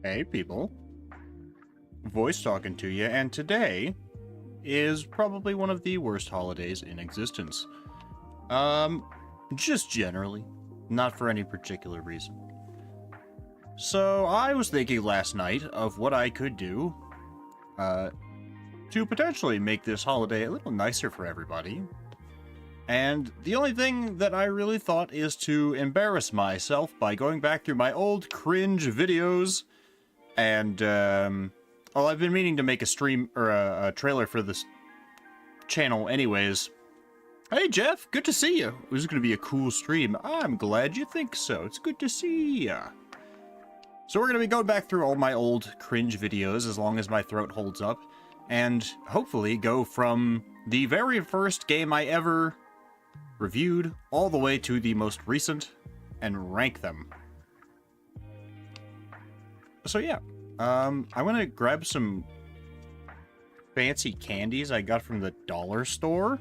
Hey people, voice talking to you, and today is probably one of the worst holidays in existence. Just generally, not for any particular reason. So I was thinking last night of what I could do, to potentially make this holiday a little nicer for everybody. And the only thing that I really thought is to embarrass myself by going back through my old cringe videos. And, well, I've been meaning to make a stream, or a trailer for this channel anyways. Hey, Jeff, good to see you. This is going to be a cool stream. I'm glad you think so. It's good to see ya. So we're going to be going back through all my old cringe videos as long as my throat holds up, and hopefully go from the very first game I ever reviewed all the way to the most recent and rank them. So yeah, I'm gonna grab some fancy candies I got from the dollar store.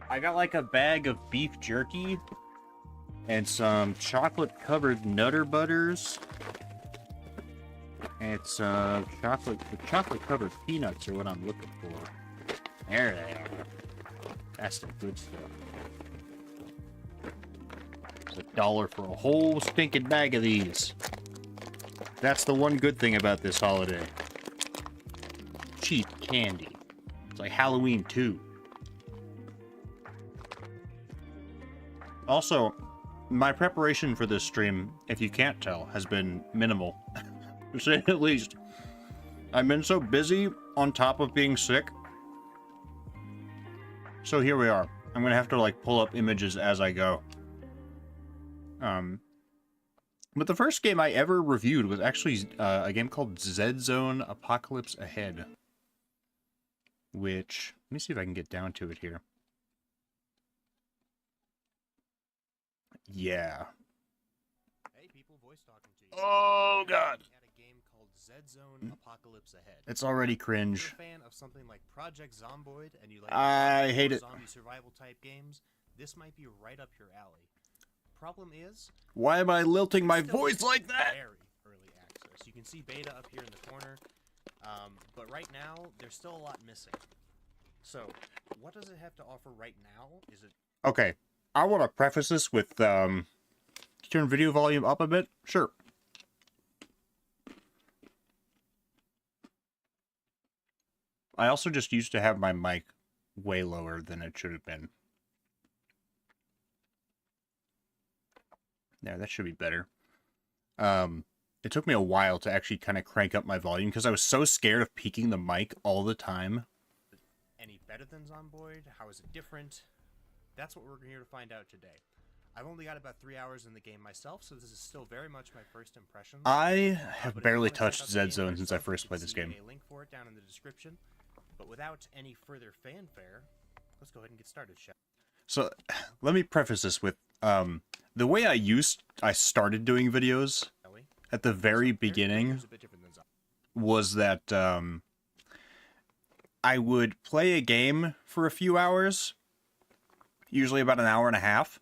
I got like a bag of beef jerky and some chocolate-covered Nutter Butters. And it's chocolate-covered peanuts are what I'm looking for. There they are. That's the good stuff. It's $1 for a whole stinking bag of these. That's the one good thing about this holiday. Cheap candy. It's like Halloween too. Also, my preparation for this stream, if you can't tell, has been minimal. To say the least. I've been so busy on top of being sick. So here we are. I'm gonna have to like pull up images as I go. But the first game I ever reviewed was actually a game called Z-Zone Apocalypse Ahead. Which, let me see if I can get down to it here. Yeah. Hey people, voice talking to you. Oh god. At a game called Z-Zone Apocalypse Ahead. It's already If cringe. you're a fan of something like Project Zomboid and you like I hate it. zombie survival type games, this might be right up your alley. Problem is, Why am I lilting my still voice like that? very early access. You can see beta up here in the corner, but right now there's still a lot missing. So, what does it have to offer right now? Is it Okay, I want to preface this with, turn video volume up a bit? Sure. I also just used to have my mic way lower than it should have been. There, that should be better. It took me a while to actually kind of crank up my volume because I was so scared of peaking the mic all the time. any better than Zomboid? How is it different? That's what we're here to find out today. I've only got about 3 hours in the game myself, so this is still very much my first impressions. I have But if you barely wanna check touched out the game Z-Zone since I yourself, first you played can this see game. a link for it down in the description. But without any further fanfare, let's go ahead and get started, shall So, let me preface this with, the way I started doing videos we? at the very So, beginning here's a bit different than Zomboid. was that, I would play a game for a few hours, usually about an hour and a half,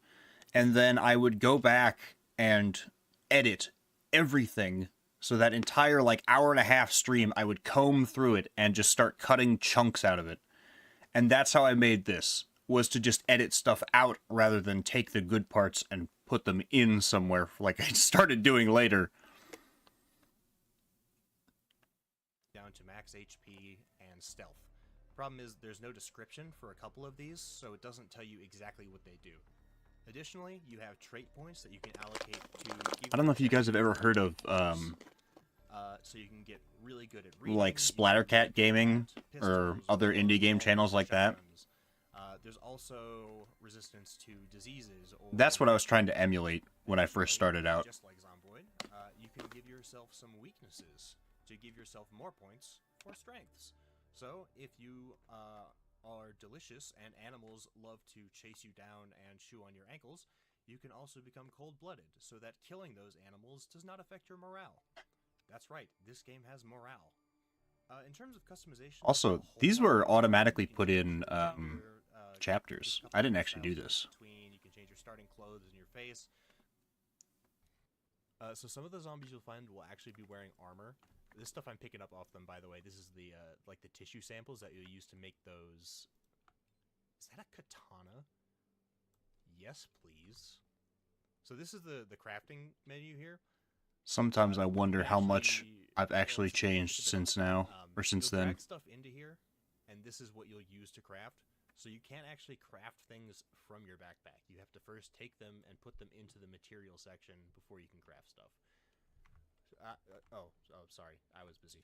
and then I would go back and edit everything. So that entire, like, hour and a half stream, I would comb through it and just start cutting chunks out of it. And that's how I made this, was to just edit stuff out rather than take the good parts and put them in somewhere, like I started doing later. Down to max HP and stealth. Problem is, there's no description for a couple of these, so it doesn't tell you exactly what they do. Additionally, you have trait points that you can allocate to... I don't know if you guys have ever heard of, so you can get really good at reading, like you can Splattercat get Gaming pistols, or other indie game revolvers, channels like that. shotguns. There's also resistance to diseases. Or That's what I was trying to emulate when I first started out. Just like Zomboid, you can give yourself some weaknesses to give yourself more points for strengths. So, if you are delicious and animals love to chase you down and chew on your ankles, you can also become cold-blooded, so that killing those animals does not affect your morale. That's right, this game has morale. In terms of customization... Also, these were automatically put in chapters. I didn't actually do this. You can change your starting clothes and your face. So some of the zombies you'll find will actually be wearing armor. This stuff I'm picking up off them, by the way. This is the like the tissue samples that you'll use to make those. Is that a katana? Yes, please. So this is the crafting menu here. Sometimes I wonder how much I've actually changed since now, or since then. Drag stuff into here, and this is what you'll use to craft. So you can't actually craft things from your backpack. You have to first take them and put them into the material section before you can craft stuff. Sorry, I was busy.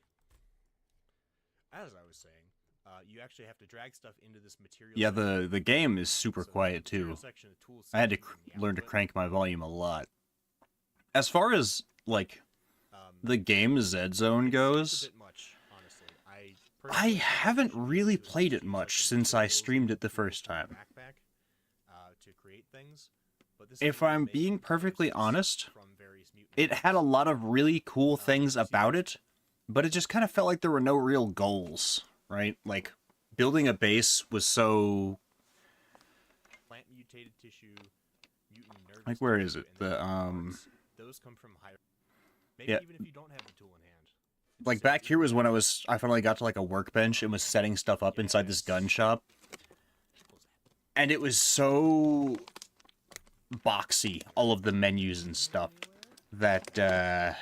As I was saying, you actually have to drag stuff into this material. Yeah, the game is super quiet too. I had to learn to crank my volume a lot. As far as like the game Z Zone goes, I haven't really played it much since I streamed it the first time. If I'm being perfectly honest, it had a lot of really cool things about it, but it just kind of felt like there were no real goals, right? Like, building a base was so... Like, where is it? Those come from higher... Maybe even if you don't have the tool in hand. Like, back here was when I finally got to, like, a workbench and was setting stuff up inside this gun shop. And it was so boxy, all of the menus and stuff, that, Let's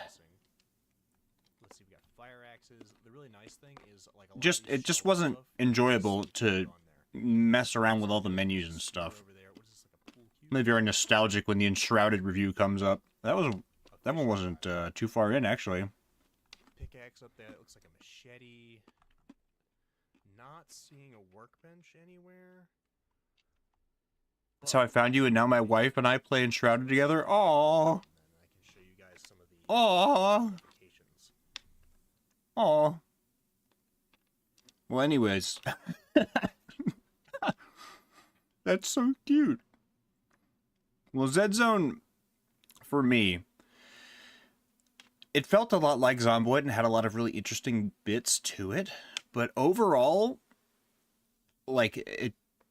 see, we got fire axes. The really nice thing is, like, it just wasn't enjoyable to mess around with all the menus and stuff. Maybe you're nostalgic when the Enshrouded review comes up. That one wasn't too far in, actually. Pickaxe up there. It looks like a machete. Not seeing a workbench anywhere. That's how I found you, and now my wife and I play Enshrouded together. Aww. I can show you guys some of the Aww. Aww. Well, anyways. That's so cute. Well, Z Zone, for me, it felt a lot like Zomboid and had a lot of really interesting bits to it, but overall, like,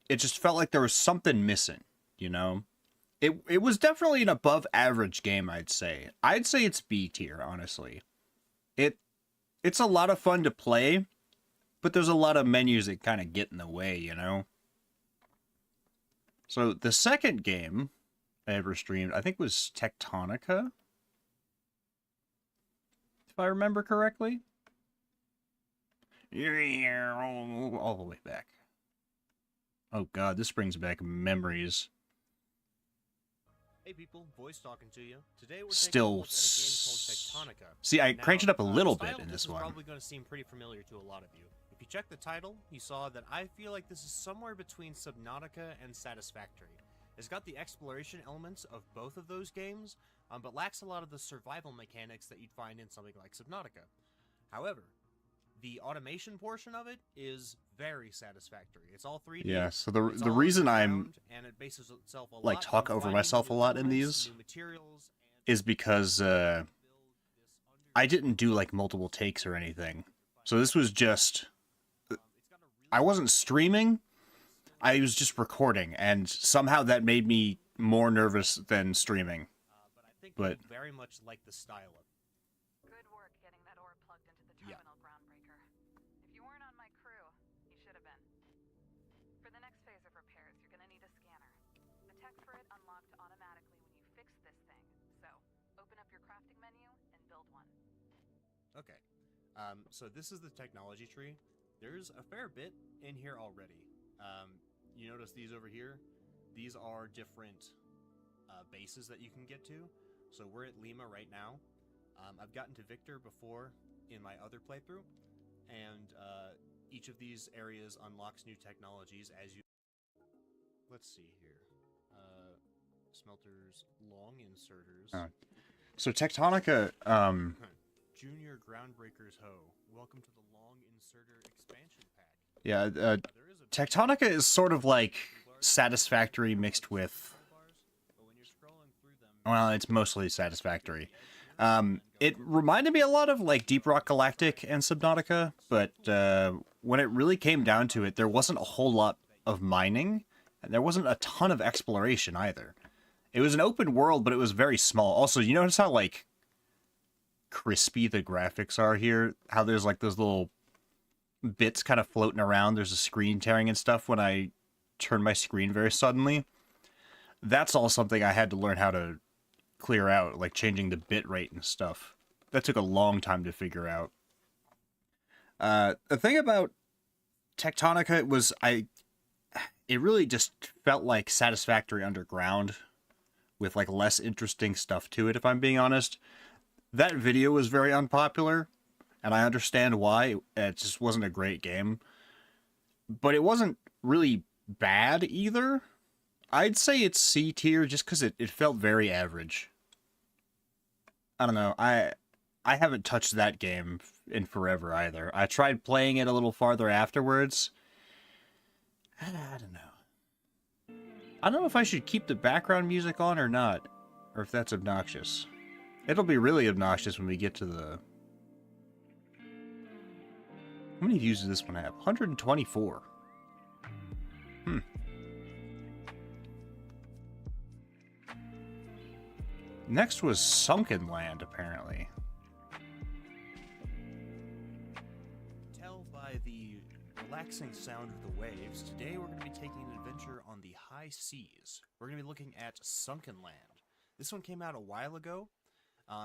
it just felt like there was something missing, you know? It was definitely an above average game, I'd say. I'd say it's B tier, honestly. It's a lot of fun to play, but there's a lot of menus that kind of get in the way, you know? So the second game I ever streamed, I think, was Tectonica, if I remember correctly. All the way back. Oh god, this brings back memories. Hey people, voice talking to you. Today we're Still, taking a game called Tectonica. See, I cranked it up a little bit in This this is one. probably going to seem pretty familiar to a lot of you. If you check the title, you saw that I feel like this is somewhere between Subnautica and Satisfactory. It's got the exploration elements of both of those games, but lacks a lot of the survival mechanics that you'd find in something like Subnautica. However, the automation portion of it is very satisfactory. It's all 3D. Yeah, so the reason I'm and it bases itself a like lot talk on over finding myself a new lot in elements, these new materials, is because I didn't do like multiple takes or anything. So this was just, I wasn't streaming, I was just recording, and somehow that made me more nervous than streaming. but very much like the style of. Good work getting that ore plugged into the terminal, Groundbreaker. If you weren't on my crew, you should have been. For the next phase of repairs, you're gonna need a scanner. The tech for it unlocked automatically when you fix this thing. So, open up your crafting menu and build one. Okay. So this is the technology tree. There's a fair bit in here already. You notice these over here? These are different bases that you can get to. So we're at Lima right now. I've gotten to Victor before in my other playthrough, and each of these areas unlocks new technologies as you... Let's see here. Smelters, long inserters. So Tectonica, Junior Groundbreakers Ho. Welcome to the long inserter expansion pack. yeah, Tectonica is sort of like Satisfactory mixed with... Well, it's mostly Satisfactory. It reminded me a lot of like Deep Rock Galactic and Subnautica, but when it really came down to it, there wasn't a whole lot of mining, and there wasn't a ton of exploration either. It was an open world, but it was very small. Also, you notice how like crispy the graphics are here. How there's like those little bits kind of floating around. There's a screen tearing and stuff when I turn my screen very suddenly. That's all something I had to learn how to clear out, like changing the bit rate and stuff. That took a long time to figure out. The thing about Tectonica was it really just felt like Satisfactory Underground with like less interesting stuff to it, if I'm being honest. That video was very unpopular, and I understand why. It just wasn't a great game. But it wasn't really bad either. I'd say it's C tier just because it felt very average. I don't know. I haven't touched that game in forever either. I tried playing it a little farther afterwards. I don't know. I don't know if I should keep the background music on or not, or if that's obnoxious. It'll be really obnoxious when we get to the... How many views does this one have? 124. Next was Sunken Land, apparently. Tell by the relaxing sound of the waves, today we're going to be taking an adventure on the high seas. We're going to be looking at Sunken Land. This one came out a while ago.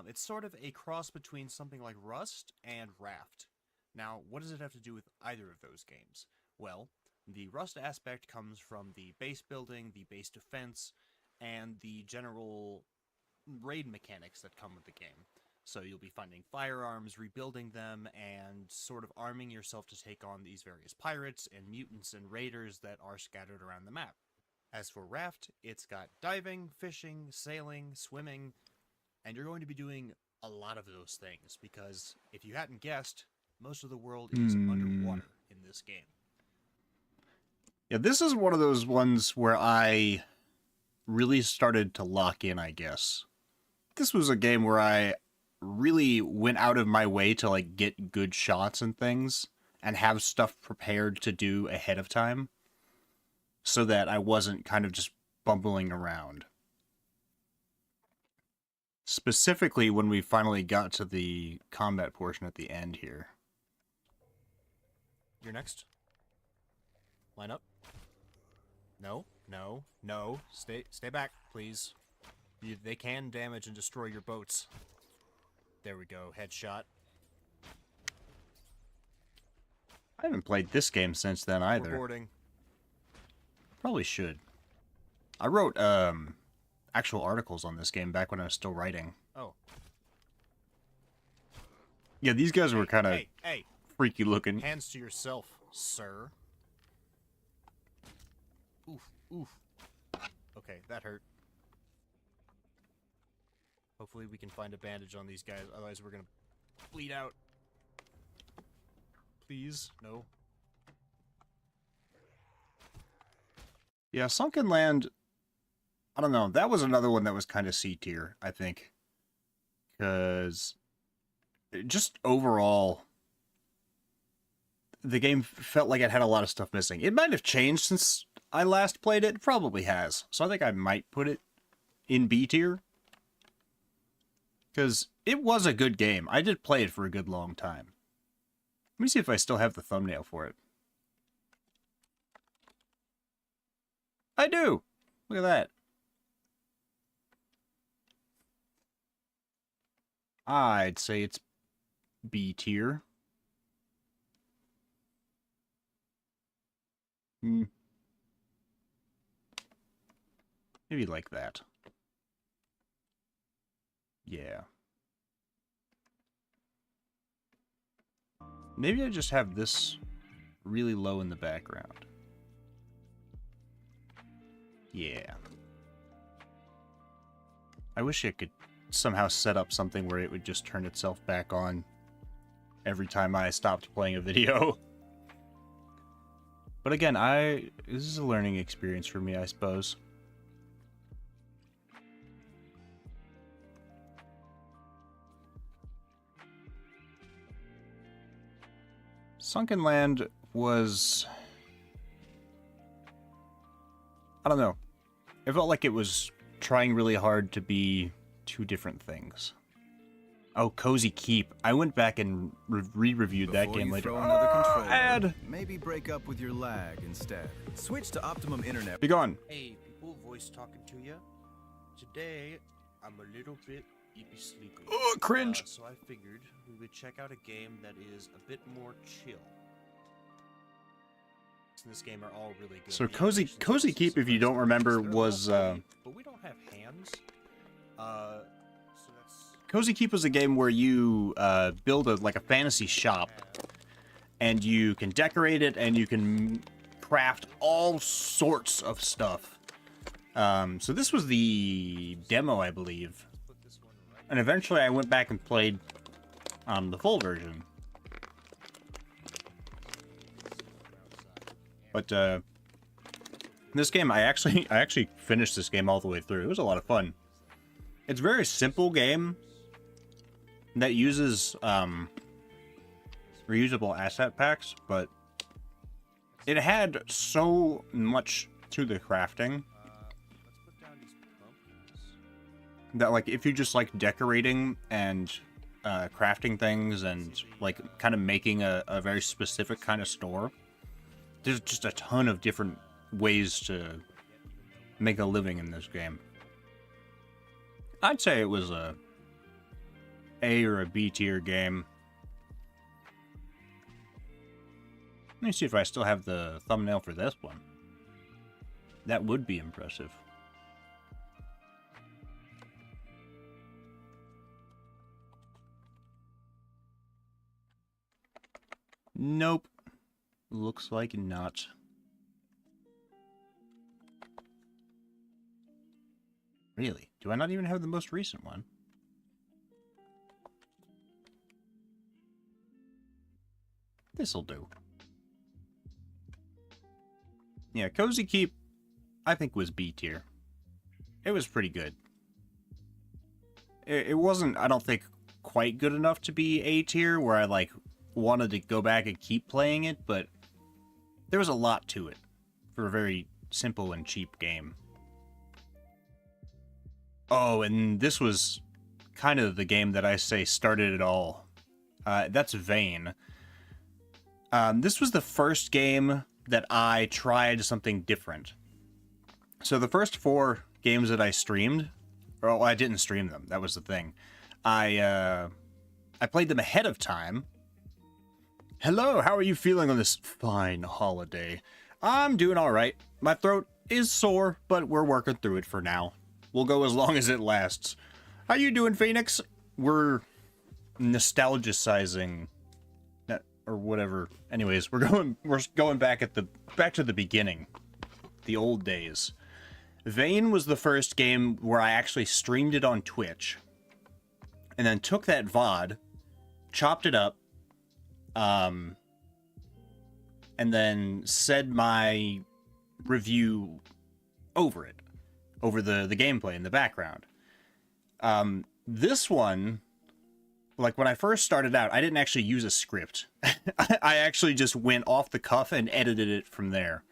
It's sort of a cross between something like Rust and Raft. Now, what does it have to do with either of those games? Well, the Rust aspect comes from the base building, the base defense, and the general raid mechanics that come with the game. So you'll be finding firearms, rebuilding them, and sort of arming yourself to take on these various pirates and mutants and raiders that are scattered around the map. As for Raft, it's got diving, fishing, sailing, swimming, and you're going to be doing a lot of those things, because if you hadn't guessed, most of the world is underwater in this game. Yeah, this is one of those ones where I really started to lock in, I guess. This was a game where I really went out of my way to like get good shots and things and have stuff prepared to do ahead of time so that I wasn't kind of just bumbling around. Specifically when we finally got to the combat portion at the end here. You're next. Line up. No, no, no. Stay back, please. They can damage and destroy your boats. There we go. Headshot. I haven't played this game since then either. Recording. Probably should. I wrote actual articles on this game back when I was still writing. Oh. Yeah, these guys were kind of Hey. freaky looking. Hands to yourself, sir. Oof. Okay, that hurt. Hopefully we can find a bandage on these guys, otherwise we're gonna bleed out. Please? No? Yeah, Sunken Land, I don't know. That was another one that was kind of C tier, I think. Because just overall, the game felt like it had a lot of stuff missing. It might have changed since I last played it. It probably has. So I think I might put it in B tier. Because it was a good game. I did play it for a good long time. Let me see if I still have the thumbnail for it. I do! Look at that. I'd say it's B tier. Maybe like that. Yeah. Maybe I just have this really low in the background. Yeah. I wish it could somehow set up something where it would just turn itself back on every time I stopped playing a video. But again, this is a learning experience for me, I suppose. Sunken Land was... I don't know. It felt like it was trying really hard to be two different things. Oh, Cozy Keep. I went back and re-reviewed that game later. Throw another controller, Ad! maybe break up with your lag instead. Switch to Optimum Internet. Be gone. Hey, people, voice talking to you. Today, I'm a little bit sleepy. Oh, cringe. So I figured we would check out a game that is a bit more chill. In this game are all really good. So The Cozy animations are Keep, if you don't remember, They're was all pretty, but we don't have hands. So that's Cozy Keep was a game where you build a fantasy shop, and you can decorate it, and you can craft all sorts of stuff. So this was the demo, I believe, put this one right. and eventually I went back and played the full version. But this game, I actually finished this game all the way through. It was a lot of fun. It's a very simple game that uses reusable asset packs, but it had so much to the crafting Let's put down these pumpkins. that, like, if you just like decorating and crafting things and like kind of making a very specific kind of store, there's just a ton of different ways to make a living in this game. I'd say it was a A or a B tier game. Let me see if I still have the thumbnail for this one. That would be impressive. Nope. Looks like not. Really? Do I not even have the most recent one? This'll do. Yeah, Cozy Keep, I think, was B tier. It was pretty good. It wasn't, I don't think, quite good enough to be A tier, where I, like, wanted to go back and keep playing it, but there was a lot to it for a very simple and cheap game. Oh, and this was kind of the game that I say started it all. That's Vane. This was the first game that I tried something different. So the first 4 games that I streamed, well, I didn't stream them. That was the thing. I played them ahead of time. Hello, how are you feeling on this fine holiday? I'm doing all right. My throat is sore, but we're working through it for now. We'll go as long as it lasts. How you doing, Phoenix? We're nostalgicizing that or whatever. Anyways, we're going back to the beginning. The old days. Vane was the first game where I actually streamed it on Twitch. And then took that VOD, chopped it up, and then said my review over it, over the gameplay in the background. This one, like when I first started out, I didn't actually use a script. I actually just went off the cuff and edited it from there.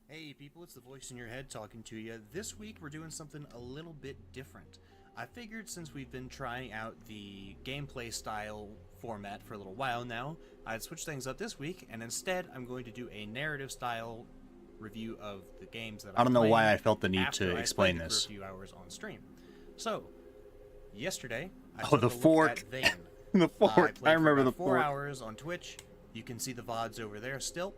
Hey people, it's the voice in your head talking to you. This week we're doing something a little bit different. I figured since we've been trying out the gameplay style format for a little while now, I'd switch things up this week, and instead I'm going to do a narrative style review of the games that I don't know playing why I felt the need after to I explain played this. for a few hours on stream. So, yesterday I Oh, took the a look fork. at Vane. The fork. played I remember for the about 4 fork. hours on Twitch. You can see the VODs over there still.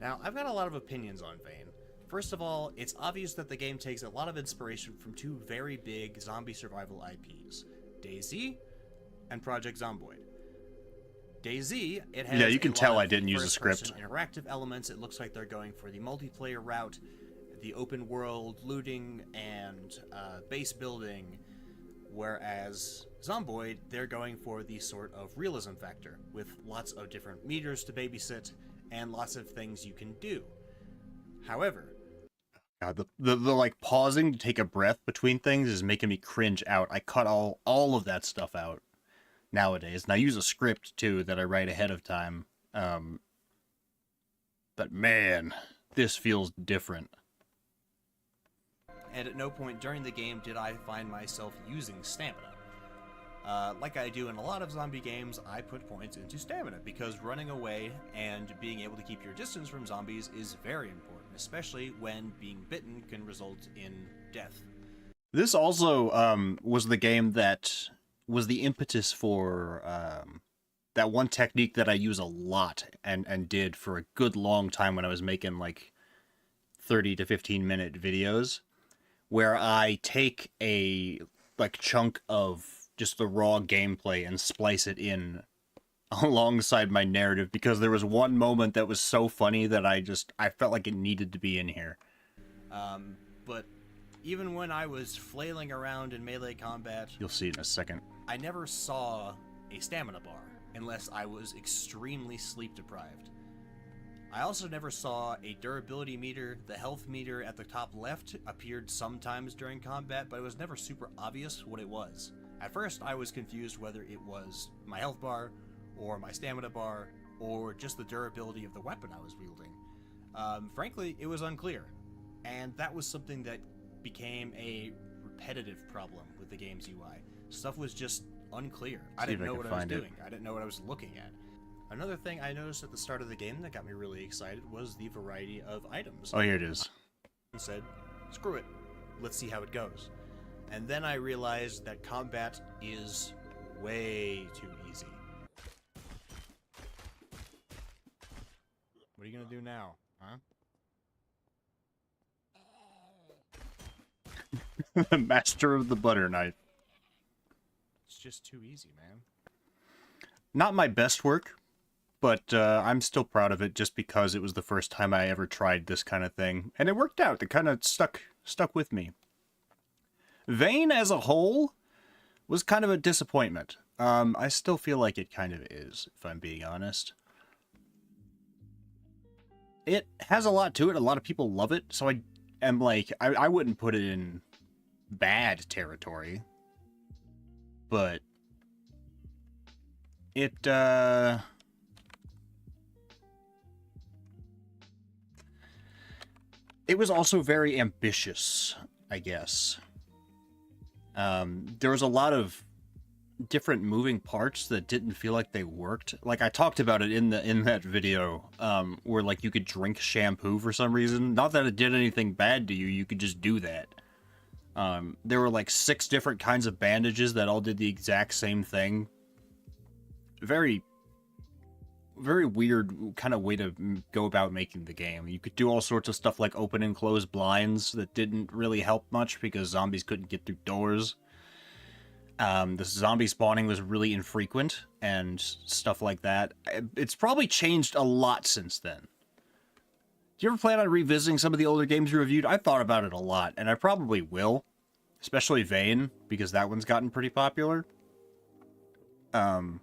Now, I've got a lot of opinions on Vane. First of all, it's obvious that the game takes a lot of inspiration from 2 very big zombie survival IPs, DayZ and Project Zomboid. DayZ, it has Yeah, you can a lot tell I of didn't use a first-person script. interactive elements. It looks like they're going for the multiplayer route, the open world looting and base building, whereas Zomboid, they're going for the sort of realism factor, with lots of different meters to babysit and lots of things you can do. However, God, the like pausing to take a breath between things is making me cringe out. I cut all of that stuff out nowadays, and I use a script too that I write ahead of time. But man, this feels different. and at no point during the game did I find myself using stamina. Like I do in a lot of zombie games, I put points into stamina, because running away and being able to keep your distance from zombies is very important, especially when being bitten can result in death. This also was the game that was the impetus for that one technique that I use a lot and did for a good long time when I was making like 30 to 15 minute videos, where I take a like chunk of just the raw gameplay and splice it in alongside my narrative, because there was one moment that was so funny that I felt like it needed to be in here. But even when I was flailing around in melee combat, You'll see it in a second. I never saw a stamina bar unless I was extremely sleep deprived. I also never saw a durability meter. The health meter at the top left appeared sometimes during combat, but it was never super obvious what it was. At first, I was confused whether it was my health bar, or my stamina bar, or just the durability of the weapon I was wielding. Frankly, it was unclear, and that was something that became a repetitive problem with the game's UI. Stuff was just unclear. I didn't know what I was doing. I didn't know what I was looking at. Another thing I noticed at the start of the game that got me really excited was the variety of items. Oh, here it is. I said, screw it, let's see how it goes. And then I realized that combat is way too easy. What are you gonna do now, huh? The master of the butter knife. It's just too easy, man. Not my best work, but I'm still proud of it just because it was the first time I ever tried this kind of thing, and it worked out. It kind of stuck with me. Vane as a whole was kind of a disappointment. I still feel like it kind of is, if I'm being honest. It has a lot to it. A lot of people love it, so I am like, I wouldn't put it in bad territory, but it was also very ambitious, I guess. There was a lot of different moving parts that didn't feel like they worked. Like I talked about it in that video, where like you could drink shampoo for some reason. Not that it did anything bad to you, you could just do that. There were like 6 different kinds of bandages that all did the exact same thing. Very, very weird kind of way to go about making the game. You could do all sorts of stuff like open and close blinds that didn't really help much because zombies couldn't get through doors. The zombie spawning was really infrequent and stuff like that. It's probably changed a lot since then. Do you ever plan on revisiting some of the older games you reviewed? I thought about it a lot, and I probably will. Especially Vane, because that one's gotten pretty popular. It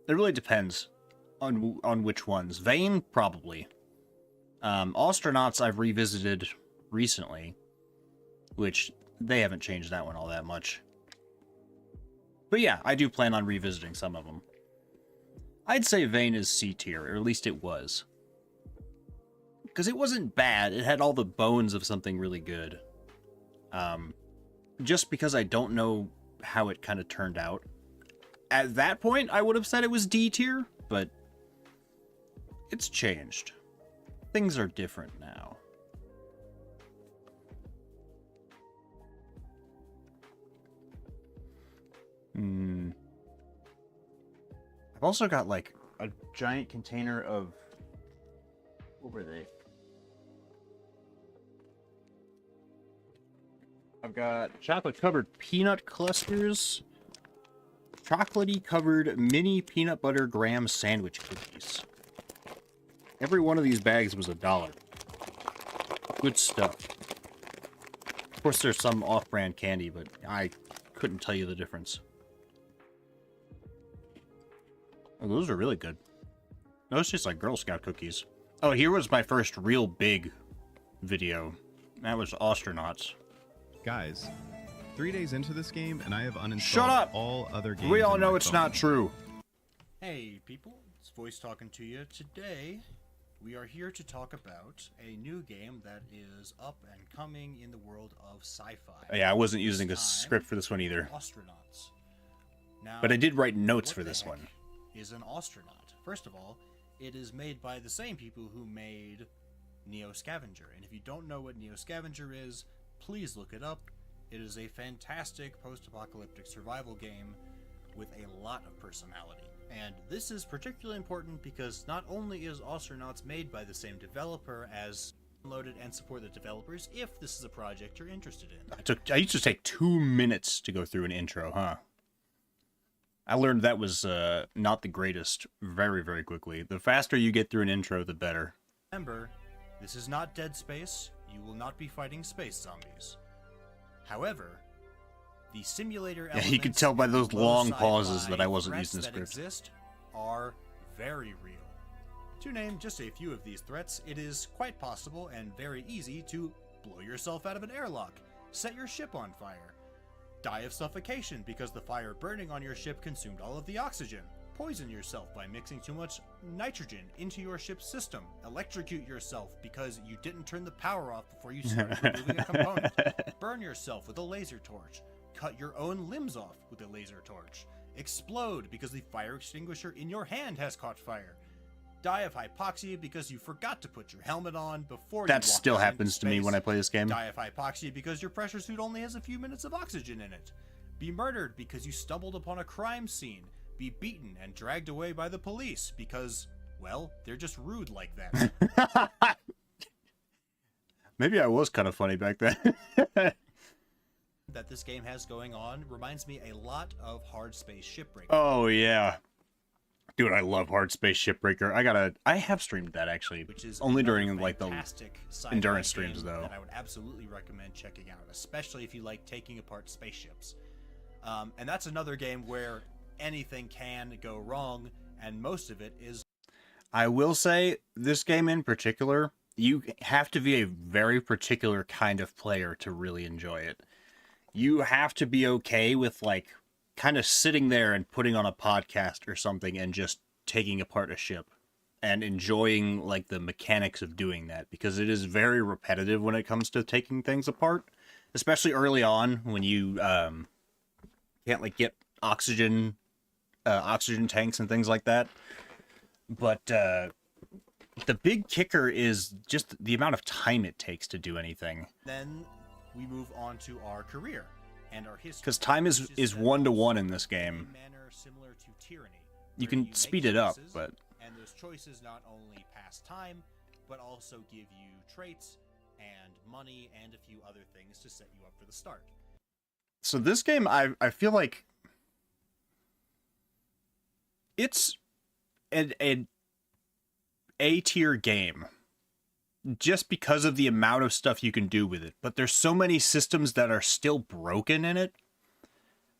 really depends on which ones. Vane, probably. Astronauts I've revisited recently, which they haven't changed that one all that much. But yeah, I do plan on revisiting some of them. I'd say Vane is C tier, or at least it was. Because it wasn't bad, it had all the bones of something really good. Just because I don't know how it kind of turned out. At that point, I would have said it was D tier, but it's changed. Things are different now. I've also got like a giant container of, what were they? I've got chocolate covered peanut clusters, chocolatey covered mini peanut butter graham sandwich cookies. Every one of these bags was $1. Good stuff. Of course, there's some off-brand candy, but I couldn't tell you the difference. Oh, those are really good. Those taste like Girl Scout cookies. Oh, here was my first real big video. That was Astronauts. Guys, 3 days into this game, and I have uninstalled Shut up! all other games. We all on know my it's phone. not true. Hey people, it's Voice talking to you. Today, we are here to talk about a new game that is up and coming in the world of sci-fi. Yeah, I wasn't using a This time, script for this one either. Astronauts. Now, But I did write notes what for the this heck one. is an astronaut? First of all, it is made by the same people who made Neo Scavenger. And if you don't know what Neo Scavenger is, please look it up. It is a fantastic post-apocalyptic survival game with a lot of personality. And this is particularly important because not only is Astronauts made by the same developer as download it and support the developers if this is a project you're interested in. I used to take 2 minutes to go through an intro, huh? I learned that was not the greatest very, very quickly. The faster you get through an intro, the better. Remember, this is not Dead Space. You will not be fighting space zombies. However, the simulator elements, you could tell by and those low long sci-fi pauses that I wasn't threats using the that script. exist are very real. To name just a few of these threats, it is quite possible and very easy to blow yourself out of an airlock, set your ship on fire, die of suffocation because the fire burning on your ship consumed all of the oxygen, poison yourself by mixing too much nitrogen into your ship's system, electrocute yourself because you didn't turn the power off before you started removing a component, burn yourself with a laser torch, cut your own limbs off with a laser torch, explode because the fire extinguisher in your hand has caught fire, die of hypoxia because you forgot to put your helmet on before you That walked still out into happens to me when I space. play this game. Die of hypoxia because your pressure suit only has a few minutes of oxygen in it. Be murdered because you stumbled upon a crime scene. Be beaten and dragged away by the police because, well, they're just rude like that. Maybe I was kind of funny back then. That this game has going on reminds me a lot of Hard Space Shipbreaker. Oh, yeah. Dude, I love Hard Space Shipbreaker. I have streamed that, actually. Which is only another during, like, the fantastic sci-fi endurance game streams, though. that I would absolutely recommend checking out, especially if you like taking apart spaceships. And that's another game where anything can go wrong, and most of it is. I will say, this game in particular, you have to be a very particular kind of player to really enjoy it. You have to be okay with, like, kind of sitting there and putting on a podcast or something and just taking apart a ship and enjoying, like, the mechanics of doing that, because it is very repetitive when it comes to taking things apart, especially early on when you can't, like, get oxygen tanks and things like that. But the big kicker is just the amount of time it takes to do anything. Then we move on to our career and our history. Because time is which set 1-to-1 up in this game. a manner similar to Tyranny, You where can make speed it up, choices, but and those choices not only pass time, but also give you traits and money and a few other things to set you up for the start. so this game, I feel like it's an A-tier game just because of the amount of stuff you can do with it. But there's so many systems that are still broken in it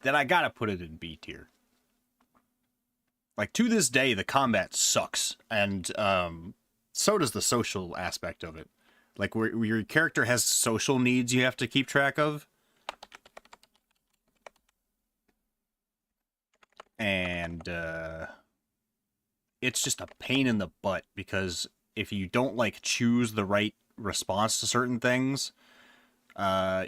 that I gotta put it in B tier. Like, to this day, the combat sucks, and so does the social aspect of it. Like, where your character has social needs you have to keep track of. And it's just a pain in the butt, because if you don't, like, choose the right response to certain things,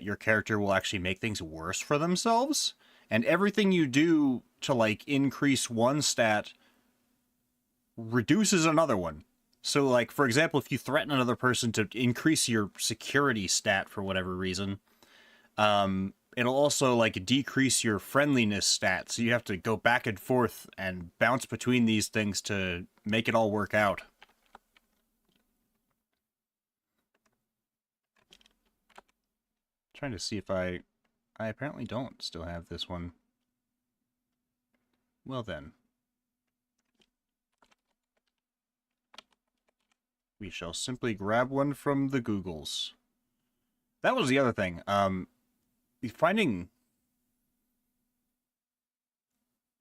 your character will actually make things worse for themselves. And everything you do to, like, increase one stat reduces another one. So, like, for example, if you threaten another person to increase your security stat for whatever reason, it'll also, like, decrease your friendliness stat. So you have to go back and forth and bounce between these things to make it all work out. Trying to see if I apparently don't still have this one. Well then. We shall simply grab one from the Googles. That was the other thing. Finding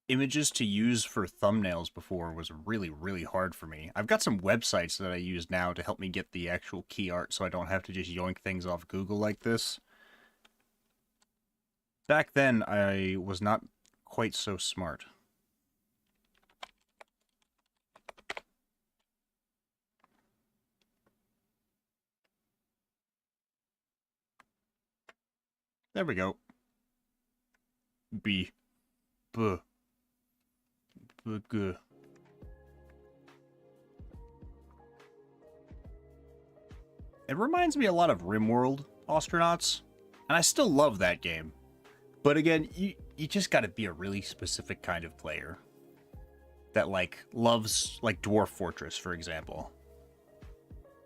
images to use for thumbnails before was really, really hard for me. I've got some websites that I use now to help me get the actual key art so I don't have to just yoink things off Google like this. Back then, I was not quite so smart. There we go. B. Good. It reminds me a lot of RimWorld Astronauts, and I still love that game. But again, you just gotta be a really specific kind of player that, like, loves, like, Dwarf Fortress, for example.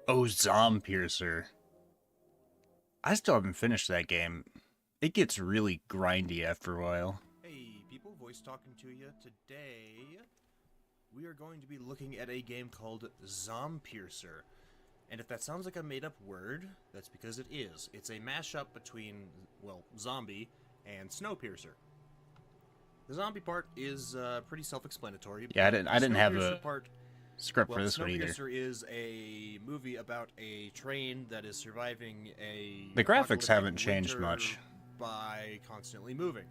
Oh, Zompiercer. I still haven't finished that game. It gets really grindy after a while. Hey people, voice talking to you. Today, we are going to be looking at a game called Zompiercer. And if that sounds like a made-up word, that's because it is. It's a mashup between, well, zombie and Snowpiercer. The zombie part is pretty self-explanatory. Yeah, I didn't have a part, script well, for this one either. Snowpiercer is a movie about a train that is surviving a... The graphics apocalyptic haven't changed winter much. by constantly moving.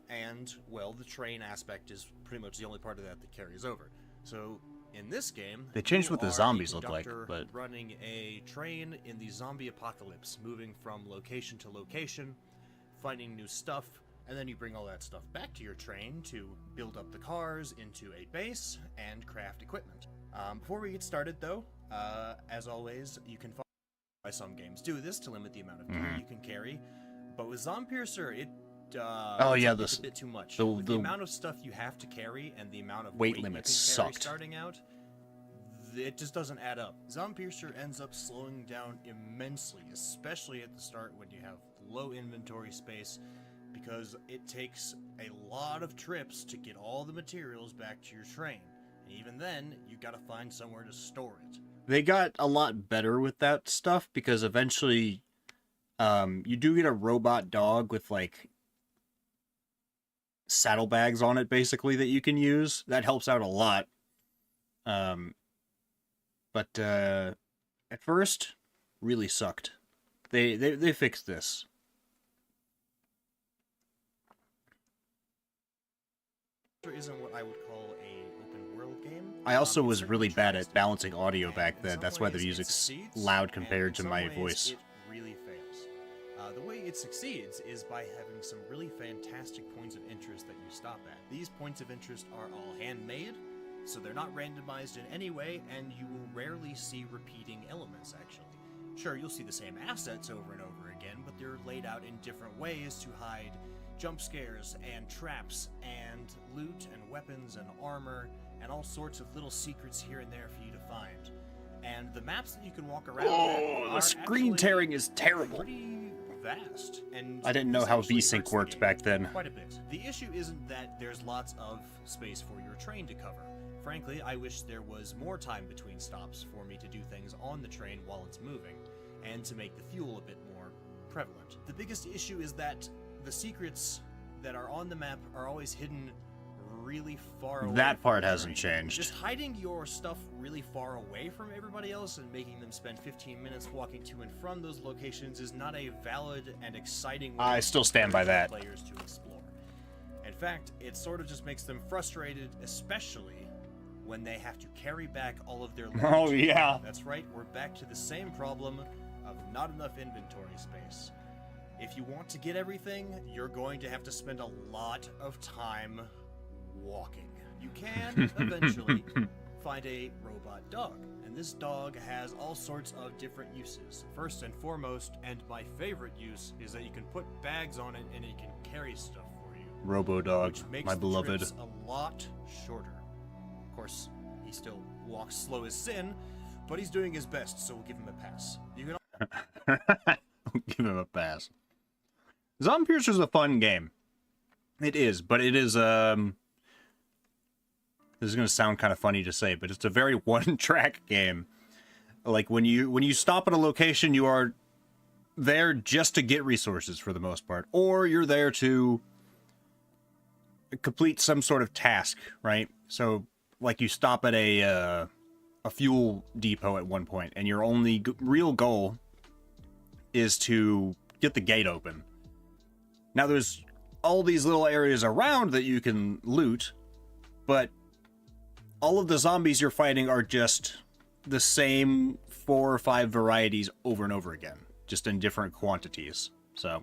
And, well, the train aspect is pretty much the only part of that carries over. So, in this game, They changed you what the are a zombies look like, conductor but running a train in the zombie apocalypse, moving from location to location, finding new stuff, and then you bring all that stuff back to your train to build up the cars into a base and craft equipment. Before we get started, though, as always, you can follow why some games do this to limit the amount of gear you can carry, but with Zompiercer, it's a bit too much. With the amount of stuff you have to carry and the amount of weight weight limits you can carry sucked. starting out, it just doesn't add up. Zompiercer ends up slowing down immensely, especially at the start when you have low inventory space, because it takes a lot of trips to get all the materials back to your train. And even then, you gotta find somewhere to store it. they got a lot better with that stuff because eventually you do get a robot dog with, like, saddlebags on it, basically, that you can use. That helps out a lot. But at first, really sucked. They fixed this. Isn't what I would call a open world game. I also It was certainly really bad tries at to, balancing audio and back in then. some That's why the ways it music's succeeds, loud and compared in to some my ways voice. It really fails. The way it succeeds is by having some really fantastic points of interest that you stop at. These points of interest are all handmade, so they're not randomized in any way, and you will rarely see repeating elements, actually. Sure, you'll see the same assets over and over again, but they're laid out in different ways to hide jump scares and traps and loot and weapons and armor and all sorts of little secrets here and there for you to find. And the maps that you can walk around Oh, the are screen actually tearing is terrible. pretty vast. And I didn't know how essentially VSync hurts the worked game back then. quite a bit. The issue isn't that there's lots of space for your train to cover. Frankly, I wish there was more time between stops for me to do things on the train while it's moving, and to make the fuel a bit more prevalent. The biggest issue is that the secrets that are on the map are always hidden really far away. That from part the hasn't train. changed. Just hiding your stuff really far away from everybody else and making them spend 15 minutes walking to and from those locations is not a valid and exciting way I still stand by that. for players to explore. In fact, it sort of just makes them frustrated, especially when they have to carry back all of their loot. Oh, yeah. That's right, we're back to the same problem of not enough inventory space. If you want to get everything, you're going to have to spend a lot of time walking. You can eventually find a robot dog, and this dog has all sorts of different uses. First and foremost, and my favorite use, is that you can put bags on it and it can carry stuff for you. Robo-Dog, Which makes my the beloved. trips a lot shorter. Of course, he still walks slow as sin, but he's doing his best, so we'll give him a pass. You can Give him a pass. Zompiercer's a fun game. It is, but it is, this is going to sound kind of funny to say, but it's a very one-track game. Like, when you stop at a location, you are there just to get resources for the most part, or you're there to complete some sort of task, right? So, like, you stop at a fuel depot at one point, and your only real goal is to get the gate open. Now, there's all these little areas around that you can loot, but all of the zombies you're fighting are just the same 4 or 5 varieties over and over again, just in different quantities. So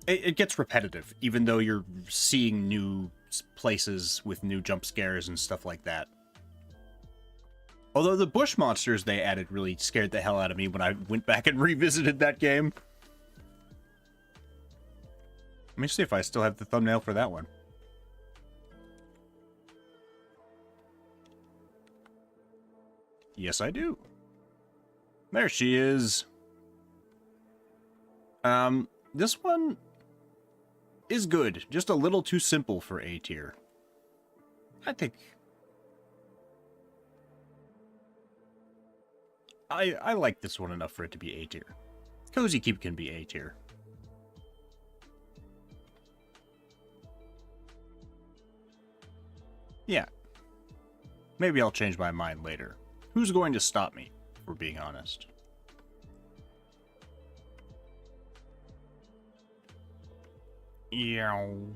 it gets repetitive, even though you're seeing new places with new jump scares and stuff like that. Although the bush monsters they added really scared the hell out of me when I went back and revisited that game. Let me see if I still have the thumbnail for that one. Yes, I do. There she is. This one is good. Just a little too simple for A tier. I think... I like this one enough for it to be A tier. Cozy Keep can be A tier. Yeah. Maybe I'll change my mind later. Who's going to stop me, if we're being honest? Ew.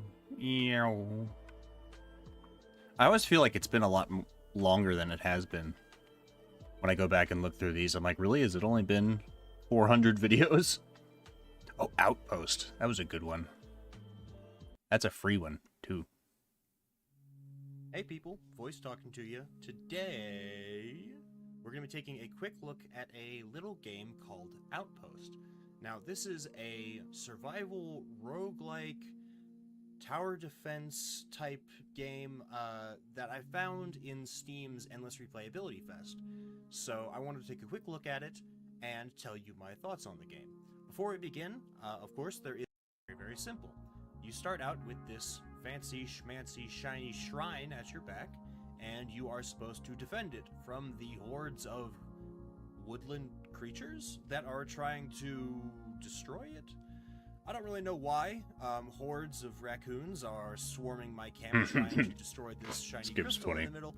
I always feel like it's been a lot longer than it has been. When I go back and look through these, I'm like, really? Has it only been 400 videos? Oh, Outpost. That was a good one. That's a free one, too. Hey people, Voice talking to you. Today, we're going to be taking a quick look at a little game called Outpost. Now, this is a survival roguelike tower defense type game that I found in Steam's Endless Replayability Fest. So I wanted to take a quick look at it and tell you my thoughts on the game. Before we begin, of course, there is very, very simple. You start out with this fancy, schmancy, shiny shrine at your back, and you are supposed to defend it from the hordes of woodland creatures that are trying to destroy it. I don't really know why hordes of raccoons are swarming my camp trying to destroy this shiny crystal in the middle,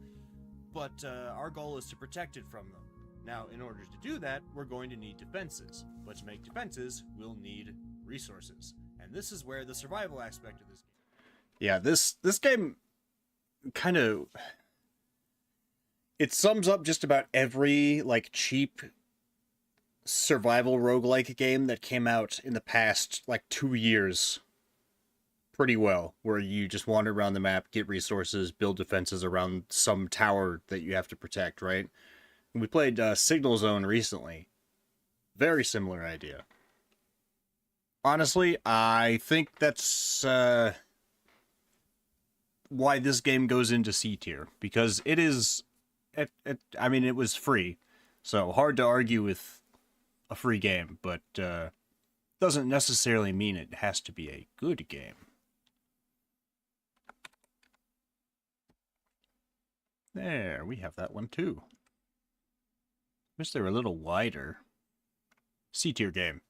but our goal is to protect it from them. Now, in order to do that, we're going to need defenses, but to make defenses, we'll need resources. And this is where the survival aspect of this game... Yeah, this game kind of... It sums up just about every, like, cheap survival roguelike game that came out in the past, like, 2 years pretty well, where you just wander around the map, get resources, build defenses around some tower that you have to protect, right? We played Signal Zone recently. Very similar idea. Honestly, I think that's why this game goes into C tier, because it is... I mean, it was free, so hard to argue with a free game, but doesn't necessarily mean it has to be a good game. There, we have that one too. Wish they were a little wider. C tier game.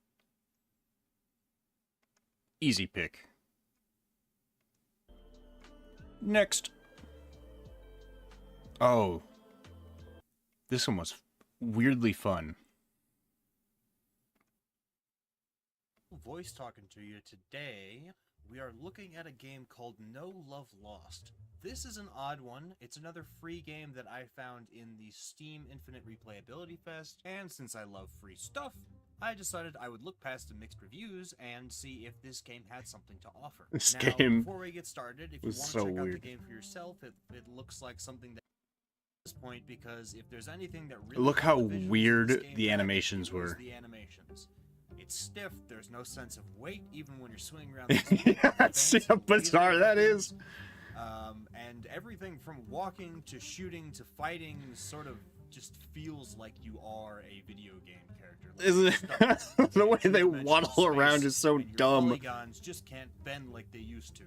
Easy pick. Next. Oh. This one was weirdly fun. Voice talking to you today. We are looking at a game called No Love Lost. This is an odd one. It's another free game that I found in the Steam Infinite Replayability Fest, and since I love free stuff, I decided I would look past the mixed reviews and see if this game had something to offer. This now, game before we get started, if you was want so to check out weird. the game for yourself, it looks like something that at this point, because if there's anything that really Look how got the visuals of weird this game the back, animations it was were. the animations. It's stiff, there's no sense of weight, even when you're swinging around the See how bizarre that is? And everything from walking to shooting to fighting sort of just feels like you are a video game character. Like Isn't stuff it? The way in they two-dimensional waddle around space, is so and your dumb. polygons just can't bend like they used to.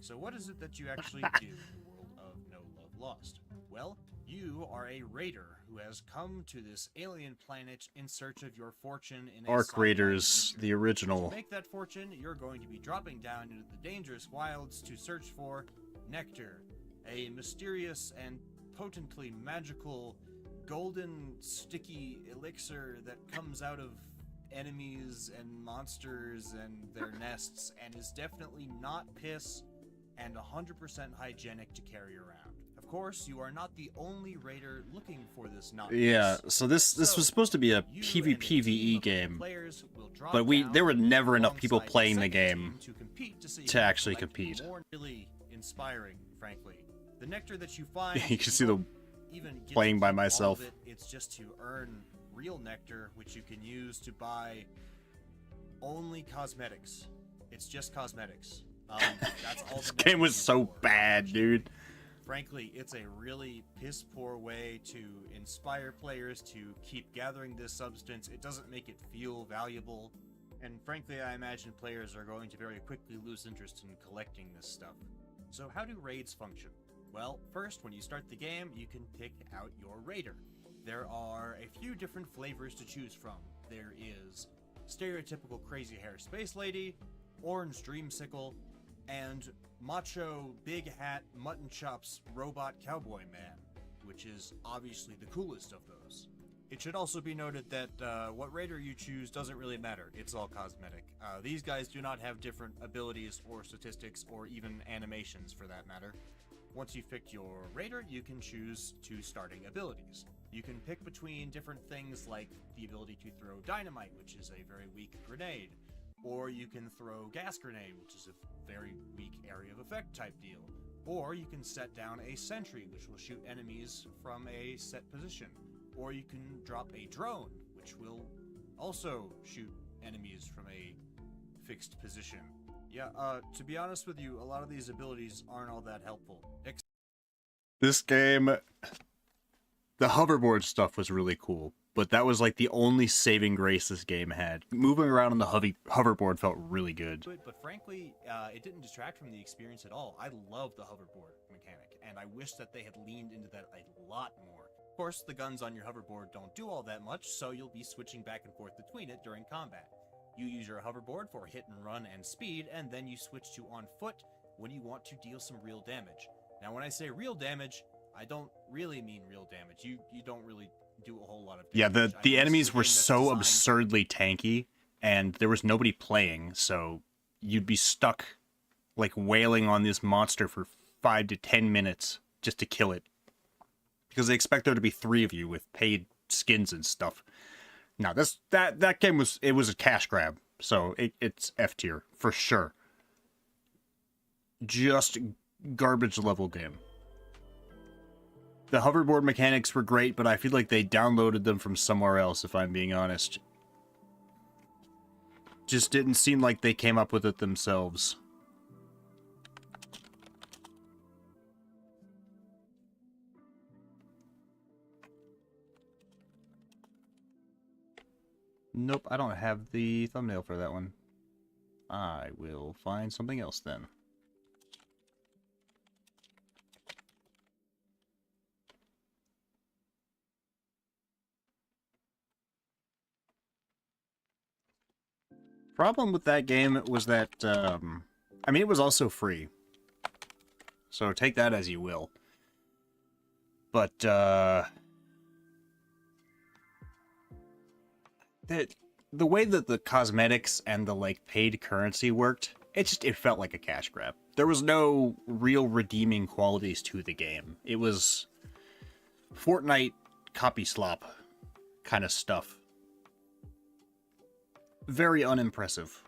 So what is it that you actually do in the world of No Love Lost? Well, you are a raider who has come to this alien planet in search of your fortune in a Arc sci-fi Raiders, future. the original. To make that fortune, you're going to be dropping down into the dangerous wilds to search for nectar, a mysterious and potently magical golden sticky elixir that comes out of enemies and monsters and their nests, and is definitely not piss and 100% hygienic to carry around. Of course, you are not the only raider looking for this not Yeah, piss. so this was supposed to be a You and a team PvPvE of game, players will but drop down there were never enough people alongside the playing the second game team to compete to see to who actually would like to be compete. more. Really, inspiring, frankly. The nectar that you find, You can see the even get to playing by keep all of myself. it's just to earn real nectar, which you can use to buy only cosmetics. It's just cosmetics. That's all. This the game nectar was is so for, bad, dude. Frankly, it's a really piss poor way to inspire players to keep gathering this substance. It doesn't make it feel valuable. And frankly, I imagine players are going to very quickly lose interest in collecting this stuff. So how do raids function? Well, first, when you start the game, you can pick out your raider. There are a few different flavors to choose from. There is stereotypical crazy hair space lady, orange dreamsicle, and macho big hat mutton chops robot cowboy man, which is obviously the coolest of those. It should also be noted that what raider you choose doesn't really matter. It's all cosmetic. These guys do not have different abilities or statistics or even animations for that matter. Once you've picked your raider, you can choose two starting abilities. You can pick between different things like the ability to throw dynamite, which is a very weak grenade, or you can throw gas grenade, which is a very weak area of effect type deal, or you can set down a sentry, which will shoot enemies from a set position, or you can drop a drone, which will also shoot enemies from a fixed position. Yeah, to be honest with you, a lot of these abilities aren't all that helpful. This game, the hoverboard stuff was really cool, but that was like the only saving grace this game had. Moving around on the hoverboard felt really good. But frankly, it didn't distract from the experience at all. I love the hoverboard mechanic, and I wish that they had leaned into that a lot more. Of course, the guns on your hoverboard don't do all that much, so you'll be switching back and forth between it during combat. You use your hoverboard for hit and run and speed, and then you switch to on foot when you want to deal some real damage. Now, when I say real damage, I don't really mean real damage. You don't really do a whole lot of damage. Yeah, I mean, the this enemies is a were game that's so designed- absurdly tanky, and there was nobody playing, so you'd be stuck like wailing on this monster for 5 to 10 minutes just to kill it. Because they expect there to be 3 of you with paid skins and stuff. Now, that game was a cash grab, so it's F tier for sure. Just garbage level game. The hoverboard mechanics were great, but I feel like they downloaded them from somewhere else, if I'm being honest. Just didn't seem like they came up with it themselves. Nope, I don't have the thumbnail for that one. I will find something else then. Problem with that game was that, I mean, it was also free. So take that as you will. But, the way that the cosmetics and the, like, paid currency worked, it felt like a cash grab. There was no real redeeming qualities to the game. It was Fortnite copy slop kind of stuff. Very unimpressive.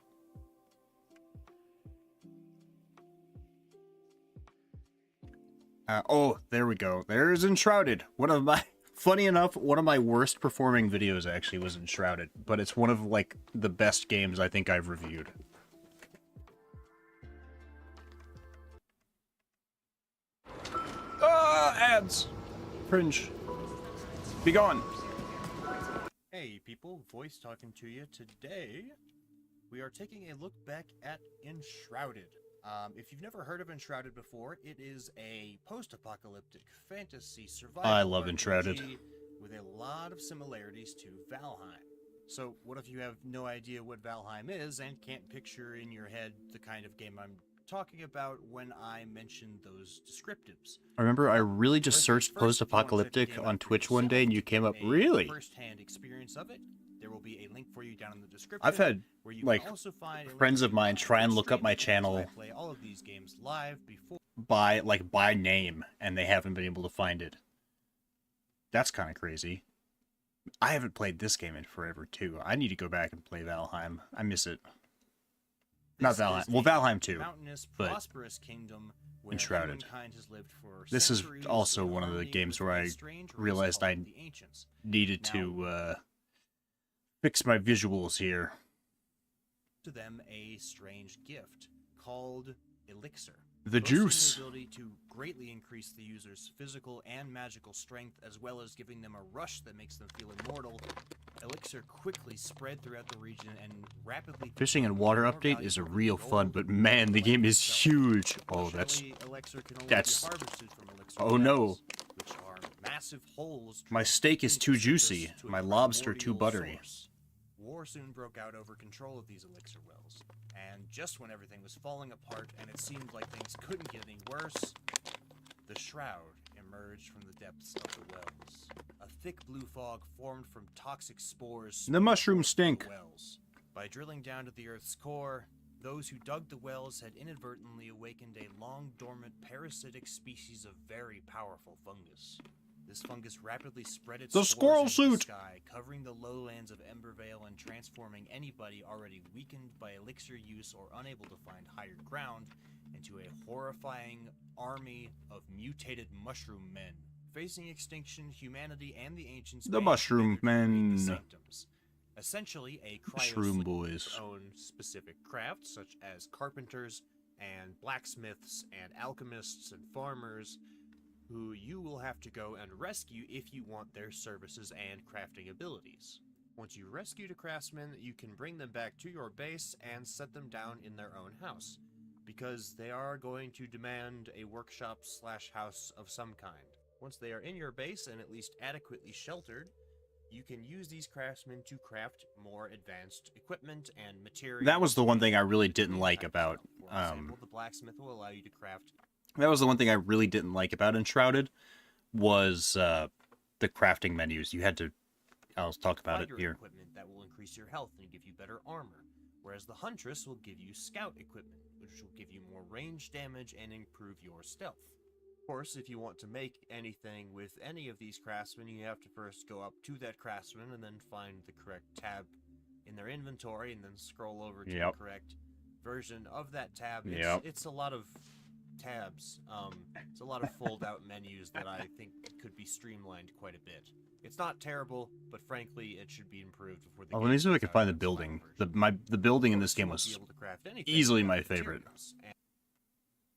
Oh, there we go. There's Enshrouded. Funny enough, one of my worst performing videos actually was Enshrouded, but it's one of, like, the best games I think I've reviewed. Ads! Cringe. Be gone. Hey people, voice talking to you. Today, we are taking a look back at Enshrouded. If you've never heard of Enshrouded before, it is a post-apocalyptic fantasy survival I love RPG Enshrouded. with a lot of similarities to Valheim. So, what if you have no idea what Valheim is and can't picture in your head the kind of game I'm talking about when I mention those descriptives? I remember I really just searched First, if you want to check the post-apocalyptic game out on for Twitch one day, yourself, and you came up, a really? First-hand experience of it. There will be a link for you down in the description. I've had, where you like, can also find a link friends to of mine try and look up my streaming, as channel I play all of these games live before. by name, and they haven't been able to find it. That's kind of crazy. I haven't played this game in forever, too. I need to go back and play Valheim. I miss it. Not This Valheim. is Well, a Valheim too, mountainous, but prosperous kingdom where Enshrouded. humankind has lived for This is centuries also in one of the harmony games with where a I strange race realized called I the Ancients. needed Now- to fix my visuals here. To them a strange gift called Elixir. The boasting juice. The ability to greatly increase the user's physical and magical strength, as well as giving them a rush that makes them feel immortal. Elixir quickly spread throughout the region and rapidly. Fishing and water more update is a valuable real than fun, gold but man, the and game life is itself. huge. Oh, that's... Unfortunately, Elixir can only that's- be harvested from Elixir Oh, no. wells, which are massive holes. My drilled steak is into too the juicy. surface to My a lobster too primordial buttery. source. War soon broke out over control of these elixir wells, and just when everything was falling apart and it seemed like things couldn't get any worse, the Shroud emerged from the depths of the wells. A thick blue fog formed from toxic spores. The mushrooms spewing stink. from the wells. By drilling down to the Earth's core, those who dug the wells had inadvertently awakened a long-dormant parasitic species of very powerful fungus. This fungus rapidly spread its The spores squirrel into suit! the sky, covering the lowlands of Embervale and transforming anybody already weakened by elixir use or unable to find higher ground into a horrifying army of mutated mushroom men. Facing extinction, humanity and the ancients The band mushroom together to create men. the Sanctums. Essentially, a Mushroom cryosleep boys. own specific crafts such as carpenters and blacksmiths and alchemists and farmers who you will have to go and rescue if you want their services and crafting abilities. Once you rescue the craftsmen, you can bring them back to your base and set them down in their own house, because they are going to demand a workshop/house of some kind. Once they are in your base and at least adequately sheltered, you can use these craftsmen to craft more advanced equipment and materials. That was the one thing I really didn't and like type of about, stuff. For example, the blacksmith will allow you to craft. That was the one thing I really didn't like about Enshrouded, was the crafting menus. You had to... I'll talk about it fighter here. equipment that will increase your health and give you better armor, whereas the Huntress will give you scout equipment, which will give you more range damage and improve your stealth. Of course, if you want to make anything with any of these craftsmen, you have to first go up to that craftsman and then find the correct tab in their inventory and then scroll over to Yep. the correct version of that tab. Yep. It's a lot of tabs. It's a lot of fold-out menus that I think could be streamlined quite a bit. It's not terrible, but frankly, it should be improved before the Oh, game let me see if I comes can out find the in its final building. version. The building in Of this course, you game won't be was able to craft anything easily without my favorite. materials and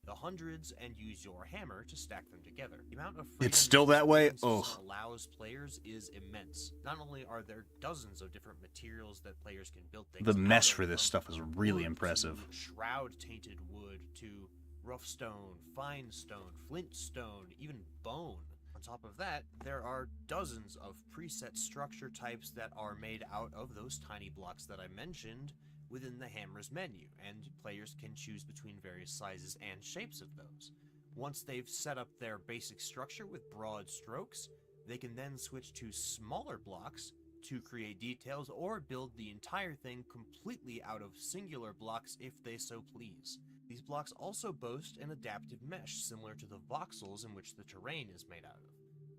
the hundreds and use your hammer to stack them together. The amount of It's freedom still this that way? building system Ugh. allows players is immense. Not only are there dozens of different materials that players can build things The out mesh of, for this from stuff is really wood impressive. to shroud-tainted wood to rough stone, fine stone, flint stone, even bone. On top of that, there are dozens of preset structure types that are made out of those tiny blocks that I mentioned within the hammer's menu, and players can choose between various sizes and shapes of those. Once they've set up their basic structure with broad strokes, they can then switch to smaller blocks to create details or build the entire thing completely out of singular blocks if they so please. These blocks also boast an adaptive mesh similar to the voxels in which the terrain is made out of.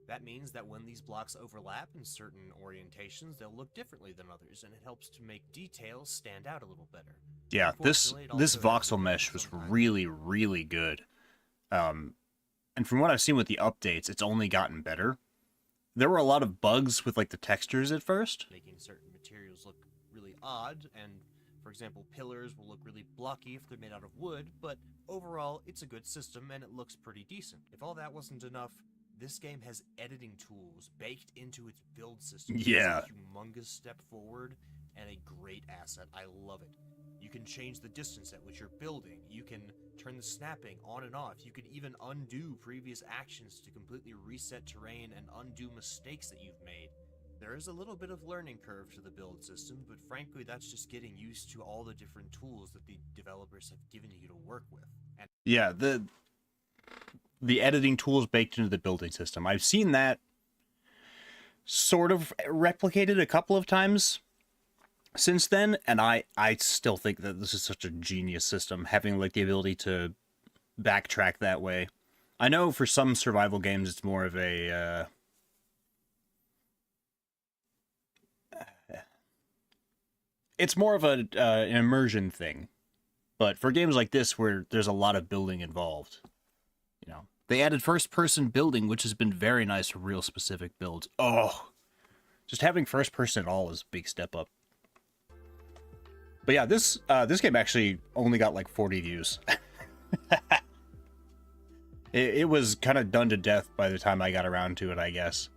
That means that when these blocks overlap in certain orientations, they'll look differently than others, and it helps to make details stand out a little better. Yeah, this Unfortunately, it this also has voxel to mesh work was sometimes. really good. And from what I've seen with the updates, it's only gotten better. There were a lot of bugs with like the textures at first. Making certain materials look really odd, and for example, pillars will look really blocky if they're made out of wood, but overall, it's a good system and it looks pretty decent. If all that wasn't enough, this game has editing tools baked into its build system. Yeah. It's a humongous step forward and a great asset. I love it. You can change the distance at which you're building. You can turn the snapping on and off. You can even undo previous actions to completely reset terrain and undo mistakes that you've made. There is a little bit of learning curve to the build system, but frankly, that's just getting used to all the different tools that the developers have given you to work with. And Yeah, the editing tools baked into the building system. I've seen that sort of replicated a couple of times since then, and I still think that this is such a genius system, having like the ability to backtrack that way. I know for some survival games it's more of a it's more of an immersion thing. But for games like this where there's a lot of building involved, you know, they added first-person building, which has been very nice for real specific builds. Oh, just having first-person at all is a big step up. But yeah, this game actually only got like 40 views. It was kind of done to death by the time I got around to it, I guess.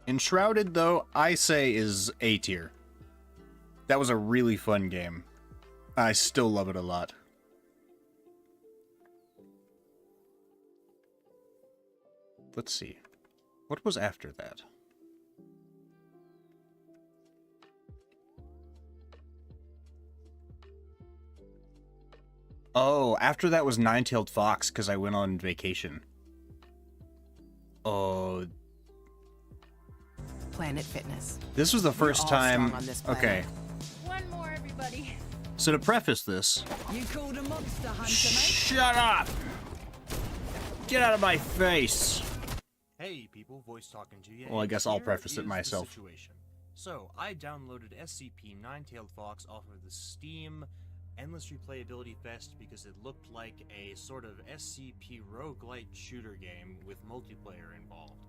Enshrouded, though, I say is A tier. That was a really fun game. I still love it a lot. Let's see. What was after that? Oh, after that was Nine-Tailed Fox, because I went on vacation. Oh. Planet Fitness. This was the first all time... strong on this planet. Okay. One more, everybody. So to preface this... You called a monster hunter, mate? Shut up! Get out of my face! Hey people, voice talking to you. Well, I guess I'll Here preface it is the myself. situation. So, I downloaded SCP Nine-Tailed Fox off of the Steam Endless Replayability Fest because it looked like a sort of SCP roguelite shooter game with multiplayer involved.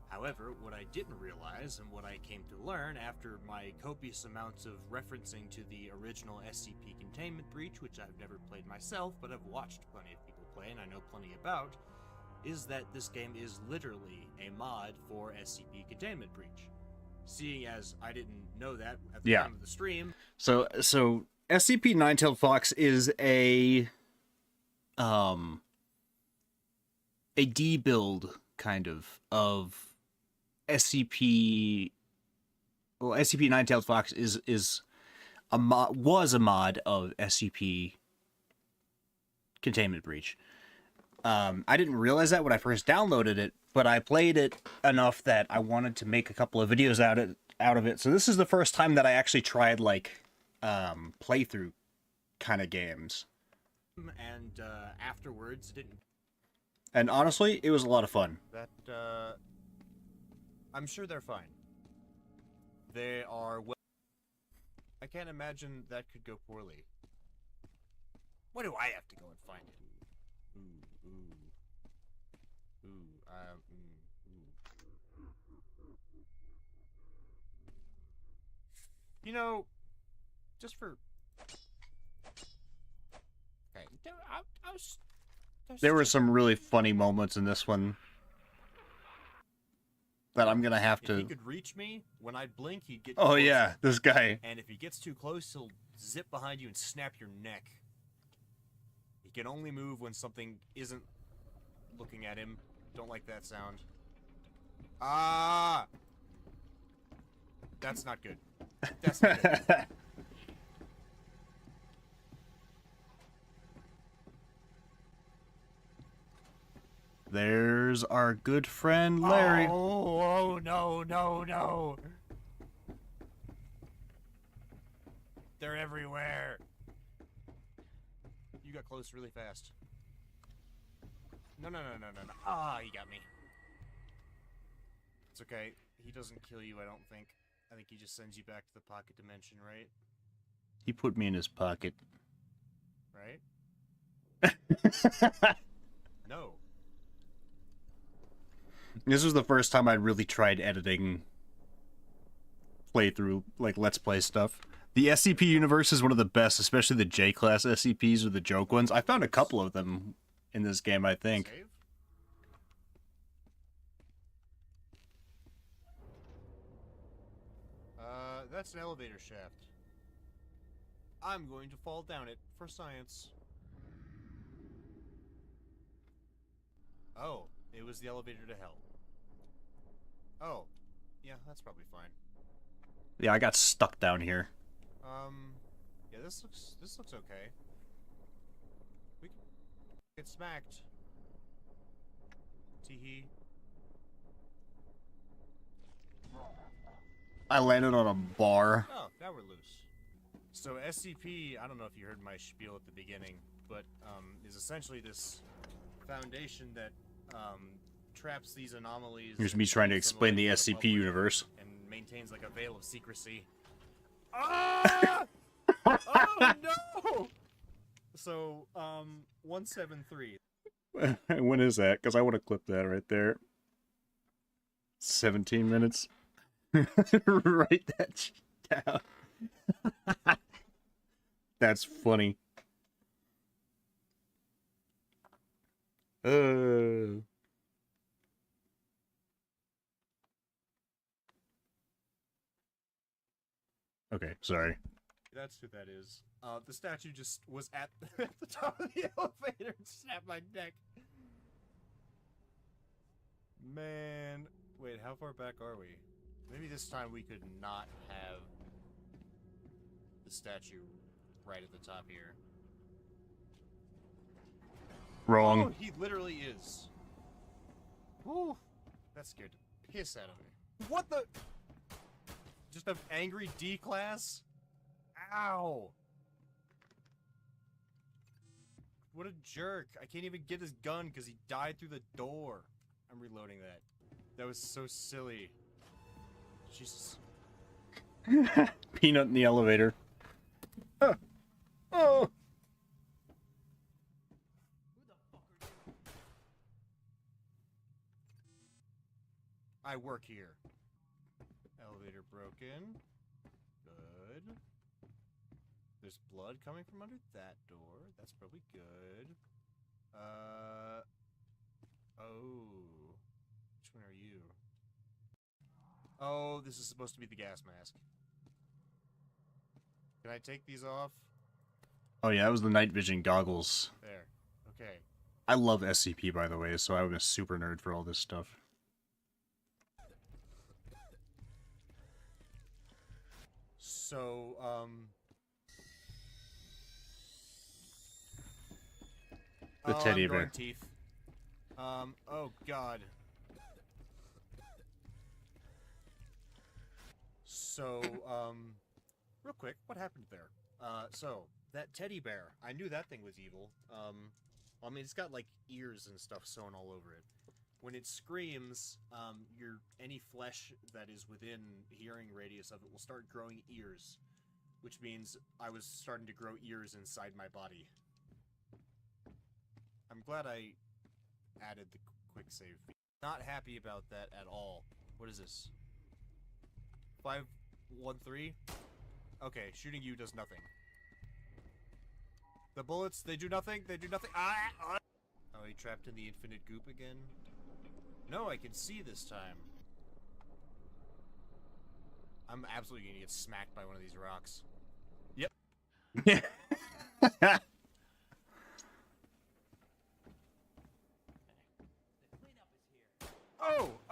However, what I didn't realize, and what I came to learn after my copious amounts of referencing to the original SCP Containment Breach, which I've never played myself, but I've watched plenty of people play and I know plenty about, is that this game is literally a mod for SCP Containment Breach. Seeing as I didn't know that at the time of the stream. So SCP Nine-Tailed Fox is a debuild kind of SCP. Well, SCP Nine-Tailed Fox was a mod of SCP Containment Breach. I didn't realize that when I first downloaded it, but I played it enough that I wanted to make a couple of videos out of it. So this is the first time that I actually tried like playthrough kind of games. And afterwards, didn't. And honestly, it was a lot of fun. That I'm sure they're fine. They are well. I can't imagine that could go poorly. What do I have to go and find it? You know, just for. Okay, There were some really funny moments in this one that I'm gonna have If to. he could reach me, when I'd blink, he'd get. Oh closer. yeah, this guy. And if he gets too close, he'll zip behind you and snap your neck. He can only move when something isn't looking at him. Don't like that sound. Ah! That's not good. That's not good. There's our good friend Larry. Oh, no. They're everywhere. You got close really fast. No. Ah, he got me. It's okay. He doesn't kill you, I don't think. I think he just sends you back to the pocket dimension, right? He put me in his pocket. Right? No. This was the first time I really tried editing playthrough, like, Let's Play stuff. The SCP universe is one of the best, especially the J-Class SCPs or the joke ones. I found a couple of them in this game, I think. Save? That's an elevator shaft. I'm going to fall down it for science. Oh, it was the elevator to hell. Oh, yeah, that's probably fine. Yeah, I got stuck down here. Yeah, this looks okay. We can get smacked. Teehee. I landed on a bar. Oh, now we're loose. So SCP, I don't know if you heard my spiel at the beginning, but is essentially this foundation that traps these anomalies. Here's and me trying to keeps them explain away the from SCP public universe. and maintains like a veil of secrecy. Ah! Oh no! So 173. When is that? Because I want to clip that right there. 17 minutes. Write that shit down. That's funny. Okay, sorry. That's who that is. The statue just was at the top of the elevator and snapped my neck. Man, wait, how far back are we? Maybe this time we could not have the statue right at the top here. Wrong. Oh, he literally is. Woo! That scared the piss out of me. What the? Just an angry D class? Ow! What a jerk. I can't even get his gun because he died through the door. I'm reloading that. That was so silly. Jesus. Peanut in the elevator. Oh! I work here. Elevator broken. Good. There's blood coming from under that door. That's probably good. Oh. Which one are you? Oh, this is supposed to be the gas mask. Can I take these off? Oh yeah, that was the night vision goggles. There. Okay. I love SCP, by the way, so I'm a super nerd for all this stuff. So, The oh, teddy I'm going bear. teeth. Oh god. So, real quick, what happened there? So, that teddy bear, I knew that thing was evil. I mean, it's got, like, ears and stuff sewn all over it. When it screams, any flesh that is within hearing radius of it will start growing ears, which means I was starting to grow ears inside my body. I'm glad I added the quick save. Not happy about that at all. What is this? 513? Okay, shooting you does nothing. The bullets, they do nothing. They do nothing. Ah! Oh, he trapped in the infinite goop again? No, I can see this time. I'm absolutely gonna get smacked by one of these rocks. Yep.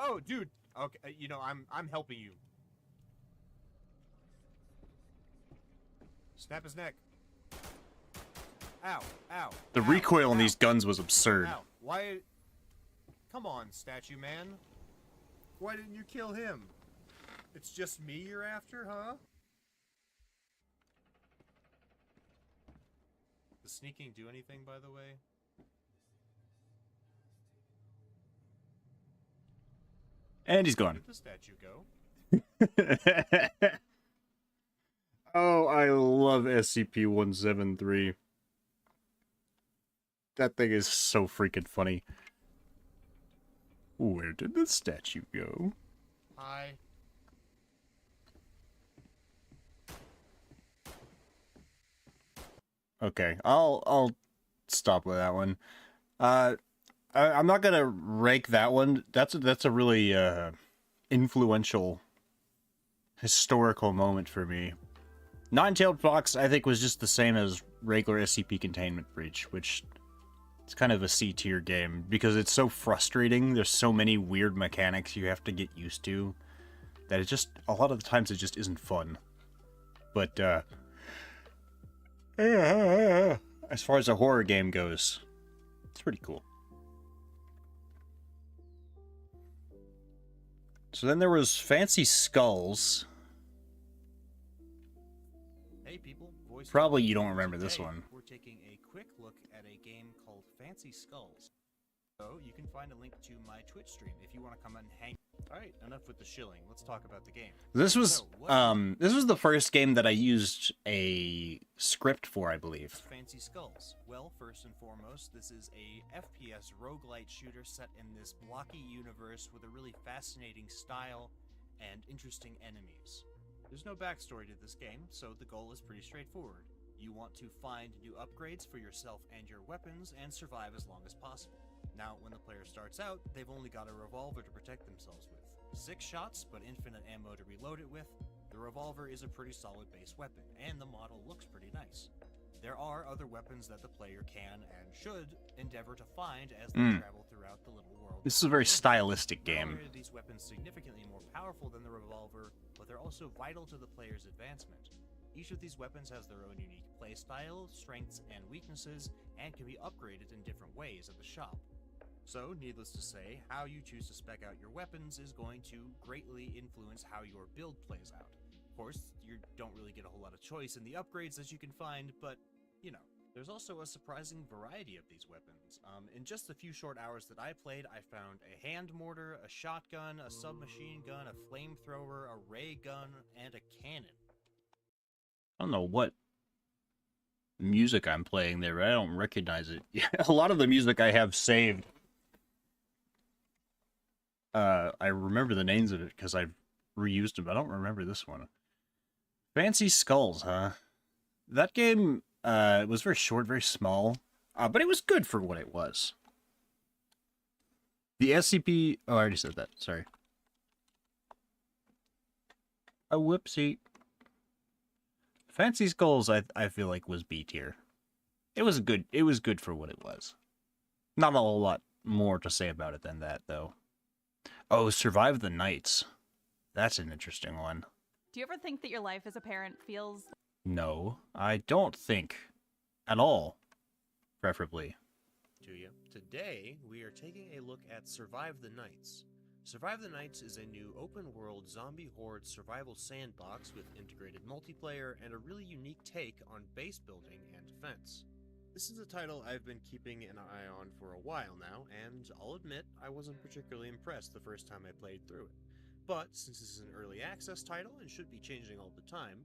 Oh, dude. Okay, you know, I'm helping you. Snap his neck. Ow, ow. The ow, recoil on ow, these guns was absurd. Ow. Why? Come on, statue man. Why didn't you kill him? It's just me you're after, huh? Does sneaking do anything, by the way? And he's gone. Where'd the statue go? Oh, I love SCP-173. That thing is so freaking funny. Where did the statue go? Hi. Okay, I'll stop with that one. I'm not gonna rank that one. That's a really influential historical moment for me. Nine-tailed fox, I think, was just the same as regular SCP Containment Breach, which it's kind of a C-tier game because it's so frustrating. There's so many weird mechanics you have to get used to that it just, a lot of the times, it just isn't fun. But as far as a horror game goes, it's pretty cool. So then there was Fancy Skulls. Hey people, voice. Probably you don't remember this Today, one. We're taking a quick look at a game called Fancy Skulls. So you can find a link to my Twitch stream if you want to come and hang. All right, enough with the shilling. Let's talk about the game. This was So, what this was the first game that I used a script for, I believe. Fancy Skulls? Well, first and foremost, this is a FPS roguelite shooter set in this blocky universe with a really fascinating style and interesting enemies. There's no backstory to this game, so the goal is pretty straightforward. You want to find new upgrades for yourself and your weapons and survive as long as possible. Now, when the player starts out, they've only got a revolver to protect themselves with. 6 shots, but infinite ammo to reload it with. The revolver is a pretty solid base weapon, and the model looks pretty nice. There are other weapons that the player can and should endeavor to find as they travel throughout the little world. This is a very stylistic Not game. only are these weapons significantly more powerful than the revolver, but they're also vital to the player's advancement. Each of these weapons has their own unique playstyle, strengths, and weaknesses, and can be upgraded in different ways at the shop. So, needless to say, how you choose to spec out your weapons is going to greatly influence how your build plays out. Of course, you don't really get a whole lot of choice in the upgrades that you can find, but, you know. There's also a surprising variety of these weapons. In just the few short hours that I played, I found a hand mortar, a shotgun, a submachine gun, a flamethrower, a ray gun, and a cannon. I don't know what music I'm playing there, but I don't recognize it. A lot of the music I have saved, I remember the names of it because I've reused them. I don't remember this one. Fancy Skulls, huh? That game was very short, very small, but it was good for what it was. The SCP... Oh, I already said that. Sorry. A whoopsie. Fancy Skulls, I feel like, was B tier. It was good for what it was. Not a whole lot more to say about it than that, though. Oh, Survive the Nights. That's an interesting one. Do you ever think that your life as a parent feels... No, I don't think. At all. Preferably. To you. Today, we are taking a look at Survive the Nights. Survive the Nights is a new open-world zombie horde survival sandbox with integrated multiplayer and a really unique take on base building and defense. This is a title I've been keeping an eye on for a while now, and I'll admit I wasn't particularly impressed the first time I played through it. But since this is an early access title and should be changing all the time,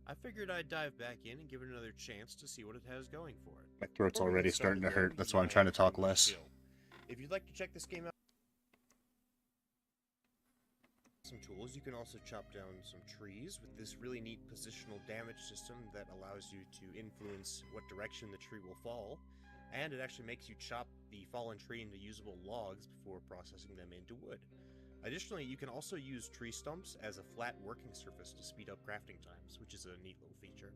I figured I'd dive back in and give it another chance to see what it has going for it. My throat's Before we already get started, starting to though, hurt. That's you why I'm might trying to have talk one more less. skill. If you'd like to check this game out, some tools, you can also chop down some trees with this really neat positional damage system that allows you to influence what direction the tree will fall, and it actually makes you chop the fallen tree into usable logs before processing them into wood. Additionally, you can also use tree stumps as a flat working surface to speed up crafting times, which is a neat little feature.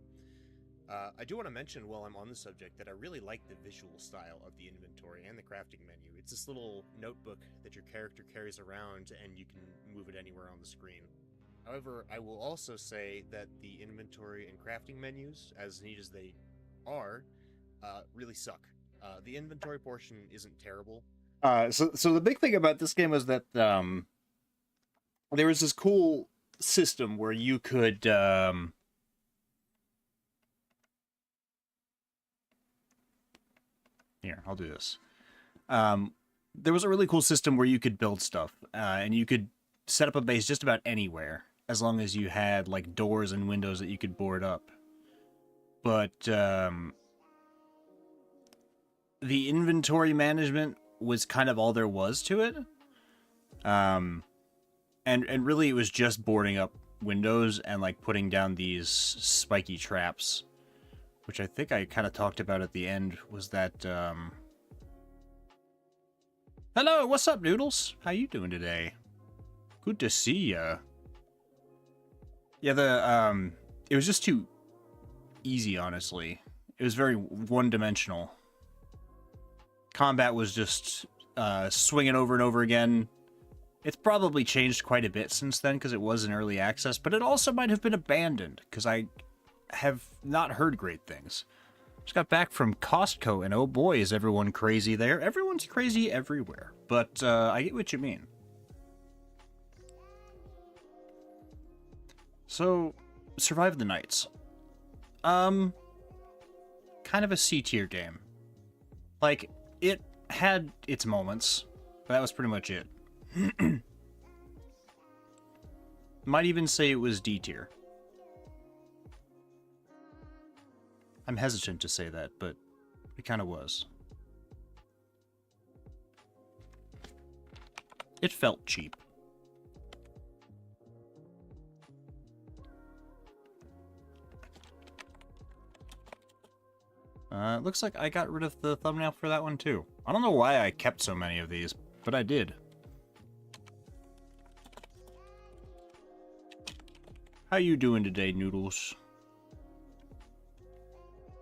I do want to mention while I'm on the subject that I really like the visual style of the inventory and the crafting menu. It's this little notebook that your character carries around and you can move it anywhere on the screen. However, I will also say that the inventory and crafting menus, as neat as they are, really suck. The inventory portion isn't terrible. So the big thing about this game was that there was this cool system where you could here, I'll do this. There was a really cool system where you could build stuff, and you could set up a base just about anywhere, as long as you had like doors and windows that you could board up. But the inventory management was kind of all there was to it. And really it was just boarding up windows and like putting down these spiky traps, which I think I kind of talked about at the end, was that hello, what's up, Noodles? How you doing today? Good to see ya. Yeah, it was just too easy, honestly. It was very one-dimensional. Combat was just swinging over and over again. It's probably changed quite a bit since then because it was in early access, but it also might have been abandoned because I have not heard great things. Just got back from Costco, and oh boy, is everyone crazy there. Everyone's crazy everywhere, but I get what you mean. So, Survive the Nights. Kind of a C-tier game. Like, it had its moments, but that was pretty much it. Might even say it was D tier. I'm hesitant to say that, but it kind of was. It felt cheap. Looks like I got rid of the thumbnail for that one too. I don't know why I kept so many of these, but I did. How you doing today, Noodles?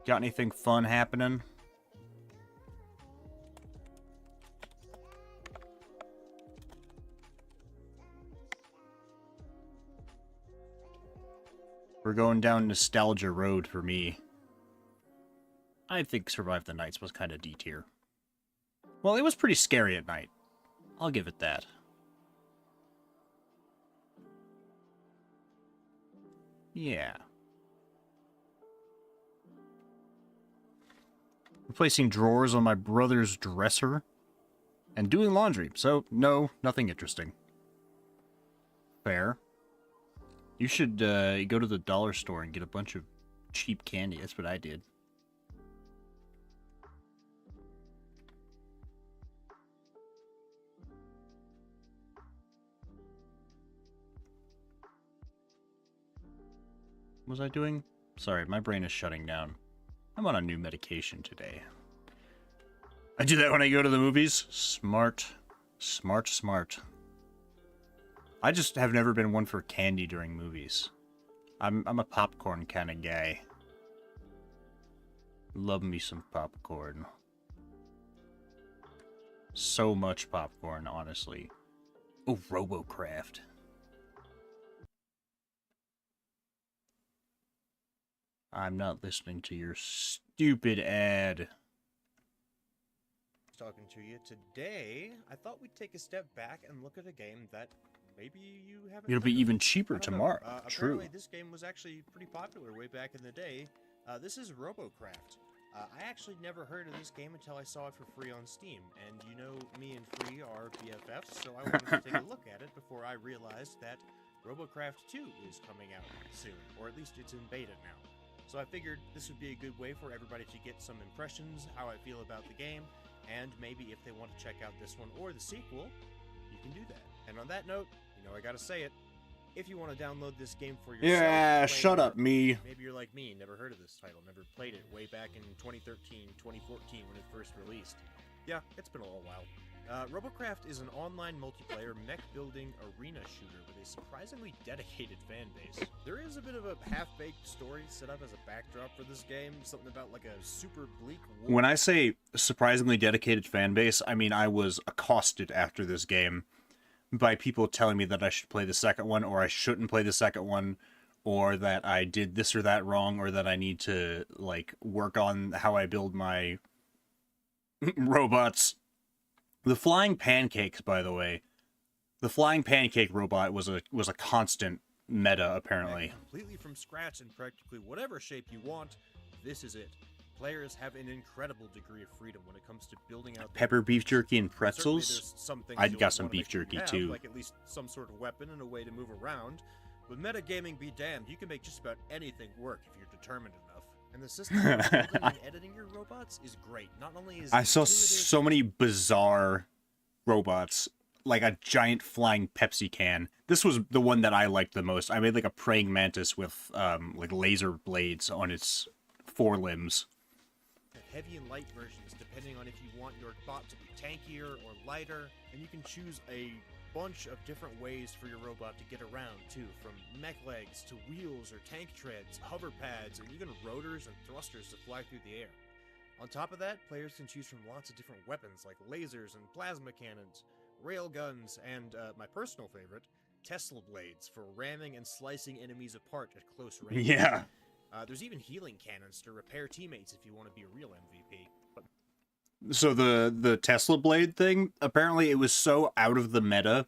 Got anything fun happening? We're going down nostalgia road for me. I think Survive the Nights was kind of D tier. Well, it was pretty scary at night. I'll give it that. Yeah. Replacing drawers on my brother's dresser. And doing laundry. So, no, nothing interesting. Fair. You should go to the dollar store and get a bunch of cheap candy. That's what I did. What was I doing? Sorry, my brain is shutting down. I'm on a new medication today. I do that when I go to the movies. Smart. Smart, smart. I just have never been one for candy during movies. I'm a popcorn kind of guy. Love me some popcorn. So much popcorn, honestly. Oh, RoboCraft. I'm not listening to your stupid ad. Talking to you today, I thought we'd take a step back and look at a game that maybe you haven't. It'll be heard of. even cheaper I don't know. tomorrow. True. Apparently this game was actually pretty popular way back in the day. This is RoboCraft. I actually never heard of this game until I saw it for free on Steam. And you know, me and Free are BFFs, so I wanted to take a look at it before I realized that RoboCraft 2 is coming out soon, or at least it's in beta now. So I figured this would be a good way for everybody to get some impressions, how I feel about the game, and maybe if they want to check out this one or the sequel, you can do that. And on that note, you know I gotta say it, if you want to download this game for yourself... Yeah, shut up, me. Maybe you're like me, never heard of this title, never played it way back in 2013, 2014 when it first released. Yeah, it's been a little while. RoboCraft is an online multiplayer mech-building arena shooter with a surprisingly dedicated fan base. There is a bit of a half-baked story set up as a backdrop for this game, something about like a super bleak war. When I say surprisingly dedicated fan base, I mean I was accosted after this game by people telling me that I should play the second one, or I shouldn't play the second one, or that I did this or that wrong, or that I need to, like, work on how I build my robots. The flying pancakes, by the way. The flying pancake robot was a constant meta, apparently. Completely from scratch in practically whatever shape you want, this is it. Players have an incredible degree of freedom when it comes to building out Pepper beef jerky and Certainly pretzels. there's some things I'd you'll got some wanna beef make sure jerky you have, too. like at least some sort of weapon and a way to move around. With metagaming be damned, you can make just about anything work if you're determined enough. And the system of building and editing your robots is great. Not only is I saw intuitive, so many bizarre robots, like a giant flying Pepsi can. This was the one that I liked the most. I made like a praying mantis with like laser blades on its forelimbs. heavy and light versions depending on if you want your bot to be tankier or lighter, and you can choose a bunch of different ways for your robot to get around too, from mech legs to wheels or tank treads, hover pads, and even rotors and thrusters to fly through the air. On top of that, players can choose from lots of different weapons like lasers and plasma cannons, rail guns, and my personal favorite, Tesla blades for ramming and slicing enemies apart at close range. Yeah. There's even healing cannons to repair teammates if you want to be a real MVP. But So the Tesla blade thing, apparently it was so out of the meta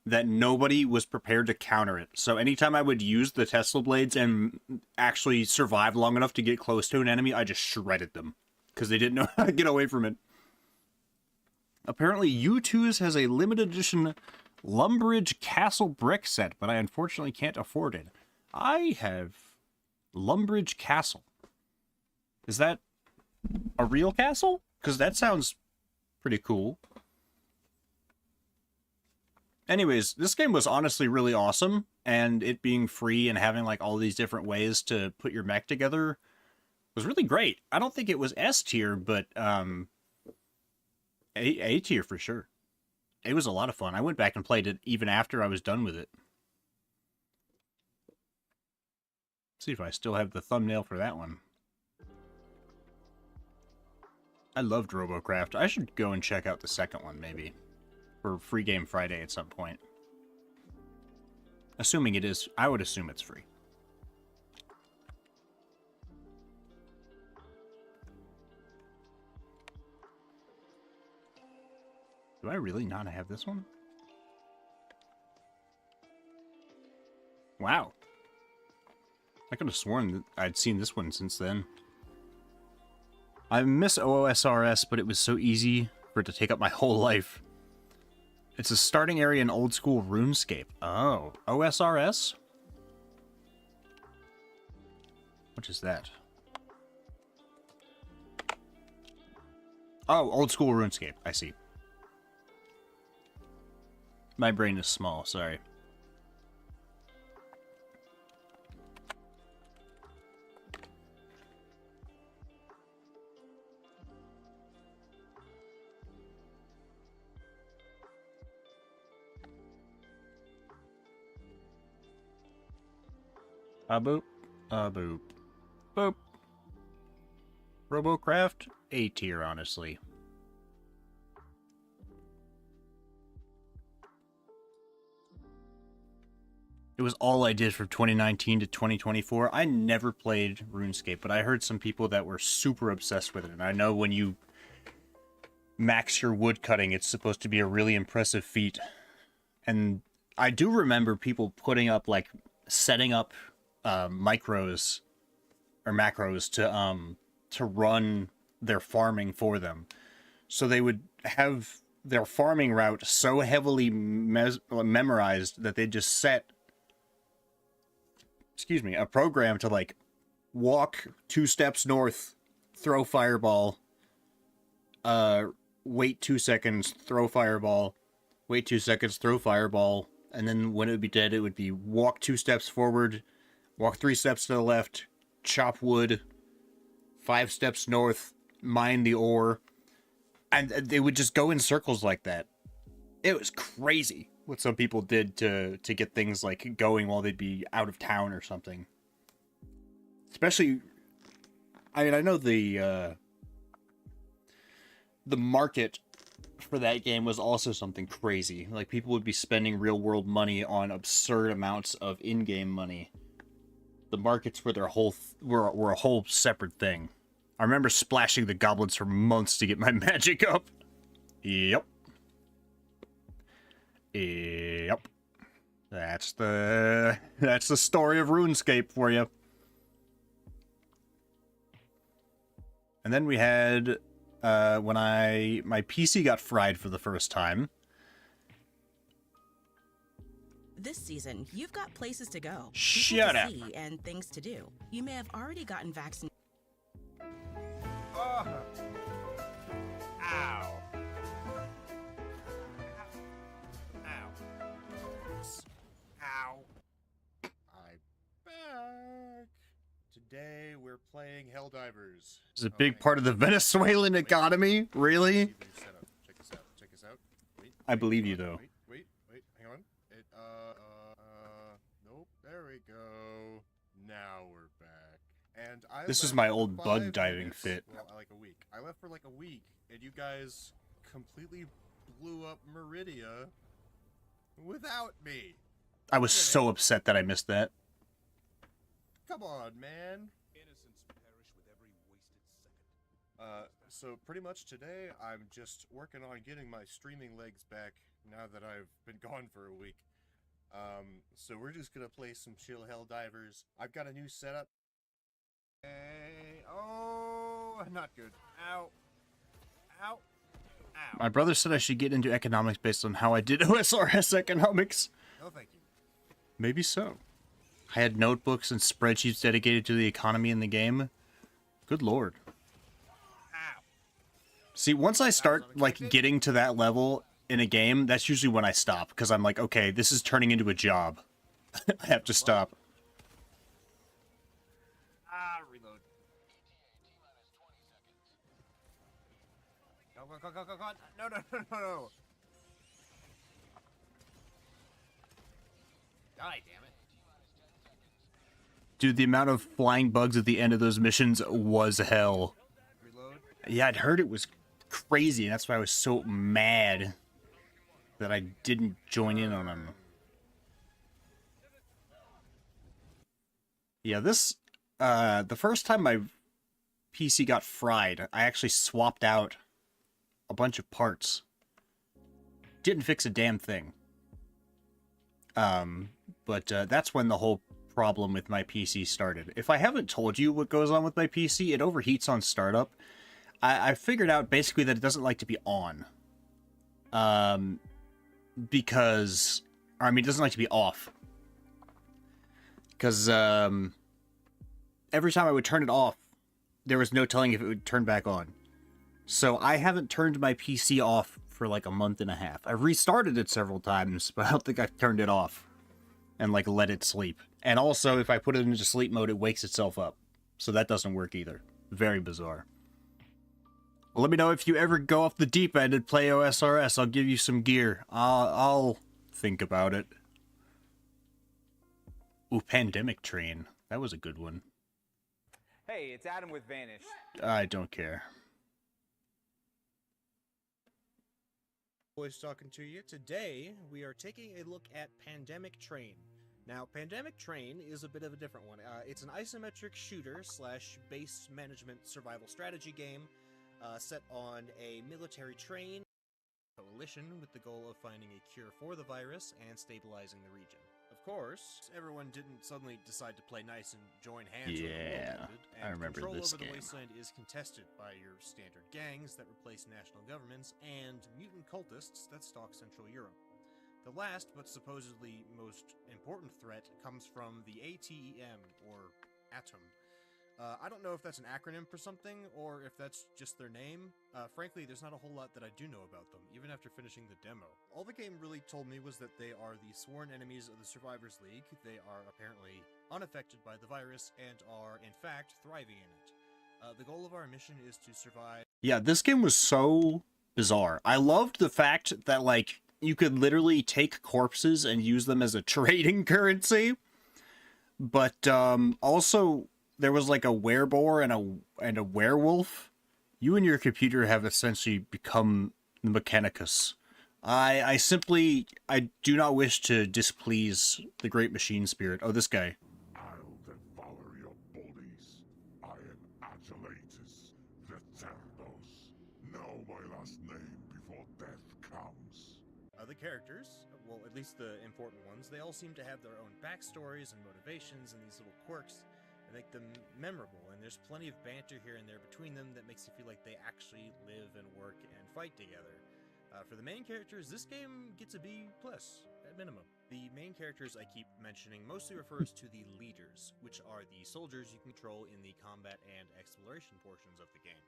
that nobody was prepared to counter it. So anytime I would use the Tesla blades and actually survive long enough to get close to an enemy, I just shredded them. Because they didn't know how to get away from it. Apparently, U2's has a limited edition Lumbridge Castle brick set, but I unfortunately can't afford it. I have Lumbridge Castle. Is that a real castle? Because that sounds pretty cool. Anyways, this game was honestly really awesome, and it being free and having like all these different ways to put your mech together was really great. I don't think it was S tier, but A tier for sure. It was a lot of fun. I went back and played it even after I was done with it. See if I still have the thumbnail for that one. I loved RoboCraft. I should go and check out the second one, maybe. For Free Game Friday at some point. Assuming it is, I would assume it's free. Do I really not have this one? Wow. I could have sworn that I'd seen this one since then. I miss OSRS, but it was so easy for it to take up my whole life. It's a starting area in old school RuneScape. Oh, OSRS? What is that? Oh, old school RuneScape. I see. My brain is small, sorry. Boop. Boop. Boop. RoboCraft, A tier, honestly. It was all I did from 2019 to 2024. I never played RuneScape, but I heard some people that were super obsessed with it. And I know when you max your wood cutting, it's supposed to be a really impressive feat. And I do remember people putting up, like, setting up micros or macros to run their farming for them. So they would have their farming route so heavily memorized that they just set, a program to like walk 2 steps north, throw fireball, wait 2 seconds, throw fireball, wait 2 seconds, throw fireball, and then when it would be dead, it would be walk 2 steps forward, walk 3 steps to the left, chop wood, 5 steps north, mine the ore, and they would just go in circles like that. It was crazy what some people did to get things like going while they'd be out of town or something. Especially, I mean, I know the market for that game was also something crazy. Like, people would be spending real world money on absurd amounts of in-game money. The markets were were a whole separate thing. I remember splashing the goblins for months to get my magic up. Yep. Yep. That's the story of RuneScape for you. And then we had when my PC got fried for the first time. This season, you've got places to go, Shut up. see, and things to do. You may have already gotten vaccinated. Oh. Ow. Ow. Ow. I'm back. Today we're playing Helldivers. This is a big part of the Venezuelan economy. Really? Check this out. Check this out. Wait. I believe you, though. Wait. Hang on. Nope. There we go. Now we're back. And This is left my for old 5 bug diving minutes. fit. Well, like a week. I left for like a week, and you guys completely blew up Meridia without me. I was so upset that I missed that. Come on, man. Innocents perish with every wasted second. So pretty much today, I'm just working on getting my streaming legs back now that I've been gone for a week. So we're just gonna play some chill Helldivers. I've got a new setup. Hey, oh, not good. Ow. Ow. My brother said I should get into economics based on how I did OSRS economics. No, thank you. Maybe so. I had notebooks and spreadsheets dedicated to the economy in the game. Good lord. Ow. See, once I start, like, getting to that level in a game, that's usually when I stop, because I'm like, okay, this is turning into a job. I have to stop. Reload. Go. No. Die, damn it. Dude, the amount of flying bugs at the end of those missions was hell. Reload. Yeah, I'd heard it was crazy, and that's why I was so mad that I didn't join in on them. Yeah, this, the first time my PC got fried, I actually swapped out a bunch of parts. Didn't fix a damn thing. But that's when the whole problem with my PC started. If I haven't told you what goes on with my PC, it overheats on startup. I figured out basically that it doesn't like to be on. Because, I mean, it doesn't like to be off. Because, every time I would turn it off, there was no telling if it would turn back on. So I haven't turned my PC off for like a month and a half. I've restarted it several times, but I don't think I've turned it off and like let it sleep. And also, if I put it into sleep mode, it wakes itself up. So that doesn't work either. Very bizarre. Well, let me know if you ever go off the deep end and play OSRS. I'll give you some gear. I'll think about it. Ooh, Pandemic Train. That was a good one. Hey, it's Adam with Vanish. I don't care. Boys talking to you. Today, we are taking a look at Pandemic Train. Now, Pandemic Train is a bit of a different one. It's an isometric shooter / base management survival strategy game set on a military train coalition with the goal of finding a cure for the virus and stabilizing the region. Of course, everyone didn't suddenly decide to play nice and join hands. Yeah, I remember control this over game. the wasteland is contested by your standard gangs that replace national governments and mutant cultists that stalk Central Europe. The last, but supposedly most important threat comes from the ATEM, or Atom. I don't know if that's an acronym for something, or if that's just their name. Frankly, there's not a whole lot that I do know about them, even after finishing the demo. All the game really told me was that they are the sworn enemies of the Survivors League. They are apparently unaffected by the virus, and are, in fact, thriving in it. The goal of our mission is to survive... Yeah, this game was so bizarre. I loved the fact that, like, you could literally take corpses and use them as a trading currency. But, also... there was like a wereboar and a werewolf. You and your computer have essentially become the Mechanicus. I do not wish to displease the great machine spirit. Oh, this guy. I'll devour your bodies. I am Agelatus, the Terdos. Know my last name before death comes. The characters, well, at least the important ones, they all seem to have their own backstories and motivations and these little quirks that make them memorable, and there's plenty of banter here and there between them that makes you feel like they actually live and work and fight together. For the main characters, this game gets a B+, at minimum. The main characters I keep mentioning mostly refers to the leaders, which are the soldiers you control in the combat and exploration portions of the game.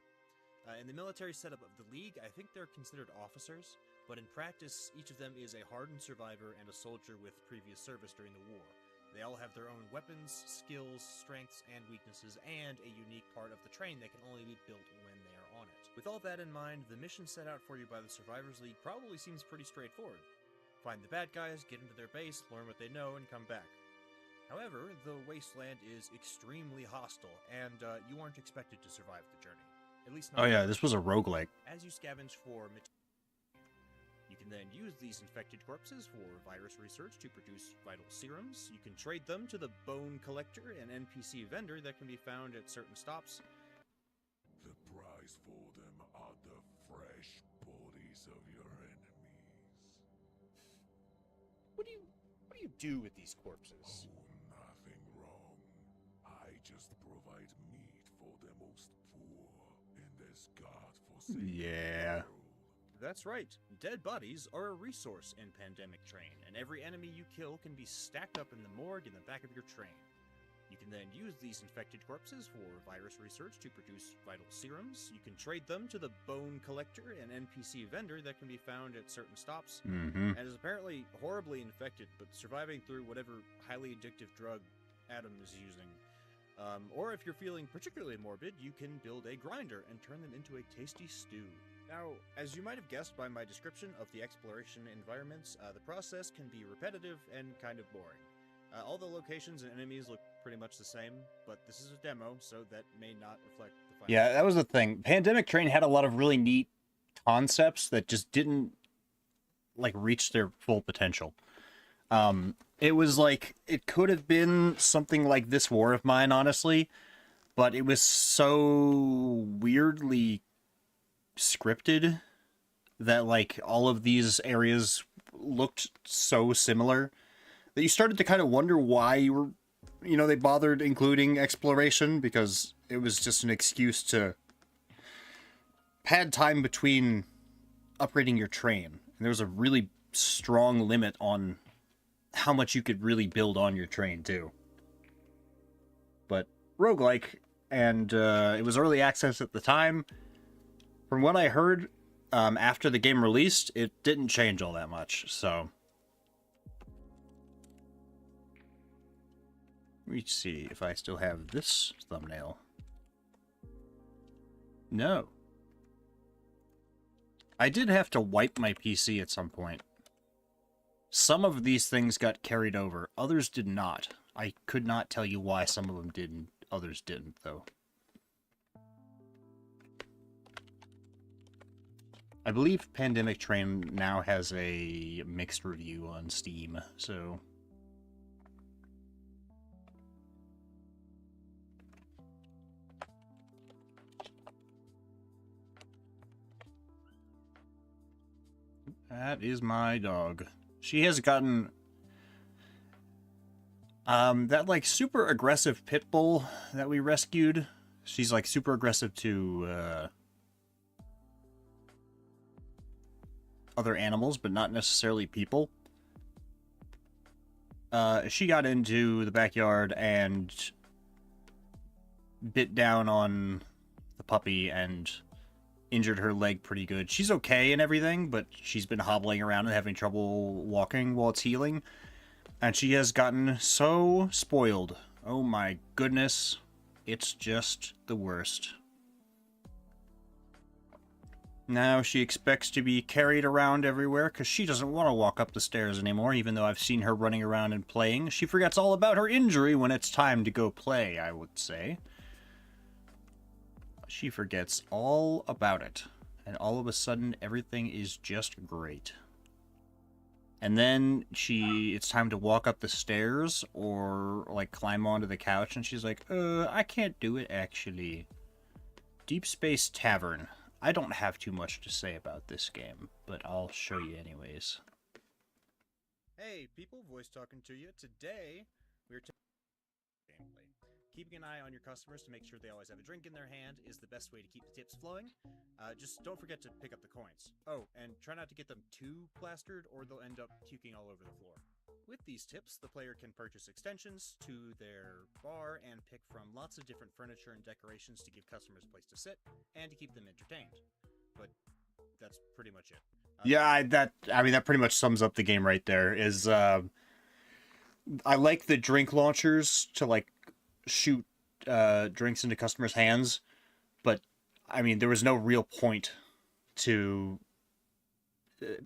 In the military setup of the League, I think they're considered officers, but in practice, each of them is a hardened survivor and a soldier with previous service during the war. They all have their own weapons, skills, strengths, and weaknesses, and a unique part of the train that can only be built when they are on it. With all that in mind, the mission set out for you by the Survivors League probably seems pretty straightforward. Find the bad guys, get into their base, learn what they know, and come back. However, the wasteland is extremely hostile, and you aren't expected to survive the journey. At least not. Oh yeah, this was a roguelike. As you scavenge for materials, you can then use these infected corpses for virus research to produce vital serums. You can trade them to the Bone Collector, an NPC vendor that can be found at certain stops. The prize for them are the fresh bodies of your enemies. What do you do with these corpses? Oh, nothing wrong. I just provide meat for the most poor in this godforsaken Yeah. world. That's right. Dead bodies are a resource in Pandemic Train, and every enemy you kill can be stacked up in the morgue in the back of your train. You can then use these infected corpses for virus research to produce vital serums. You can trade them to the Bone Collector, an NPC vendor that can be found at certain stops, Mm-hmm. and is apparently horribly infected, but surviving through whatever highly addictive drug Adam is using. Or if you're feeling particularly morbid, you can build a grinder and turn them into a tasty stew. Now, as you might have guessed by my description of the exploration environments, the process can be repetitive and kind of boring. All the locations and enemies look pretty much the same, but this is a demo, so that may not reflect the final. Yeah, that was the thing. Pandemic Train had a lot of really neat concepts that just didn't, like, reach their full potential. It was like, it could have been something like This War of Mine, honestly, but it was so weirdly scripted that, like, all of these areas looked so similar that you started to kind of wonder why they bothered including exploration, because it was just an excuse to pad time between upgrading your train. And there was a really strong limit on how much you could really build on your train, too. But roguelike, and it was early access at the time. From what I heard, after the game released, it didn't change all that much, so... Let me see if I still have this thumbnail. No. I did have to wipe my PC at some point. Some of these things got carried over. Others did not. I could not tell you why some of them did and others didn't, though. I believe Pandemic Train now has a mixed review on Steam, so... That is my dog. She has gotten... that, like, super aggressive pit bull that we rescued. She's, like, super aggressive to, other animals, but not necessarily people. She got into the backyard and bit down on the puppy and injured her leg pretty good. She's okay and everything, but she's been hobbling around and having trouble walking while it's healing. And she has gotten so spoiled. Oh my goodness. It's just the worst. Now she expects to be carried around everywhere because she doesn't want to walk up the stairs anymore, even though I've seen her running around and playing. She forgets all about her injury when it's time to go play, I would say. She forgets all about it. And all of a sudden, everything is just great. And then it's time to walk up the stairs or, like, climb onto the couch. And she's like, I can't do it, actually. Deep Space Tavern. I don't have too much to say about this game, but I'll show you anyways. Hey, people, voice talking to you. Today, we're gameplay. Keeping an eye on your customers to make sure they always have a drink in their hand is the best way to keep the tips flowing. Just don't forget to pick up the coins. Oh, and try not to get them too plastered or they'll end up puking all over the floor. With these tips, the player can purchase extensions to their bar and pick from lots of different furniture and decorations to give customers a place to sit and to keep them entertained. But that's pretty much it. Yeah, that pretty much sums up the game right there. I like the drink launchers to, like, shoot drinks into customers' hands, but I mean, there was no real point to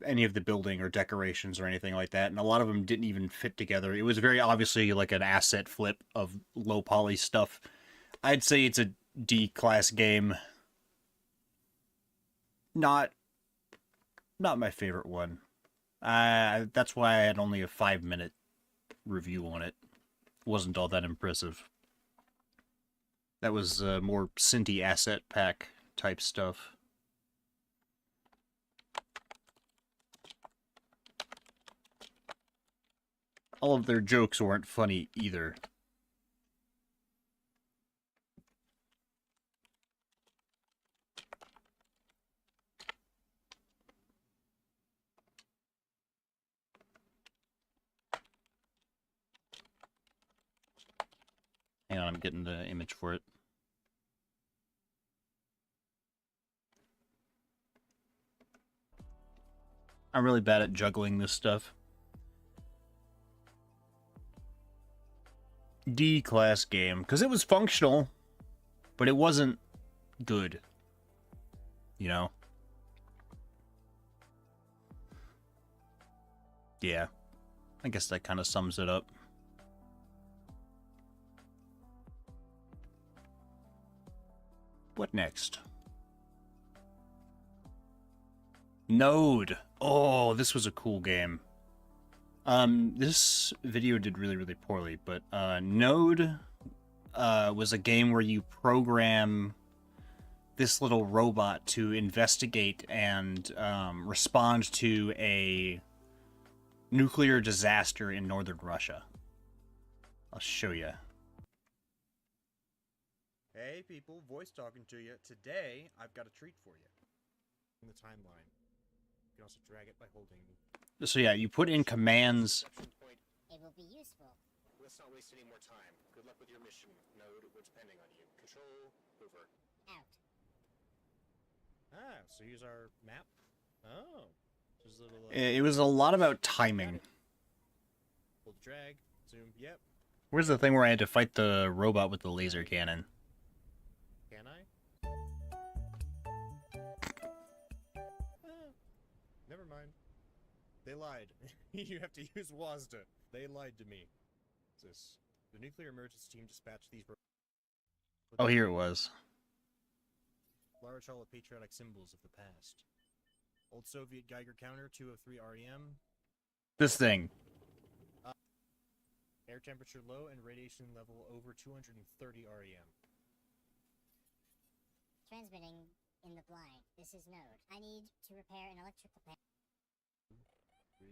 any of the building or decorations or anything like that, and a lot of them didn't even fit together. It was very obviously like an asset flip of low poly stuff. I'd say it's a D-class game. Not my favorite one. That's why I had only a 5-minute review on it. Wasn't all that impressive. That was more Cinti asset pack type stuff. All of their jokes weren't funny either. getting the image for it. I'm really bad at juggling this stuff. D-class game, because it was functional, but it wasn't good. You know? Yeah. I guess that kind of sums it up. What next? Node. Oh, this was a cool game. This video did really, really poorly, but Node was a game where you program this little robot to investigate and respond to a nuclear disaster in northern Russia. I'll show you. Hey people, voice talking to you. Today, I've got a treat for you. In the timeline. You can also drag it by holding. So yeah, you put in commands. It will be useful. Let's not waste any more time. Good luck with your mission, Node. We're depending on you. Control, over. Out. Ah, so here's our map. Oh. There's a little, It was a lot about timing. Hold drag, zoom, yep. Where's the thing where I had to fight the robot with the laser cannon? Can I? Never mind. They lied. You have to use WASDA. They lied to me. What's this? The nuclear emergency team dispatched these... Oh, here it was. Large hall of patriotic symbols of the past. Old Soviet Geiger counter, 203 REM. This thing. Air temperature low and radiation level over 230 REM. Transmitting in the blind. This is Node. I need to repair an electrical panel. 3,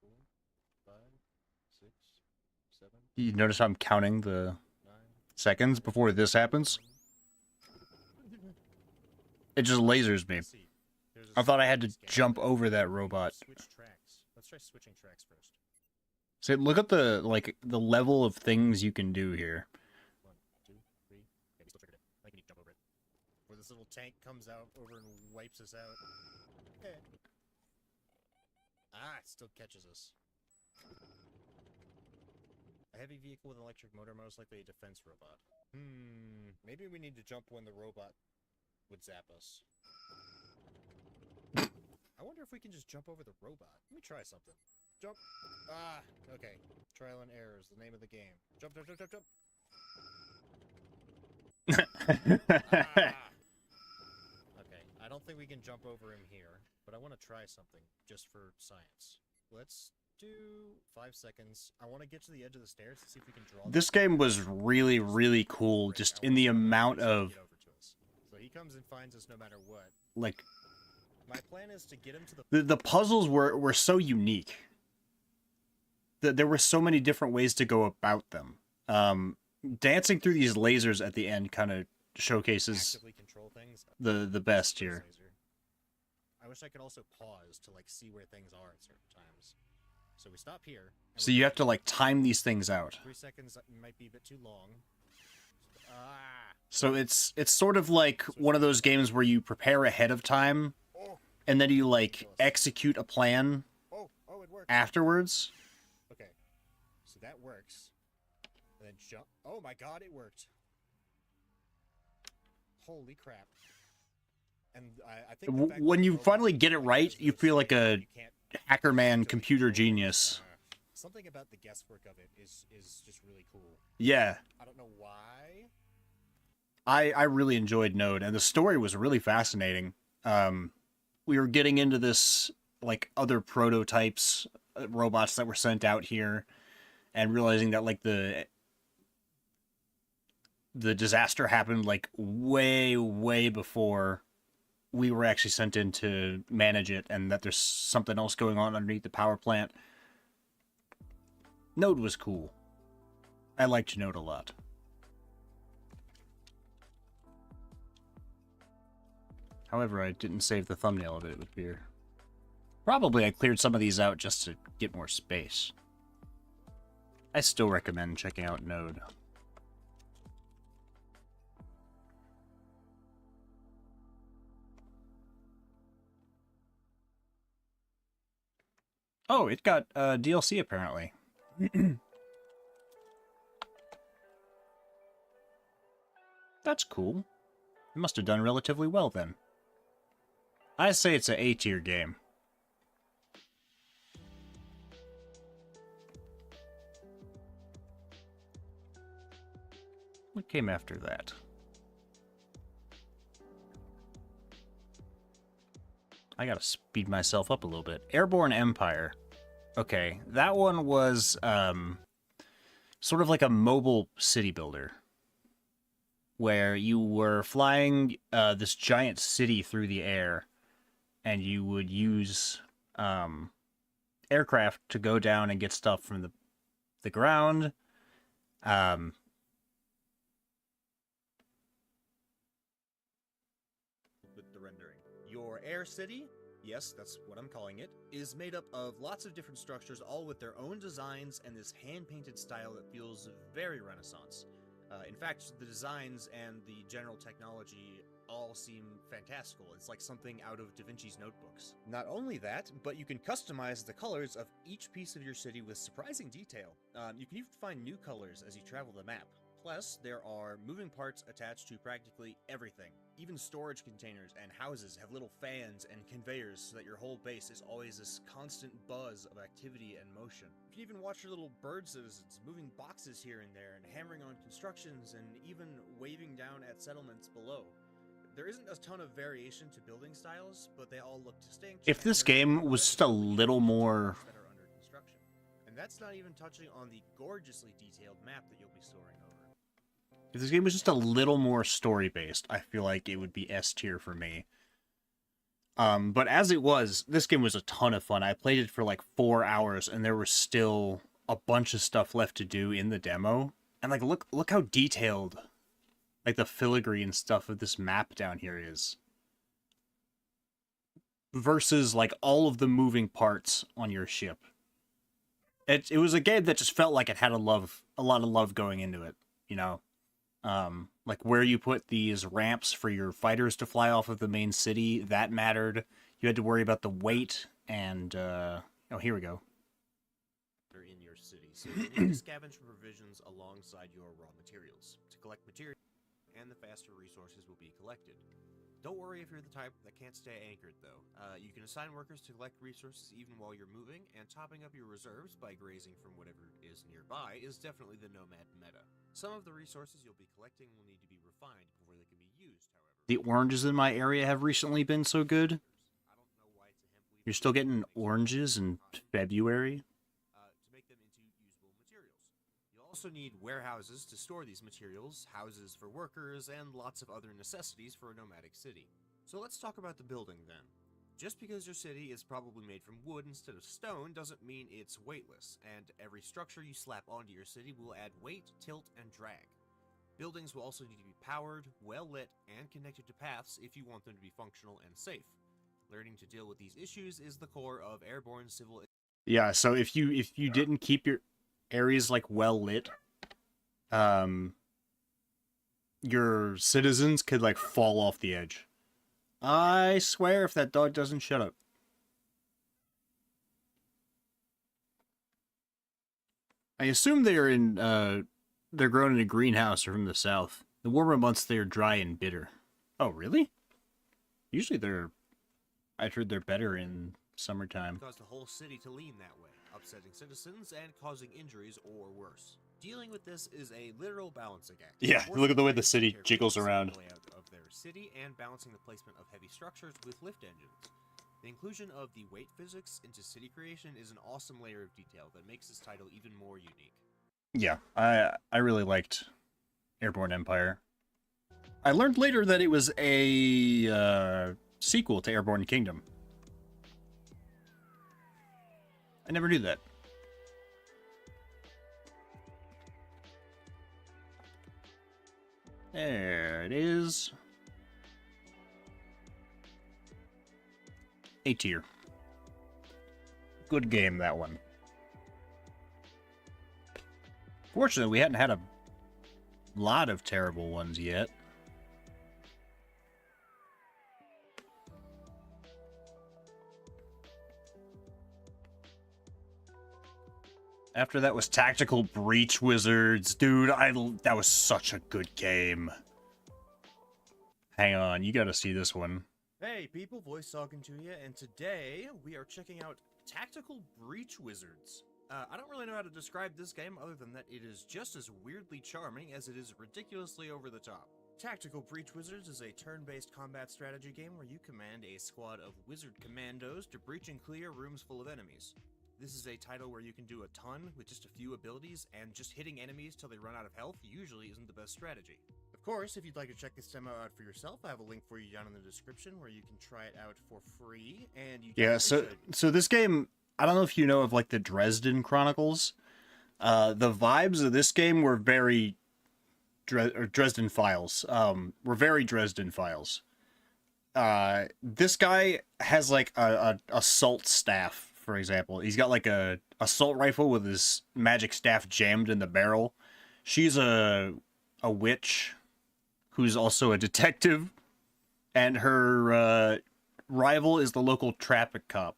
4, 5, 6, 7. You notice I'm counting the 9. seconds before this happens? It just lasers me. I thought I had to jump over that robot. Switch tracks. Let's try switching tracks first. So look at the the level of things you can do here. 1, 2, 3. Okay, we still triggered it. I think we need to jump over it. Where this little tank comes out over and wipes us out. Okay. Ah, it still catches us. A heavy vehicle with an electric motor, most likely a defense robot. Maybe we need to jump when the robot would zap us. I wonder if we can just jump over the robot. Let me try something. Jump. Ah, okay. Trial and error is the name of the game. Jump, jump, jump, jump, jump. Ah. Okay, I don't think we can jump over him here, but I want to try something just for science. Let's do 5 seconds. I want to get to the edge of the stairs to see if we can draw. This game was really, really cool, just in the amount of... So he comes and finds us no matter what. Like... My plan is to get him to the puzzles were so unique. There were so many different ways to go about them. Dancing through these lasers at the end kind of showcases the best here. I wish I could also pause to like see where things are at certain times. So we stop here. So you have to like time these things out. 3 seconds might be a bit too long. So it's sort of like one of those games where you prepare ahead of time, and then you like execute a plan it works. afterwards. Okay, so that works. And then jump. Oh my god, it worked. Holy crap. And I think When you finally get it right, you feel like a hacker man computer genius. Something about the guesswork of it is just really cool. Yeah. I don't know why. I really enjoyed Node, and the story was really fascinating. We were getting into this, like, other prototypes, robots that were sent out here, and realizing that, like, the disaster happened, like, way, way before we were actually sent in to manage it, and that there's something else going on underneath the power plant. Node was cool. I liked Node a lot. However, I didn't save the thumbnail of it with beer. Probably I cleared some of these out just to get more space. I still recommend checking out Node. Oh, it got DLC apparently. That's cool. It must have done relatively well then. I say it's a A-tier game. What came after that? I gotta speed myself up a little bit. Airborne Empire. Okay, that one was sort of like a mobile city builder, where you were flying this giant city through the air, and you would use aircraft to go down and get stuff from the ground. With the rendering. Your air city, yes, that's what I'm calling it, is made up of lots of different structures, all with their own designs and this hand-painted style that feels very Renaissance. In fact, the designs and the general technology all seem fantastical. It's like something out of Da Vinci's notebooks. Not only that, but you can customize the colors of each piece of your city with surprising detail. You can even find new colors as you travel the map. Plus, there are moving parts attached to practically everything. Even storage containers and houses have little fans and conveyors so that your whole base is always this constant buzz of activity and motion. You can even watch your little bird citizens moving boxes here and there and hammering on constructions and even waving down at settlements below. There isn't a ton of variation to building styles, but they all look distinct. If this game was just a little more... that are under construction. And that's not even touching on the gorgeously detailed map that you'll be soaring over. If this game was just a little more story-based, I feel like it would be S tier for me. But as it was, this game was a ton of fun. I played it for like 4 hours, and there was still a bunch of stuff left to do in the demo. And like, look how detailed, like, the filigree and stuff of this map down here is. Versus like all of the moving parts on your ship. It was a game that just felt like it had a lot of love going into it, you know. Like where you put these ramps for your fighters to fly off of the main city, that mattered. You had to worry about the weight and, oh, here we go. They're in your city, so you need to scavenge for provisions alongside your raw materials. To collect materials, and the faster resources will be collected. Don't worry if you're the type that can't stay anchored, though. You can assign workers to collect resources even while you're moving, and topping up your reserves by grazing from whatever is nearby is definitely the nomad meta. Some of the resources you'll be collecting will need to be refined before they can be used, however. The oranges in my area have recently been so good. You're still getting oranges in February. To make them into usable materials. You'll also need warehouses to store these materials, houses for workers, and lots of other necessities for a nomadic city. So let's talk about the building then. Just because your city is probably made from wood instead of stone doesn't mean it's weightless, and every structure you slap onto your city will add weight, tilt, and drag. Buildings will also need to be powered, well-lit, and connected to paths if you want them to be functional and safe. Learning to deal with these issues is the core of airborne civil... Yeah, so if you didn't keep your areas like well lit, your citizens could like fall off the edge. I swear if that dog doesn't shut up. I assume they're grown in a greenhouse or from the south. The warmer months they are dry and bitter. Oh, really? Usually I'd heard they're better in summertime. Cause the whole city to lean that way, upsetting citizens and causing injuries or worse. Dealing with this is a literal balancing act. Yeah, look at the way the city jiggles around. The layout of their city and balancing the placement of heavy structures with lift engines. The inclusion of the weight physics into city creation is an awesome layer of detail that makes this title even more unique. Yeah, I really liked Airborne Empire. I learned later that it was a sequel to Airborne Kingdom. I never knew that. There it is. A tier. Good game, that one. Fortunately, we hadn't had a lot of terrible ones yet. After that was Tactical Breach Wizards. Dude, that was such a good game. Hang on, you gotta see this one. Hey people, voice talking to you, and today we are checking out Tactical Breach Wizards. I don't really know how to describe this game other than that it is just as weirdly charming as it is ridiculously over the top. Tactical Breach Wizards is a turn-based combat strategy game where you command a squad of wizard commandos to breach and clear rooms full of enemies. This is a title where you can do a ton with just a few abilities, and just hitting enemies till they run out of health usually isn't the best strategy. Of course, if you'd like to check this demo out for yourself, I have a link for you down in the description where you can try it out for free, and you so this game, I don't know if you know of like the Dresden Chronicles. The vibes of this game were very Dresden Files. Were very Dresden Files. This guy has like a assault staff, for example. He's got like a assault rifle with his magic staff jammed in the barrel. She's a witch who's also a detective, and her rival is the local traffic cop.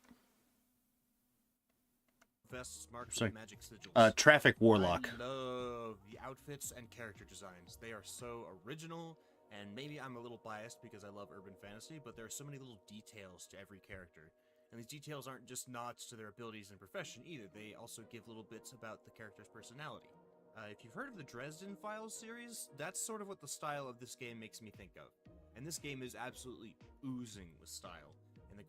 Vests marked Sorry. with magic sigils. Traffic warlock. I love the outfits and character designs. They are so original, and maybe I'm a little biased because I love urban fantasy, but there are so many little details to every character. And these details aren't just nods to their abilities and profession either, they also give little bits about the character's personality. If you've heard of the Dresden Files series, that's sort of what the style of this game makes me think of. And this game is absolutely oozing with style. And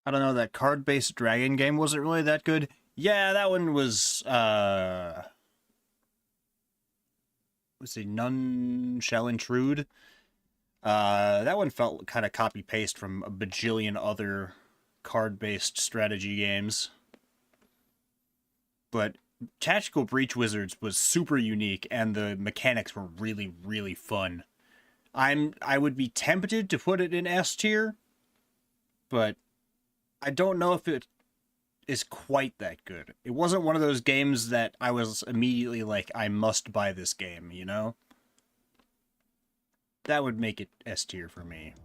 I don't know, that card-based dragon game wasn't really that good. Yeah, that one was, let's see, None Shall Intrude. That one felt kind of copy-paste from a bajillion other card-based strategy games. But Tactical Breach Wizards was super unique, and the mechanics were really, really fun. I would be tempted to put it in S tier, but I don't know if it is quite that good. It wasn't one of those games that I was immediately like, I must buy this game, you know? That would make it S tier for me.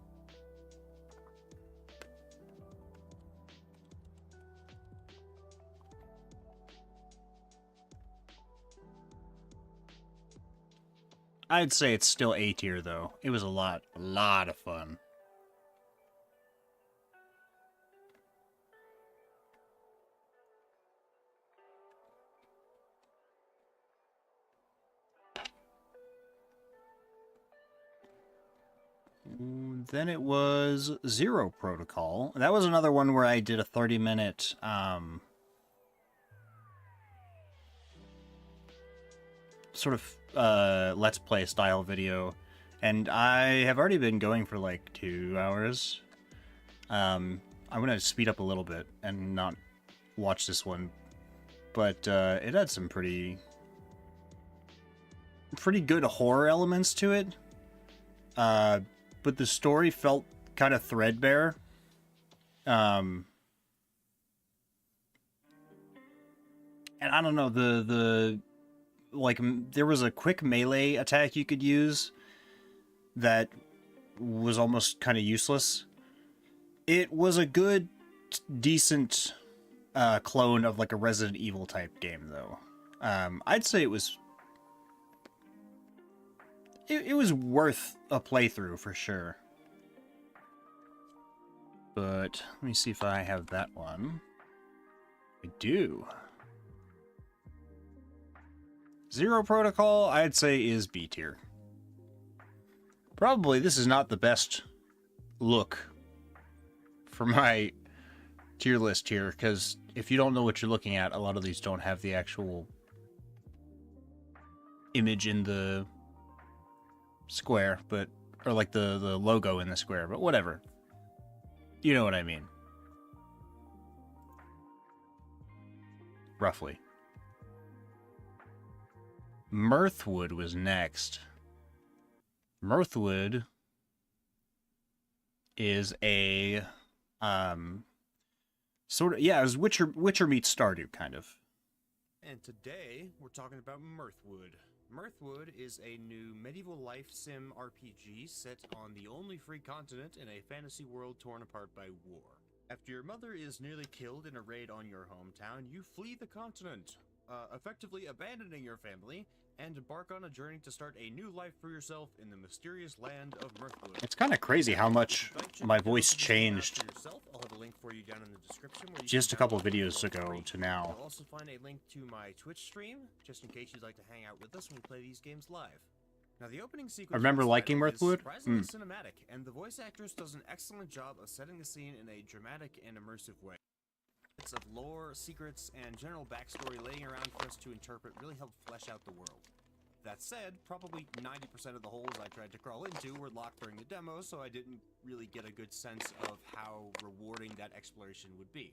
I'd say it's still A tier though. It was a lot of fun. Then it was Zero Protocol. That was another one where I did a 30-minute sort of Let's Play style video, and I have already been going for like 2 hours. I'm gonna speed up a little bit and not watch this one, but it had some pretty good horror elements to it. But the story felt kind of threadbare. And I don't know, there was a quick melee attack you could use that was almost kind of useless. It was a good, decent clone of like a Resident Evil type game, though. I'd say it was worth a playthrough for sure. But let me see if I have that one. I do. Zero Protocol, I'd say, is B tier. Probably this is not the best look for my tier list here, because if you don't know what you're looking at, a lot of these don't have the actual image in the square, but or like the logo in the square, but whatever. You know what I mean. Roughly. Mirthwood was next. Mirthwood is a sort of, yeah, it was Witcher meets Stardew kind of. And today we're talking about Mirthwood. Mirthwood is a new medieval life sim RPG set on the only free continent in a fantasy world torn apart by war. After your mother is nearly killed in a raid on your hometown, you flee the continent. effectively abandoning your family and embark on a journey to start a new life for yourself in the mysterious land of Mirthwood. It's kind of crazy how much my voice changed I'll have a link for you down in the description where you just can a couple download it videos for ago free. to now. You'll also find a link to my Twitch stream, just in case you'd like to hang out with us when we play these games live. Now, the opening sequence I remember of this liking title is Mirthwood. surprisingly cinematic, and the voice actress does an excellent job of setting the scene in a dramatic and immersive way. Bits of lore, secrets, and general backstory laying around for us to interpret really help flesh out the world. That said, probably 90% of the holes I tried to crawl into were locked during the demo, so I didn't really get a good sense of how rewarding that exploration would be.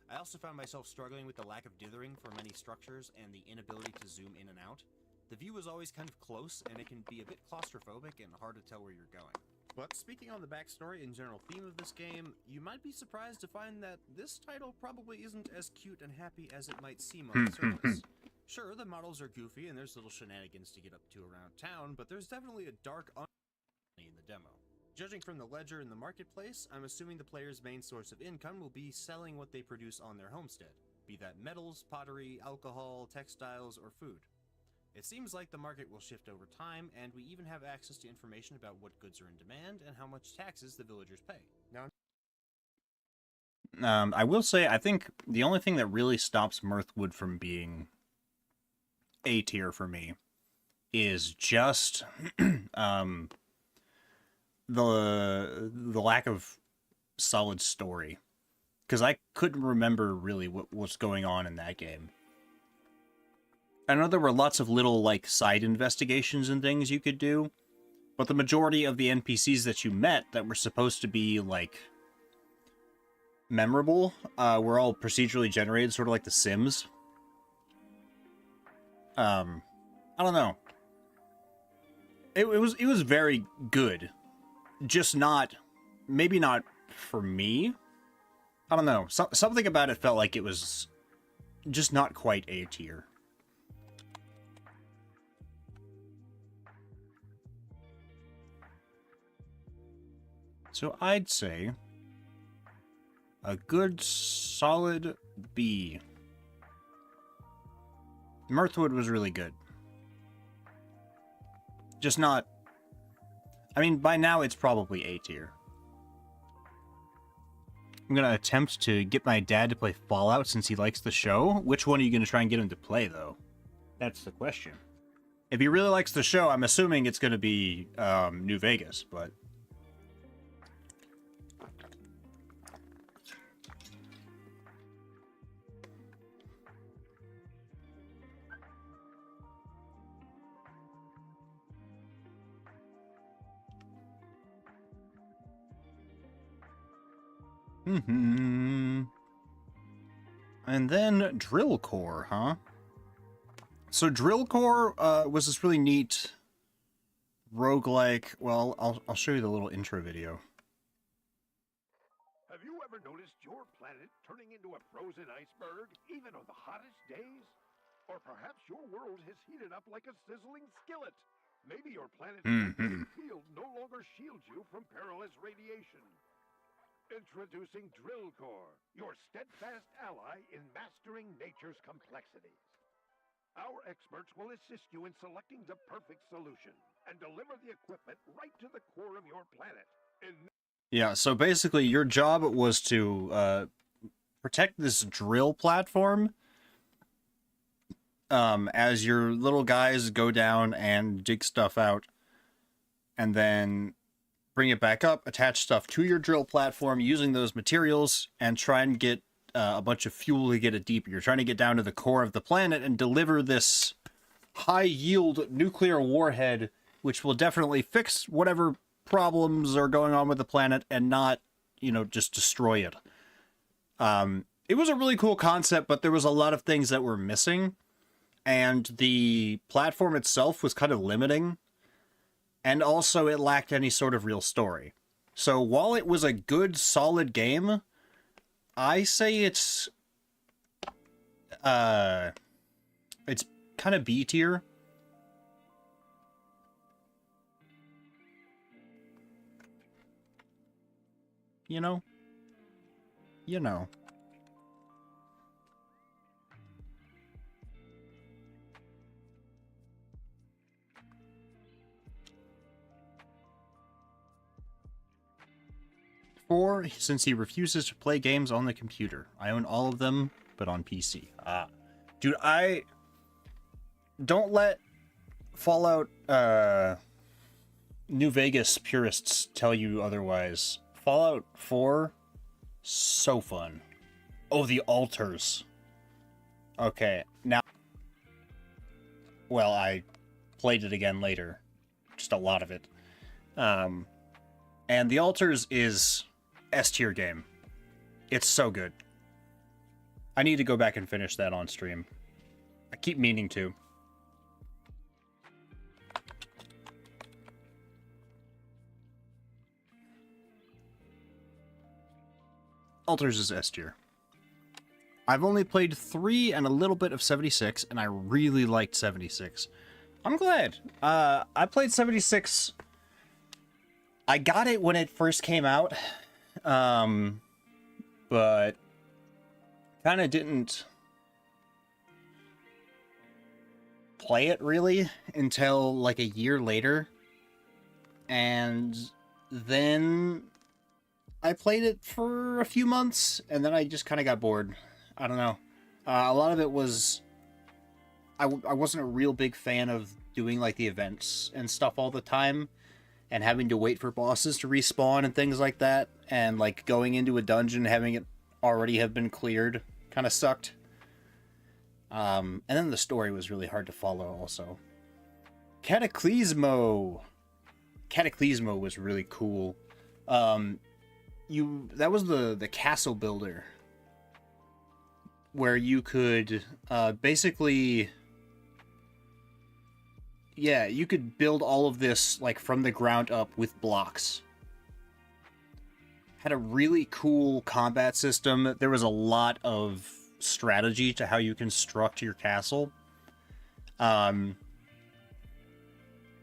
I also found myself struggling with the lack of dithering for many structures and the inability to zoom in and out. The view is always kind of close, and it can be a bit claustrophobic and hard to tell where you're going. But speaking on the backstory and general theme of this game, you might be surprised to find that this title probably isn't as cute and happy as it might seem on the surface. Sure, the models are goofy and there's little shenanigans to get up to around town, but there's definitely a dark underbelly in the demo. Judging from the ledger in the marketplace, I'm assuming the player's main source of income will be selling what they produce on their homestead, be that metals, pottery, alcohol, textiles, or food. It seems like the market will shift over time, and we even have access to information about what goods are in demand and how much taxes the villagers pay. Now, I will say, I think the only thing that really stops Mirthwood from being A tier for me is just the lack of solid story, because I couldn't remember really what's going on in that game. I know there were lots of little like side investigations and things you could do, but the majority of the NPCs that you met that were supposed to be like memorable were all procedurally generated, sort of like The Sims. I don't know. It was very good, just not, maybe not for me. I don't know. Something about it felt like it was just not quite A tier. So I'd say a good solid B. Mirthwood was really good. Just not... I mean, by now it's probably A tier. I'm gonna attempt to get my dad to play Fallout since he likes the show. Which one are you gonna try and get him to play, though? That's the question. If he really likes the show, I'm assuming it's gonna be New Vegas, but... And then Drill Core, huh? So Drill Core was this really neat roguelike. Well, I'll show you the little intro video. Have you ever noticed your planet turning into a frozen iceberg, even on the hottest days? Or perhaps your world has heated up like a sizzling skillet. Maybe your planet's field no longer shields you from perilous radiation. Introducing Drill Core, your steadfast ally in mastering nature's complexities. Our experts will assist you in selecting the perfect solution and deliver the equipment right to the core of your planet. Yeah, so basically your job was to protect this drill platform as your little guys go down and dig stuff out, and then bring it back up, attach stuff to your drill platform using those materials, and try and get a bunch of fuel to get it deeper. You're trying to get down to the core of the planet and deliver this high-yield nuclear warhead, which will definitely fix whatever problems are going on with the planet and not, you know, just destroy it. It was a really cool concept, but there was a lot of things that were missing, and the platform itself was kind of limiting. And also, it lacked any sort of real story. So while it was a good, solid game, I say it's kind of B tier. You know? You know. 4 since he refuses to play games on the computer. I own all of them, but on PC. Dude, I don't let Fallout New Vegas purists tell you otherwise. Fallout 4, so fun. Oh, the altars. Okay, now... Well, I played it again later. Just a lot of it. And the altars is S-tier game. It's so good. I need to go back and finish that on stream. I keep meaning to. Altars is S-tier. I've only played 3 and a little bit of 76, and I really liked 76. I'm glad. I played 76. I got it when it first came out, but kind of didn't play it really until like a year later, and then I played it for a few months, and then I just kind of got bored. I don't know. A lot of it was... I wasn't a real big fan of doing, like, the events and stuff all the time, and having to wait for bosses to respawn and things like that, and, like, going into a dungeon, having it already have been cleared kind of sucked. And then the story was really hard to follow, also. Cataclysmo! Cataclysmo was really cool. That was the castle builder, where you could basically, yeah, you could build all of this like from the ground up with blocks. Had a really cool combat system. There was a lot of strategy to how you construct your castle.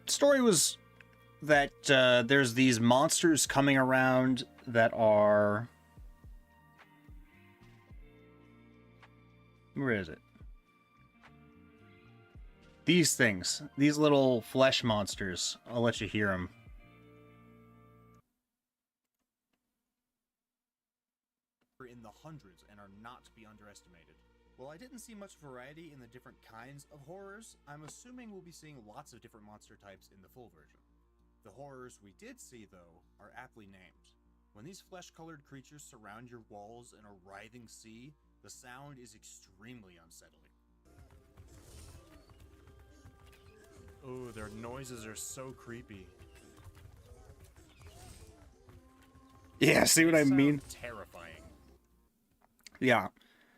Story was that there's these monsters coming around that are... Where is it? These things. These little flesh monsters. I'll let you hear them. In the hundreds and are not to be underestimated. While I didn't see much variety in the different kinds of horrors, I'm assuming we'll be seeing lots of different monster types in the full version. The horrors we did see, though, are aptly named. When these flesh-colored creatures surround your walls in a writhing sea, the sound is extremely unsettling. Oh, their noises are so creepy. Yeah, see what I mean? Terrifying. Yeah.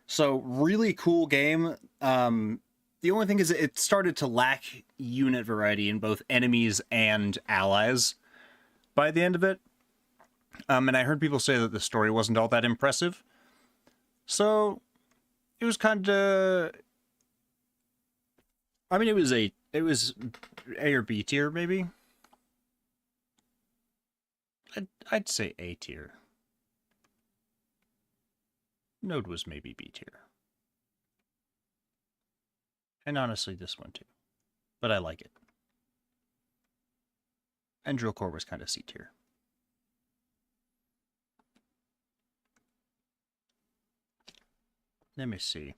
So, really cool game. The only thing is it started to lack unit variety in both enemies and allies by the end of it. And I heard people say that the story wasn't all that impressive. So, it was kind of... I mean, it was A or B tier, maybe? I'd say A tier. Node was maybe B tier. And honestly, this one too. But I like it. And Drill Core was kind of C tier. Let me see.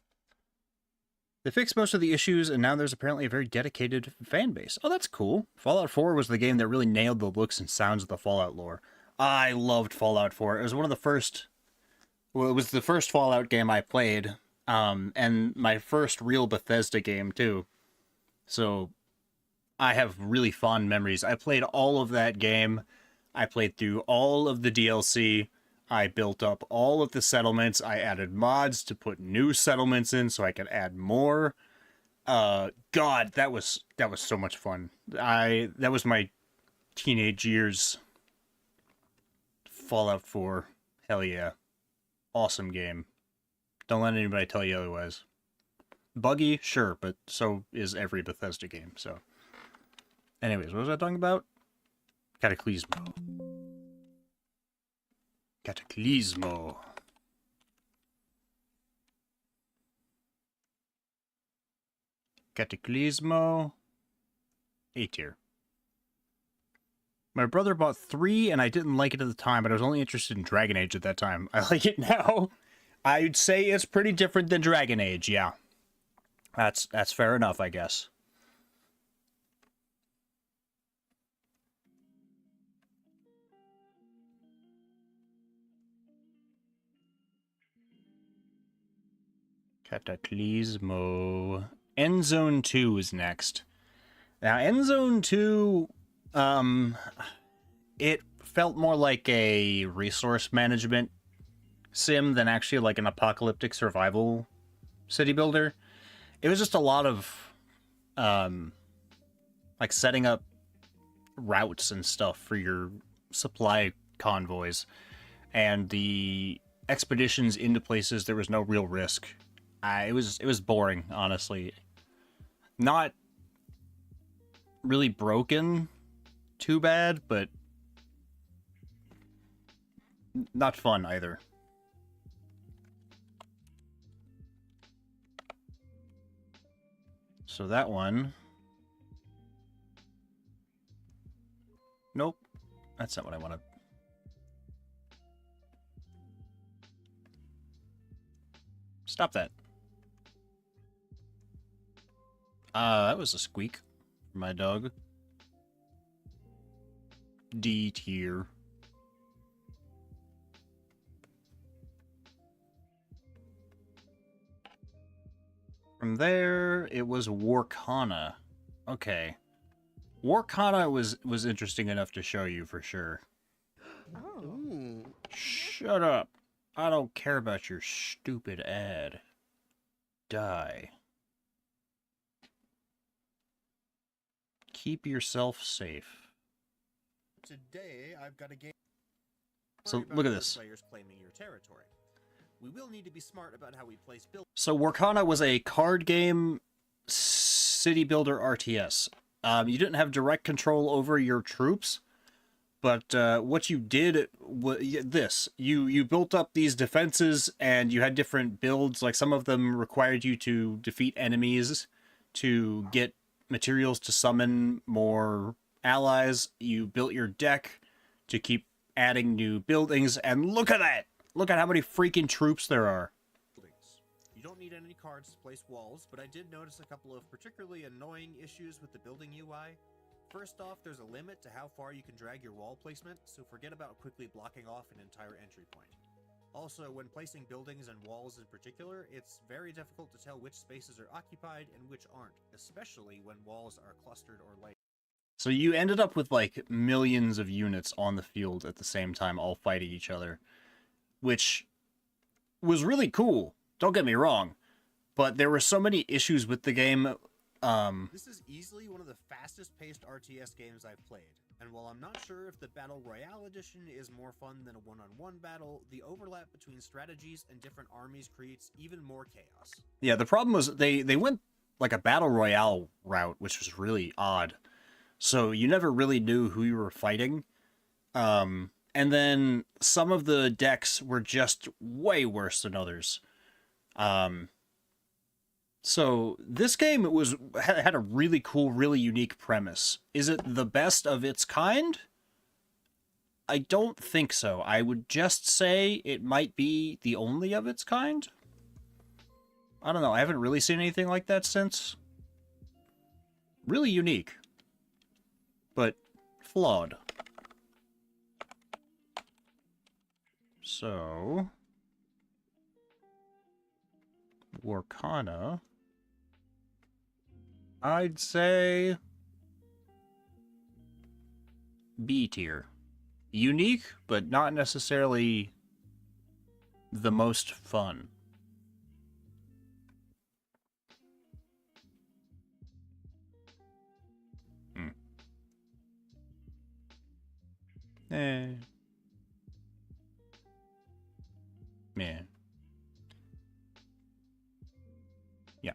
They fixed most of the issues, and now there's apparently a very dedicated fan base. Oh, that's cool. Fallout 4 was the game that really nailed the looks and sounds of the Fallout lore. I loved Fallout 4. It was one of the first... Well, it was the first Fallout game I played, and my first real Bethesda game, too. So, I have really fond memories. I played all of that game. I played through all of the DLC. I built up all of the settlements. I added mods to put new settlements in so I could add more. God, that was so much fun. That was my teenage years. Fallout 4. Hell yeah. Awesome game. Don't let anybody tell you otherwise. Buggy, sure, but so is every Bethesda game, so. Anyways, what was I talking about? Cataclysmo. Cataclysmo. Cataclysmo. A tier. My brother bought 3, and I didn't like it at the time, but I was only interested in Dragon Age at that time. I like it now. I'd say it's pretty different than Dragon Age, yeah. That's fair enough, I guess. Cataclysmo. Endzone 2 is next. Now, Endzone 2, it felt more like a resource management sim than actually like an apocalyptic survival city builder. It was just a lot of, like setting up routes and stuff for your supply convoys, and the expeditions into places there was no real risk. It was boring, honestly. Not really broken too bad, but not fun either. So that one... Nope. That's not what I wanted. Stop that. That was a squeak for my dog. D tier. From there, it was Warkana. Okay. Warkana was interesting enough to show you for sure. Oh. Shut up. I don't care about your stupid ad. Die. Keep yourself safe. Today, I've got a game. So look at this. Players claiming your territory. We will need to be smart about how we place buildings. So Warkana was a card game city builder RTS. You didn't have direct control over your troops, but what you did was this. You built up these defenses, and you had different builds. Like some of them required you to defeat enemies to get materials to summon more allies. You built your deck to keep adding new buildings, and look at that! Look at how many freaking troops there are. You don't need any cards to place walls, but I did notice a couple of particularly annoying issues with the building UI. First off, there's a limit to how far you can drag your wall placement, so forget about quickly blocking off an entire entry point. Also, when placing buildings and walls in particular, it's very difficult to tell which spaces are occupied and which aren't, especially when walls are clustered or laid. So you ended up with like millions of units on the field at the same time, all fighting each other, which was really cool. Don't get me wrong, but there were so many issues with the game. This is easily one of the fastest-paced RTS games I've played, and while I'm not sure if the Battle Royale edition is more fun than a one-on-one battle, the overlap between strategies and different armies creates even more chaos. Yeah, the problem was they went like a Battle Royale route, which was really odd. So you never really knew who you were fighting. And then some of the decks were just way worse than others. So this game had a really cool, really unique premise. Is it the best of its kind? I don't think so. I would just say it might be the only of its kind. I don't know. I haven't really seen anything like that since. Really unique. But flawed. So... Warkana... I'd say... B tier. Unique, but not necessarily the most fun. Yeah. Yeah.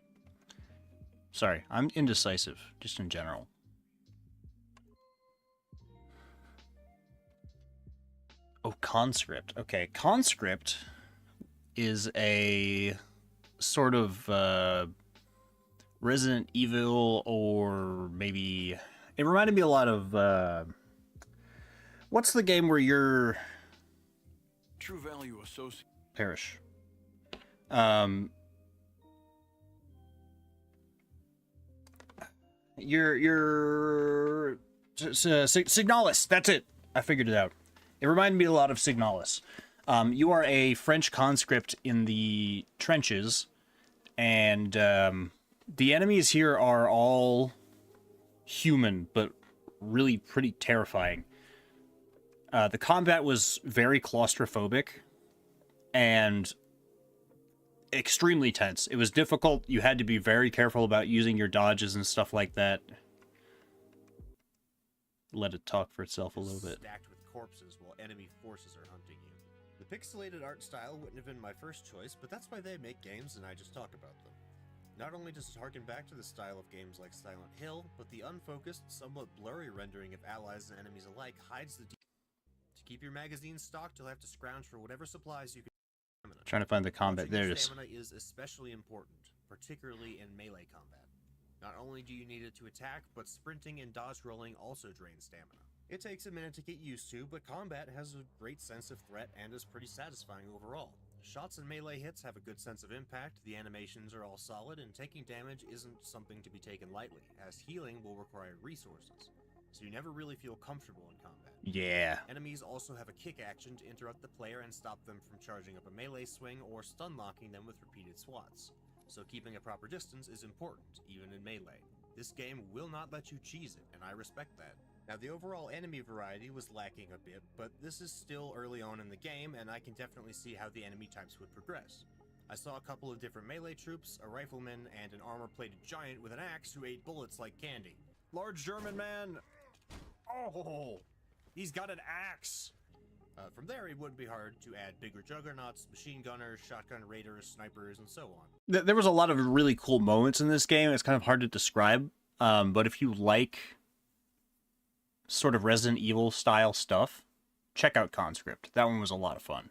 Sorry, I'm indecisive, just in general. Oh, Conscript. Okay, Conscript is a sort of Resident Evil, or maybe... It reminded me a lot of What's the game where you're... True value associated. Perish. You're Signalis. That's it. I figured it out. It reminded me a lot of Signalis. You are a French conscript in the trenches, and the enemies here are all human, but really pretty terrifying. The combat was very claustrophobic and extremely tense. It was difficult. You had to be very careful about using your dodges and stuff like that. Let it talk for itself a little bit. Stacked with corpses while enemy forces are hunting you. The pixelated art style wouldn't have been my first choice, but that's why they make games and I just talk about them. Not only does it harken back to the style of games like Silent Hill, but the unfocused, somewhat blurry rendering of allies and enemies alike hides the To keep your magazine stocked, you'll have to scrounge for whatever supplies you can. Trying to find the combat. There it is. Stamina is especially important, particularly in melee combat. Not only do you need it to attack, but sprinting and dodge rolling also drains stamina. It takes a minute to get used to, but combat has a great sense of threat and is pretty satisfying overall. Shots and melee hits have a good sense of impact, the animations are all solid, and taking damage isn't something to be taken lightly, as healing will require resources, so you never really feel comfortable in combat. Yeah. Enemies also have a kick action to interrupt the player and stop them from charging up a melee swing or stun locking them with repeated swats. So keeping a proper distance is important, even in melee. This game will not let you cheese it, and I respect that. Now, the overall enemy variety was lacking a bit, but this is still early on in the game, and I can definitely see how the enemy types would progress. I saw a couple of different melee troops, a rifleman, and an armor-plated giant with an axe who ate bullets like candy. Large German man! Oh! He's got an axe! From there, it wouldn't be hard to add bigger juggernauts, machine gunners, shotgun raiders, snipers, and so on. There was a lot of really cool moments in this game. It's kind of hard to describe, but if you like sort of Resident Evil style stuff, check out Conscript. That one was a lot of fun.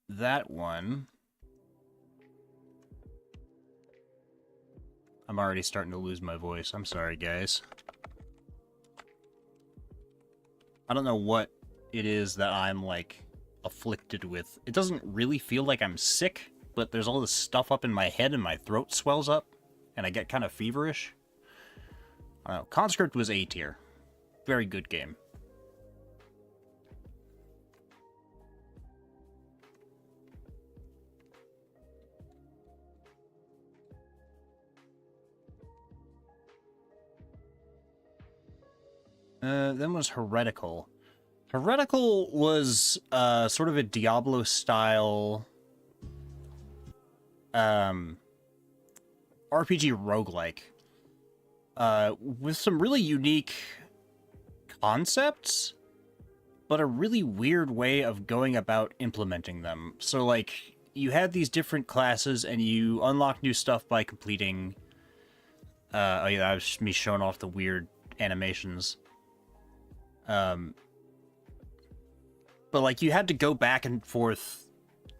That one... I'm already starting to lose my voice. I'm sorry, guys. I don't know what it is that I'm, like, afflicted with. It doesn't really feel like I'm sick, but there's all this stuff up in my head and my throat swells up, and I get kind of feverish. I don't know. Conscript was A tier. Very good game. Then was Heretical. Heretical was sort of a Diablo-style RPG roguelike with some really unique concepts, but a really weird way of going about implementing them. So, like, you had these different classes, and you unlock new stuff by completing... oh yeah, that was just me showing off the weird animations. But, like, you had to go back and forth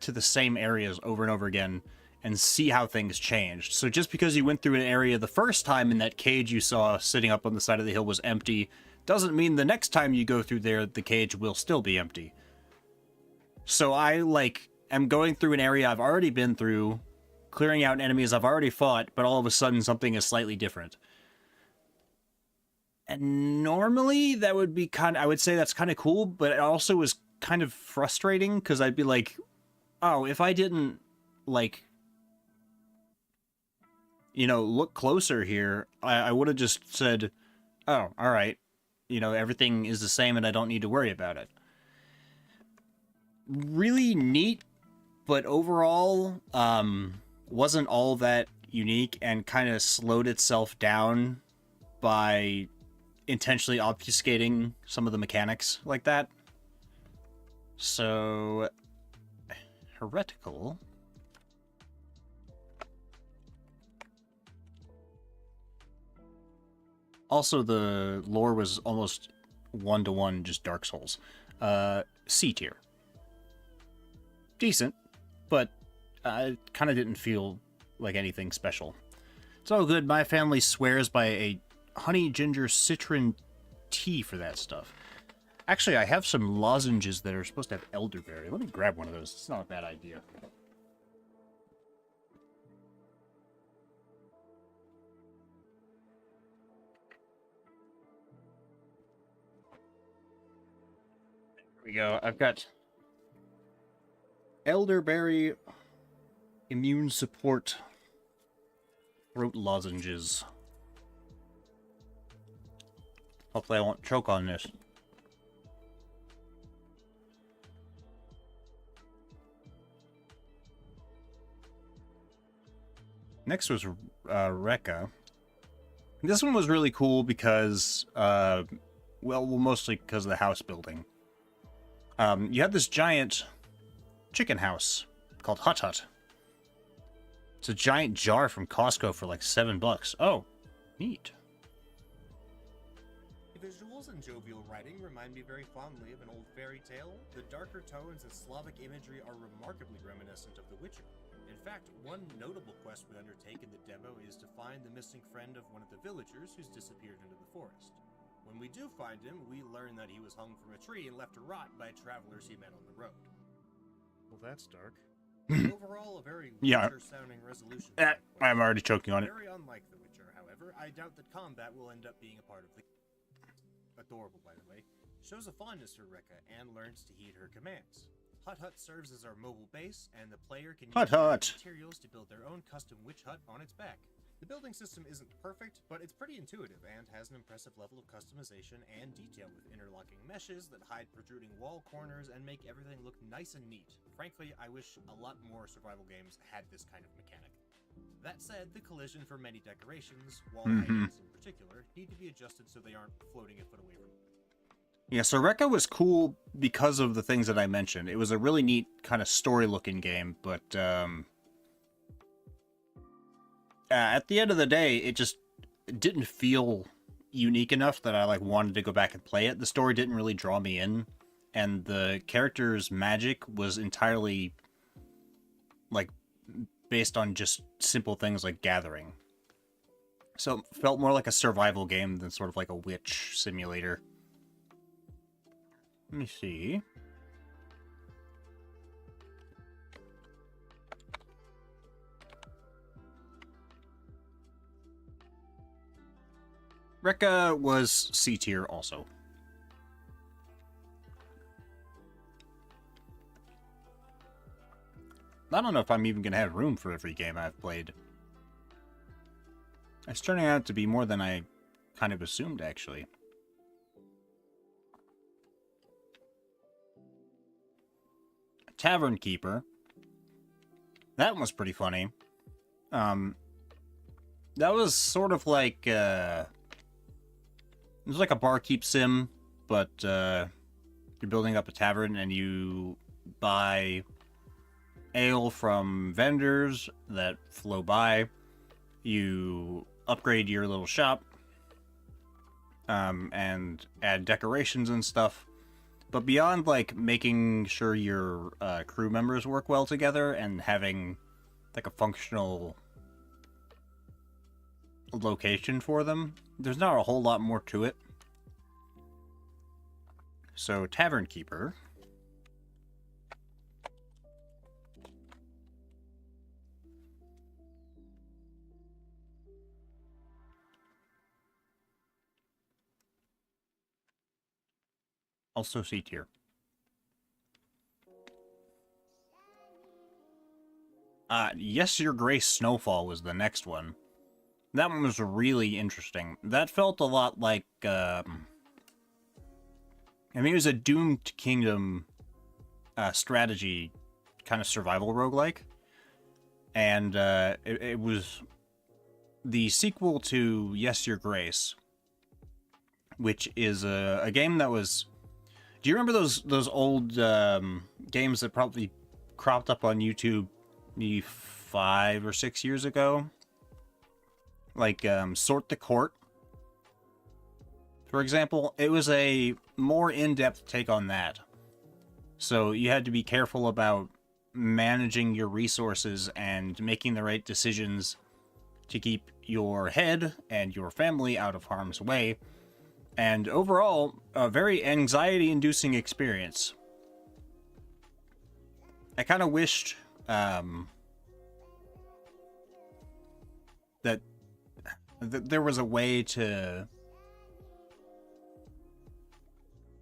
to the same areas over and over again and see how things changed. So just because you went through an area the first time and that cage you saw sitting up on the side of the hill was empty, doesn't mean the next time you go through there, the cage will still be empty. So I, like, am going through an area I've already been through, clearing out enemies I've already fought, but all of a sudden something is slightly different. And normally that would be I would say that's kind of cool, but it also was kind of frustrating because I'd be like, oh, if I didn't, like, you know, look closer here, I would have just said, oh, all right, you know, everything is the same and I don't need to worry about it. Really neat, but overall, wasn't all that unique and kind of slowed itself down by intentionally obfuscating some of the mechanics like that. So, Heretical. Also, the lore was almost one-to-one just Dark Souls. C tier. Decent, but it kind of didn't feel like anything special. It's all good. My family swears by a honey ginger citron tea for that stuff. Actually, I have some lozenges that are supposed to have elderberry. Let me grab one of those. It's not a bad idea. There we go. I've got elderberry immune support throat lozenges. Hopefully I won't choke on this. Next was Rekka. This one was really cool because, well, mostly because of the house building. You had this giant chicken house called Hut Hut. It's a giant jar from Costco for like $7. Oh, neat. The visuals and jovial writing remind me very fondly of an old fairy tale. The darker tones and Slavic imagery are remarkably reminiscent of The Witcher. In fact, one notable quest we undertake in the demo is to find the missing friend of one of the villagers who's disappeared into the forest. When we do find him, we learn that he was hung from a tree and left to rot by travelers he met on the road. Well, that's dark. Overall, a very Witcher-sounding resolution. I'm already choking on it. Very unlike The Witcher, however, I doubt that combat will end up being a part of the... Adorable, by the way. Shows a fondness for Rekka and learns to heed her commands. Hut Hut serves as our mobile base, and the player can use materials to build their own custom witch hut on its back. The building system isn't perfect, but it's pretty intuitive and has an impressive level of customization and detail with interlocking meshes that hide protruding wall corners and make everything look nice and neat. Frankly, I wish a lot more survival games had this kind of mechanic. That said, the collision for many decorations, wall hangings in particular, need to be adjusted so they aren't floating a foot away from you. Yeah, so Rekka was cool because of the things that I mentioned. It was a really neat kind of story-looking game, but at the end of the day, it just didn't feel unique enough that I like wanted to go back and play it. The story didn't really draw me in, and the character's magic was entirely like based on just simple things like gathering. So it felt more like a survival game than sort of like a witch simulator. Let me see. Rekka was C tier also. I don't know if I'm even going to have room for every game I've played. It's turning out to be more than I kind of assumed, actually. Tavern Keeper. That one was pretty funny. That was sort of like, it was like a barkeep sim, but, you're building up a tavern and you buy ale from vendors that flow by. You upgrade your little shop, and add decorations and stuff. But beyond, like, making sure your crew members work well together and having, like, a functional location for them, there's not a whole lot more to it. So, Tavern Keeper. Also C tier. Yes, Your Grace Snowfall was the next one. That one was really interesting. That felt a lot like, I mean, it was a Doomed Kingdom strategy kind of survival roguelike. And it was the sequel to Yes, Your Grace, which is a game that was... Do you remember those old games that probably cropped up on YouTube maybe 5 or 6 years ago? Like Sort the Court, for example. It was a more in-depth take on that. So you had to be careful about managing your resources and making the right decisions to keep your head and your family out of harm's way. And overall, a very anxiety-inducing experience. I kind of wished that there was a way to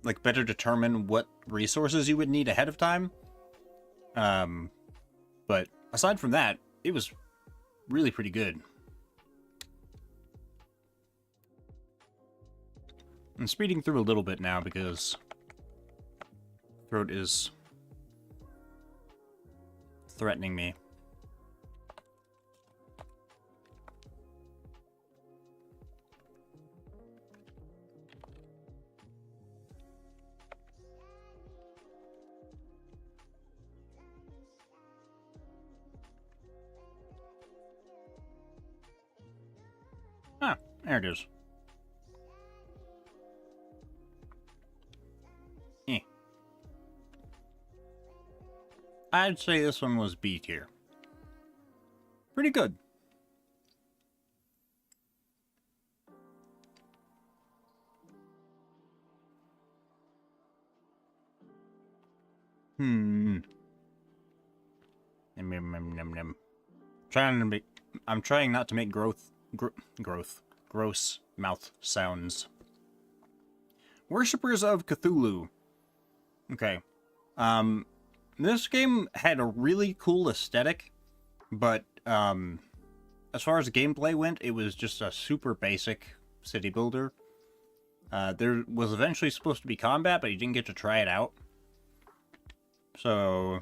like better determine what resources you would need ahead of time. But aside from that, it was really pretty good. I'm speeding through a little bit now because throat is threatening me. Ah, there it is. I'd say this one was B tier. Pretty good. I'm trying not to make gross mouth sounds. Worshippers of Cthulhu. Okay. This game had a really cool aesthetic, but as far as gameplay went, it was just a super basic city builder. There was eventually supposed to be combat, but you didn't get to try it out. So...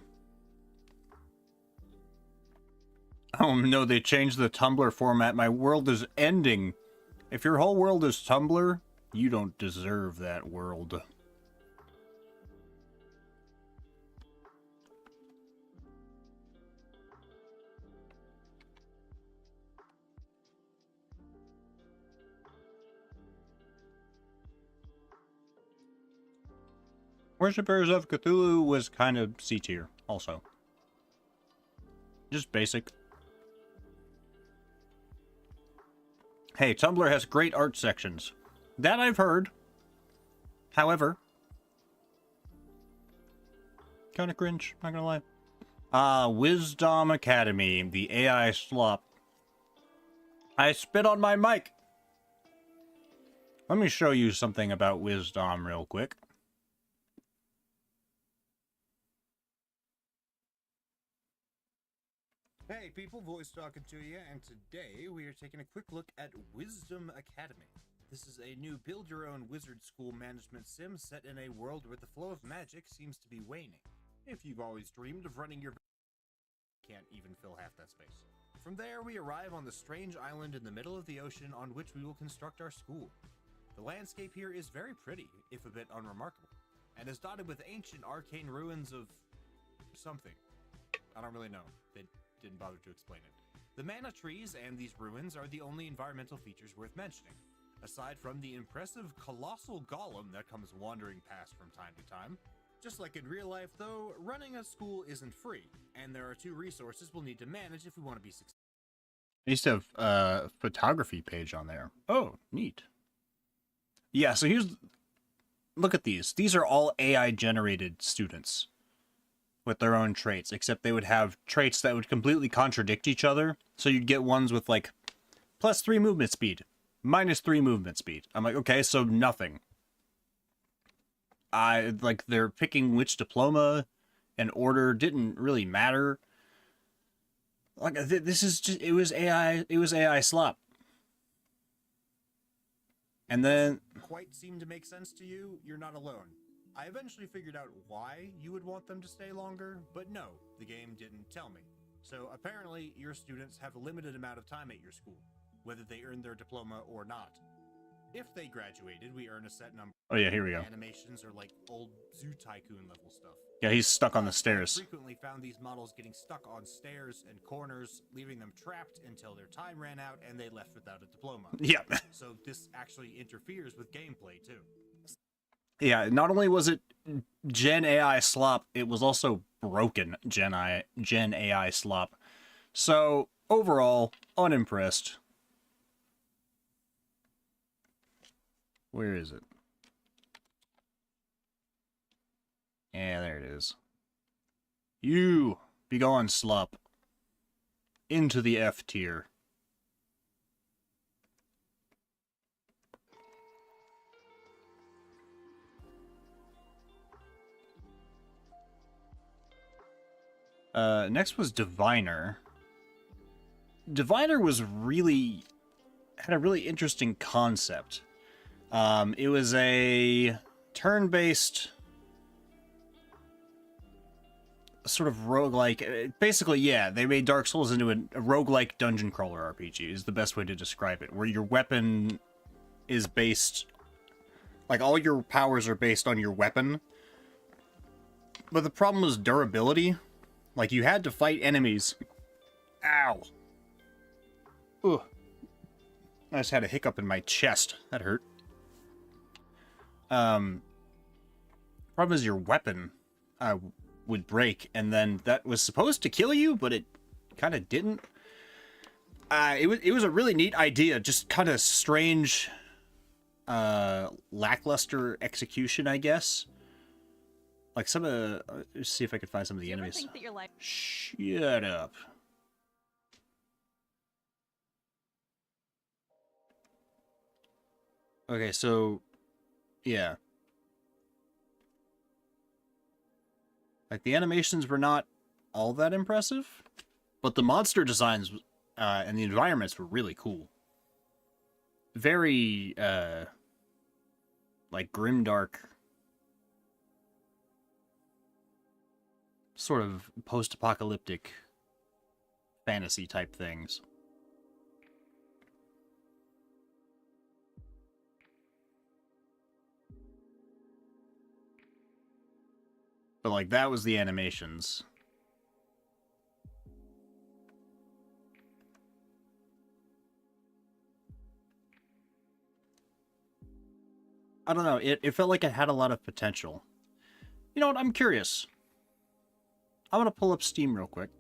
Oh no, they changed the Tumblr format. My world is ending. If your whole world is Tumblr, you don't deserve that world. Worshippers of Cthulhu was kind of C tier, also. Just basic. Hey, Tumblr has great art sections. That I've heard. However, kind of cringe, not gonna lie. Wisdom Academy, the AI slop. I spit on my mic. Let me show you something about Wisdom real quick. Hey people, voice talking to you, and today we are taking a quick look at Wisdom Academy. This is a new build-your-own wizard school management sim set in a world where the flow of magic seems to be waning. If you've always dreamed of running your... can't even fill half that space. From there, we arrive on the strange island in the middle of the ocean on which we will construct our school. The landscape here is very pretty, if a bit unremarkable, and is dotted with ancient arcane ruins of... something. I don't really know. They didn't bother to explain it. The mana trees and these ruins are the only environmental features worth mentioning. Aside from the impressive colossal golem that comes wandering past from time to time. Just like in real life though, running a school isn't free, and there are two resources we'll need to manage if we want to be successful. I used to have a photography page on there. Oh, neat. Yeah, so here's... Look at these. These are all AI-generated students with their own traits, except they would have traits that would completely contradict each other. So you'd get ones with, like, +3 movement speed, -3 movement speed. I'm like, okay, so nothing. Like, they're picking which diploma and order didn't really matter. Like, this is just, it was AI slop. And then... quite seem to make sense to you, you're not alone. I eventually figured out why you would want them to stay longer, but no, the game didn't tell me. So apparently, your students have a limited amount of time at your school, whether they earn their diploma or not. If they graduated, we earn a set number. Oh yeah, here we go. Animations are like old Zoo Tycoon level stuff. Yeah, he's stuck on the stairs. I frequently found these models getting stuck on stairs and corners, leaving them trapped until their time ran out and they left without a diploma. Yep. So this actually interferes with gameplay too. Yeah, not only was it Gen AI slop, it was also broken Gen AI slop. So, overall, unimpressed. Where is it? Yeah, there it is. You! Be gone, slop. Into the F tier. Next was Diviner. Diviner was had a really interesting concept. It was a turn-based sort of roguelike. Basically, yeah, they made Dark Souls into a roguelike dungeon crawler RPG, is the best way to describe it, where your weapon is based... Like, all your powers are based on your weapon. But the problem was durability. Like, you had to fight enemies. Ow. Ugh. I just had a hiccup in my chest. That hurt. Problem is your weapon would break, and then that was supposed to kill you, but it kind of didn't. It was a really neat idea, just kind of strange, lackluster execution, I guess. Like some of, let's see if I can find some of the enemies. Think that your life... Shut up. Okay, so, yeah. Like, the animations were not all that impressive, but the monster designs and the environments were really cool. Very, like, grimdark, sort of post-apocalyptic fantasy type things. But, like, that was the animations. I don't know, it felt like it had a lot of potential. You know what, I'm curious. I'm gonna pull up Steam real quick.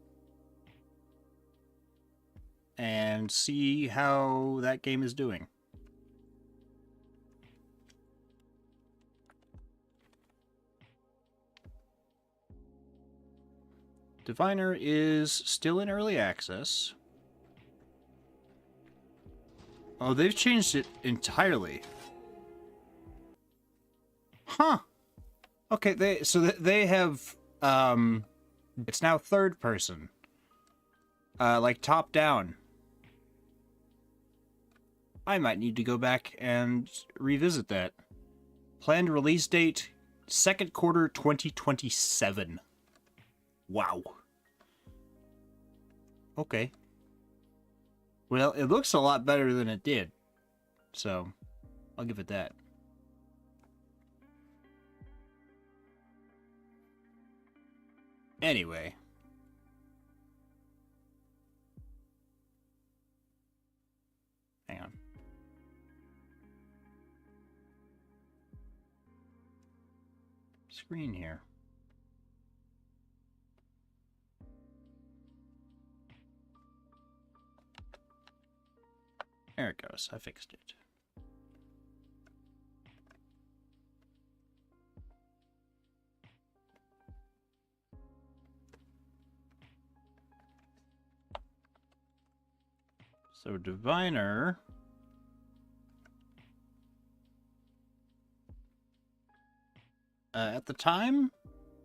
And see how that game is doing. Diviner is still in early access. Oh, they've changed it entirely. Huh. Okay, they have, it's now third person. Like top down. I might need to go back and revisit that. Planned release date, second quarter 2027. Wow. Okay. Well, it looks a lot better than it did. So, I'll give it that. Anyway. Hang on. Screen here. There it goes. I fixed it. So Diviner. At the time,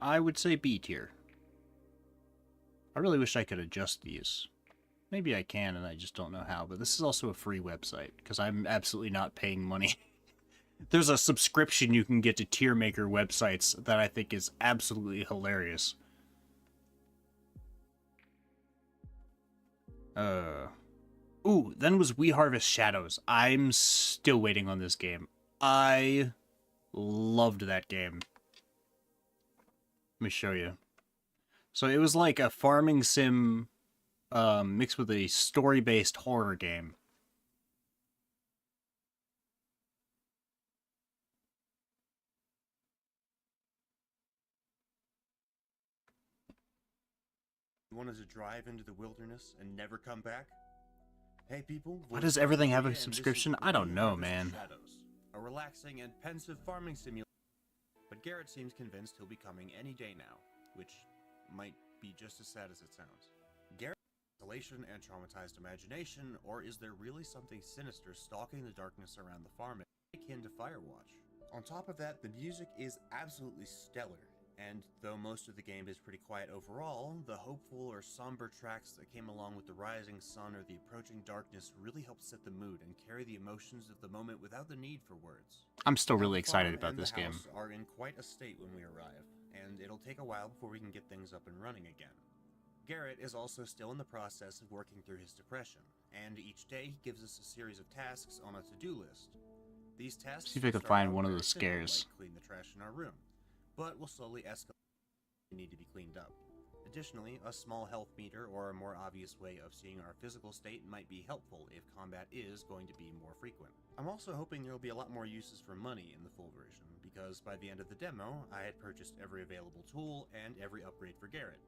I would say B tier. I really wish I could adjust these. Maybe I can, and I just don't know how, but this is also a free website, because I'm absolutely not paying money. There's a subscription you can get to tier maker websites that I think is absolutely hilarious. Ooh, then was We Harvest Shadows. I'm still waiting on this game. I loved that game. Let me show you. So it was like a farming sim mixed with a story-based horror game. You wanted to drive into the wilderness and never come back? Hey people, why does everything have a subscription? I don't know, man. a relaxing and pensive farming simulator. But Garrett seems convinced he'll be coming any day now, which might be just as sad as it sounds. Garrett's isolation and traumatized imagination, or is there really something sinister stalking the darkness around the farm akin to Firewatch? On top of that, the music is absolutely stellar, and though most of the game is pretty quiet overall, the hopeful or somber tracks that came along with the rising sun or the approaching darkness really help set the mood and carry the emotions of the moment without the need for words. I'm still really The excited farm about and this the game. house are in quite a state when we arrive, and it'll take a while before we can get things up and running again. Garrett is also still in the process of working through his depression, and each day he gives us a series of tasks on a to-do list. These tasks See if I can start find out one of very those simple, scares. like clean the trash in our room, but will slowly escalate and need to be cleaned up. Additionally, a small health meter or a more obvious way of seeing our physical state might be helpful if combat is going to be more frequent. I'm also hoping there will be a lot more uses for money in the full version, because by the end of the demo, I had purchased every available tool and every upgrade for Garrett.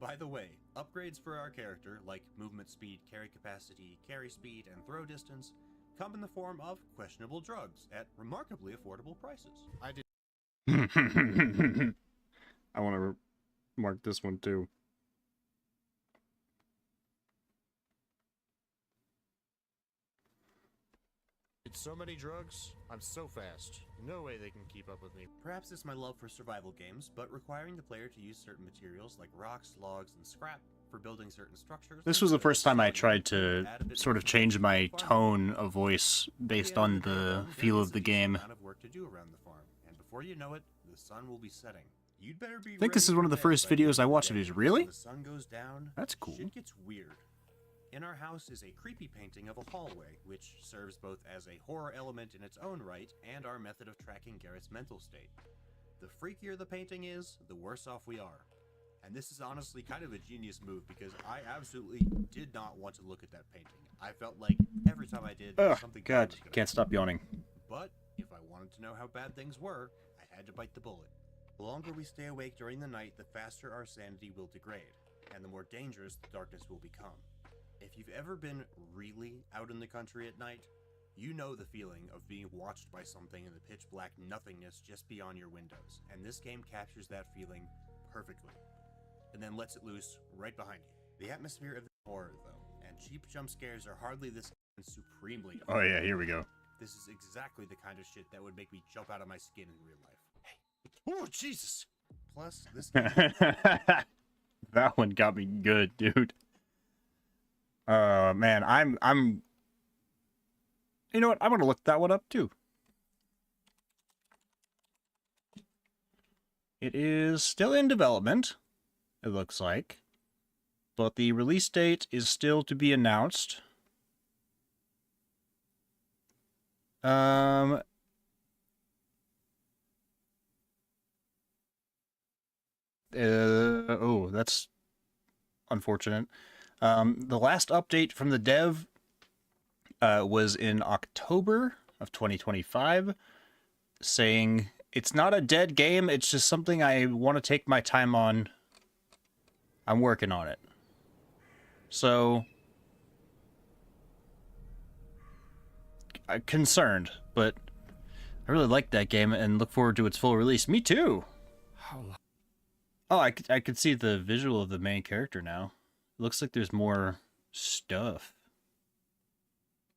By the way, upgrades for our character, like movement speed, carry capacity, carry speed, and throw distance, come in the form of questionable drugs at remarkably affordable prices. I did. I want to mark this one too. Did so many drugs. I'm so fast. No way they can keep up with me. Perhaps it's my love for survival games, but requiring the player to use certain materials like rocks, logs, and scrap for building certain structures. This was the first time I tried to sort of change my tone of voice based on the feel of the game. Amount of work to do around the farm, and before you know it, the sun will be setting. You'd better be I think this ready is one of for the bed first by the end videos of I the watched of day. his. Really? When the sun goes down, That's cool. Shit gets weird. In our house is a creepy painting of a hallway, which serves both as a horror element in its own right and our method of tracking Garrett's mental state. The freakier the painting is, the worse off we are. And this is honestly kind of a genius move because I absolutely did not want to look at that painting. I felt like every time I did, Ugh, something bad God, was gonna can't stop yawning. but if I wanted to know how bad things were, I had to bite the bullet. The longer we stay awake during the night, the faster our sanity will degrade, and the more dangerous the darkness will become. If you've ever been really out in the country at night, you know the feeling of being watched by something in the pitch black nothingness just beyond your windows, and this game captures that feeling perfectly, and then lets it loose right behind you. The atmosphere of the horror, though, and cheap jump scares are hardly this supremely Oh yeah, here we go. This is exactly the kind of shit that would make me jump out of my skin in real life. Hey. Oh, Jesus! Plus, this game... That one got me good, dude. Man, I'm... You know what? I'm gonna look that one up, too. It is still in development, it looks like. But the release date is still to be announced. Oh, that's unfortunate. The last update from the dev was in October of 2025, saying it's not a dead game, it's just something I want to take my time on. I'm working on it. So, I'm concerned, but I really like that game and look forward to its full release. Me too! Oh, I could see the visual of the main character now. Looks like there's more stuff.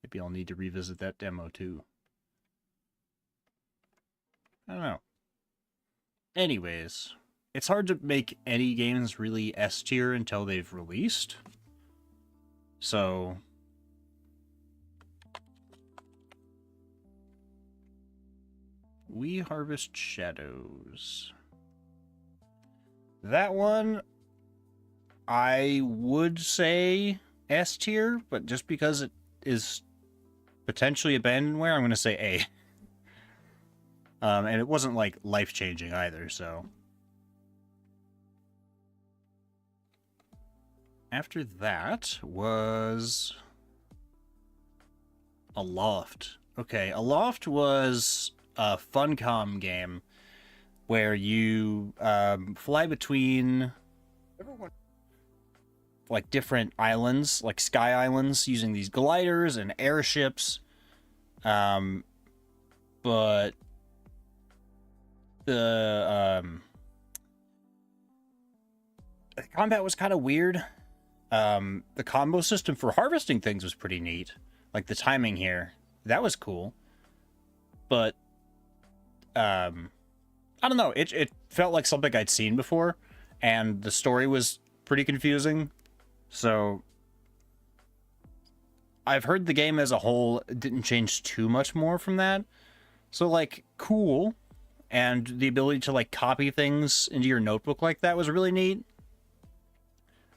Maybe I'll need to revisit that demo too. I don't know. Anyways, it's hard to make any games really S tier until they've released. So... We Harvest Shadows. That one, I would say S tier, but just because it is potentially abandonware, I'm going to say A. And it wasn't, like, life-changing either, so... After that was... Aloft. Okay, Aloft was a Funcom game where you fly between like different islands, like sky islands, using these gliders and airships. but the combat was kind of weird. The combo system for harvesting things was pretty neat. Like the timing here, that was cool. But I don't know. It felt like something I'd seen before, and the story was pretty confusing. So I've heard the game as a whole didn't change too much more from that. So like cool, and the ability to like copy things into your notebook like that was really neat.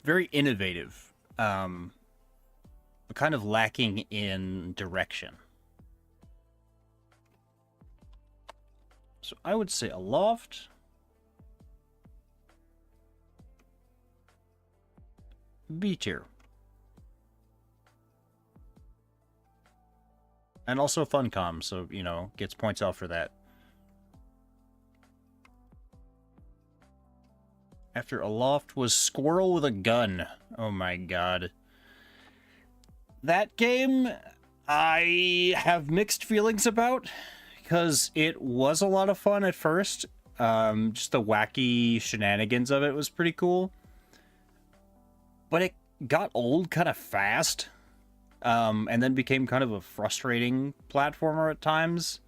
Very innovative, but kind of lacking in direction. So I would say a loft. B tier. And also Funcom, so, you know, gets points out for that. After a loft was Squirrel with a Gun. Oh my god. That game, I have mixed feelings about, because it was a lot of fun at first. Just the wacky shenanigans of it was pretty cool. But it got old kind of fast, and then became kind of a frustrating platformer at times.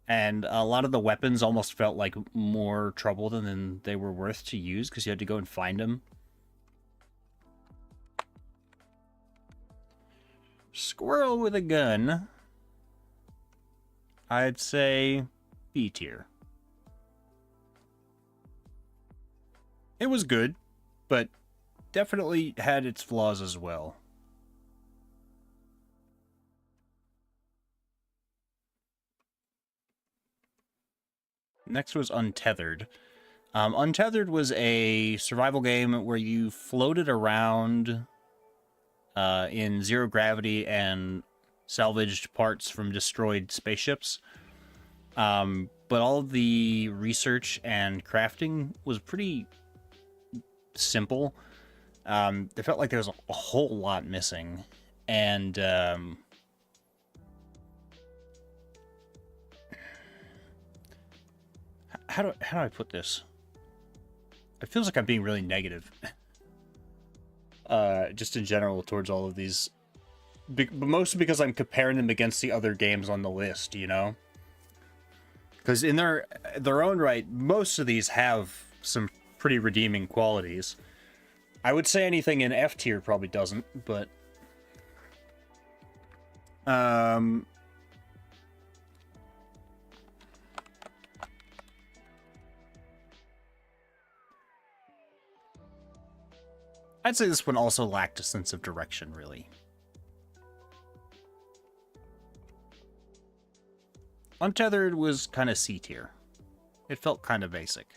And a lot of the weapons almost felt like more trouble than they were worth to use, because you had to go and find them. Squirrel with a Gun, I'd say B tier. It was good, but definitely had its flaws as well. Next was Untethered. Untethered was a survival game where you floated around in zero gravity and salvaged parts from destroyed spaceships. But all of the research and crafting was pretty simple. It felt like there was a whole lot missing. And how do I put this? It feels like I'm being really negative. Just in general towards all of these. But mostly because I'm comparing them against the other games on the list, you know? Because in their own right, most of these have some pretty redeeming qualities. I would say anything in F tier probably doesn't, but... I'd say this one also lacked a sense of direction, really. Untethered was kind of C tier. It felt kind of basic.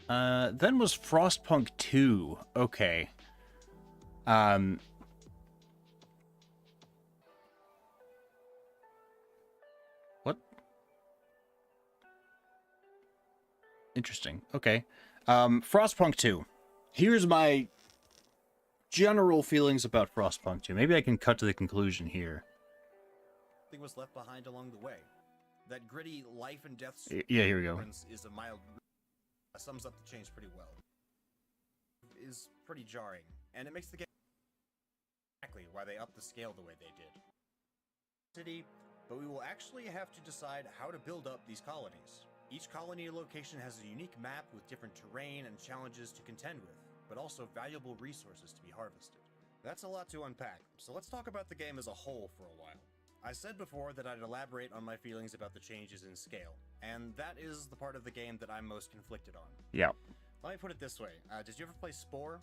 Then was Frostpunk 2. Okay. What? Interesting. Okay. Frostpunk 2. Here's my general feelings about Frostpunk 2. Maybe I can cut to the conclusion here. Thing was left behind along the way. That gritty life and death Yeah, here we go. is a mild sums up the change pretty well. Is pretty jarring, and it makes the game exactly why they upped the scale the way they did. City, but we will actually have to decide how to build up these colonies. Each colony location has a unique map with different terrain and challenges to contend with, but also valuable resources to be harvested. That's a lot to unpack, so let's talk about the game as a whole for a while. I said before that I'd elaborate on my feelings about the changes in scale, and that is the part of the game that I'm most conflicted on. Yeah. Let me put it this way. Did you ever play Spore?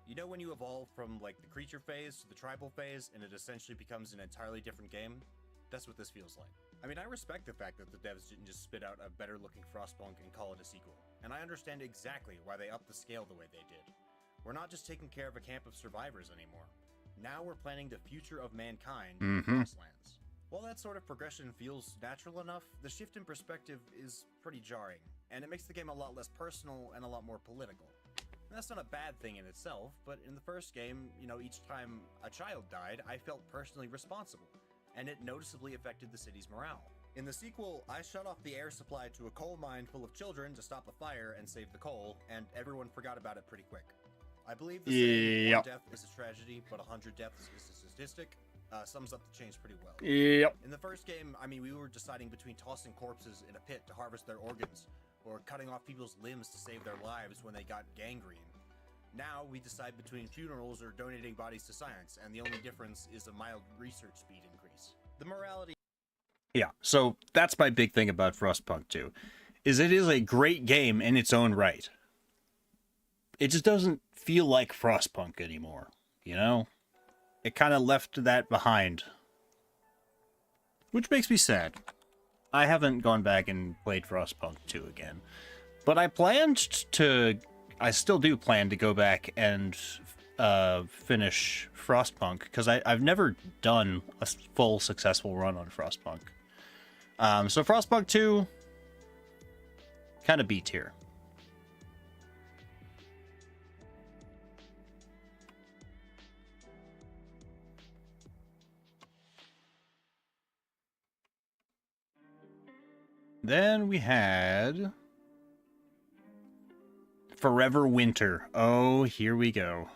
You know when you evolve from, like, the creature phase to the tribal phase, and it essentially becomes an entirely different game? That's what this feels like. I mean, I respect the fact that the devs didn't just spit out a better-looking Frostpunk and call it a sequel, and I understand exactly why they upped the scale the way they did. We're not just taking care of a camp of survivors anymore. Now we're planning the future of mankind in the Frostlands. While that sort of progression feels natural enough, the shift in perspective is pretty jarring, and it makes the game a lot less personal and a lot more political. That's not a bad thing in itself, but in the first game, you know, each time a child died, I felt personally responsible, and it noticeably affected the city's morale. In the sequel, I shut off the air supply to a coal mine full of children to stop the fire and save the coal, and everyone forgot about it pretty quick. I believe the saying, one death is a tragedy, but 100 deaths is a statistic, sums up the change pretty well. Yep. In the first game, I mean, we were deciding between tossing corpses in a pit to harvest their organs, or cutting off people's limbs to save their lives when they got gangrene. Now, we decide between funerals or donating bodies to science, and the only difference is a mild research speed increase. The morality... Yeah, so that's my big thing about Frostpunk 2, is it is a great game in its own right. It just doesn't feel like Frostpunk anymore, you know? It kind of left that behind. Which makes me sad. I haven't gone back and played Frostpunk 2 again. But I still do plan to go back and finish Frostpunk, because I've never done a full successful run on Frostpunk. So Frostpunk 2, kind of B tier. Then we had Forever Winter. Oh, here we go.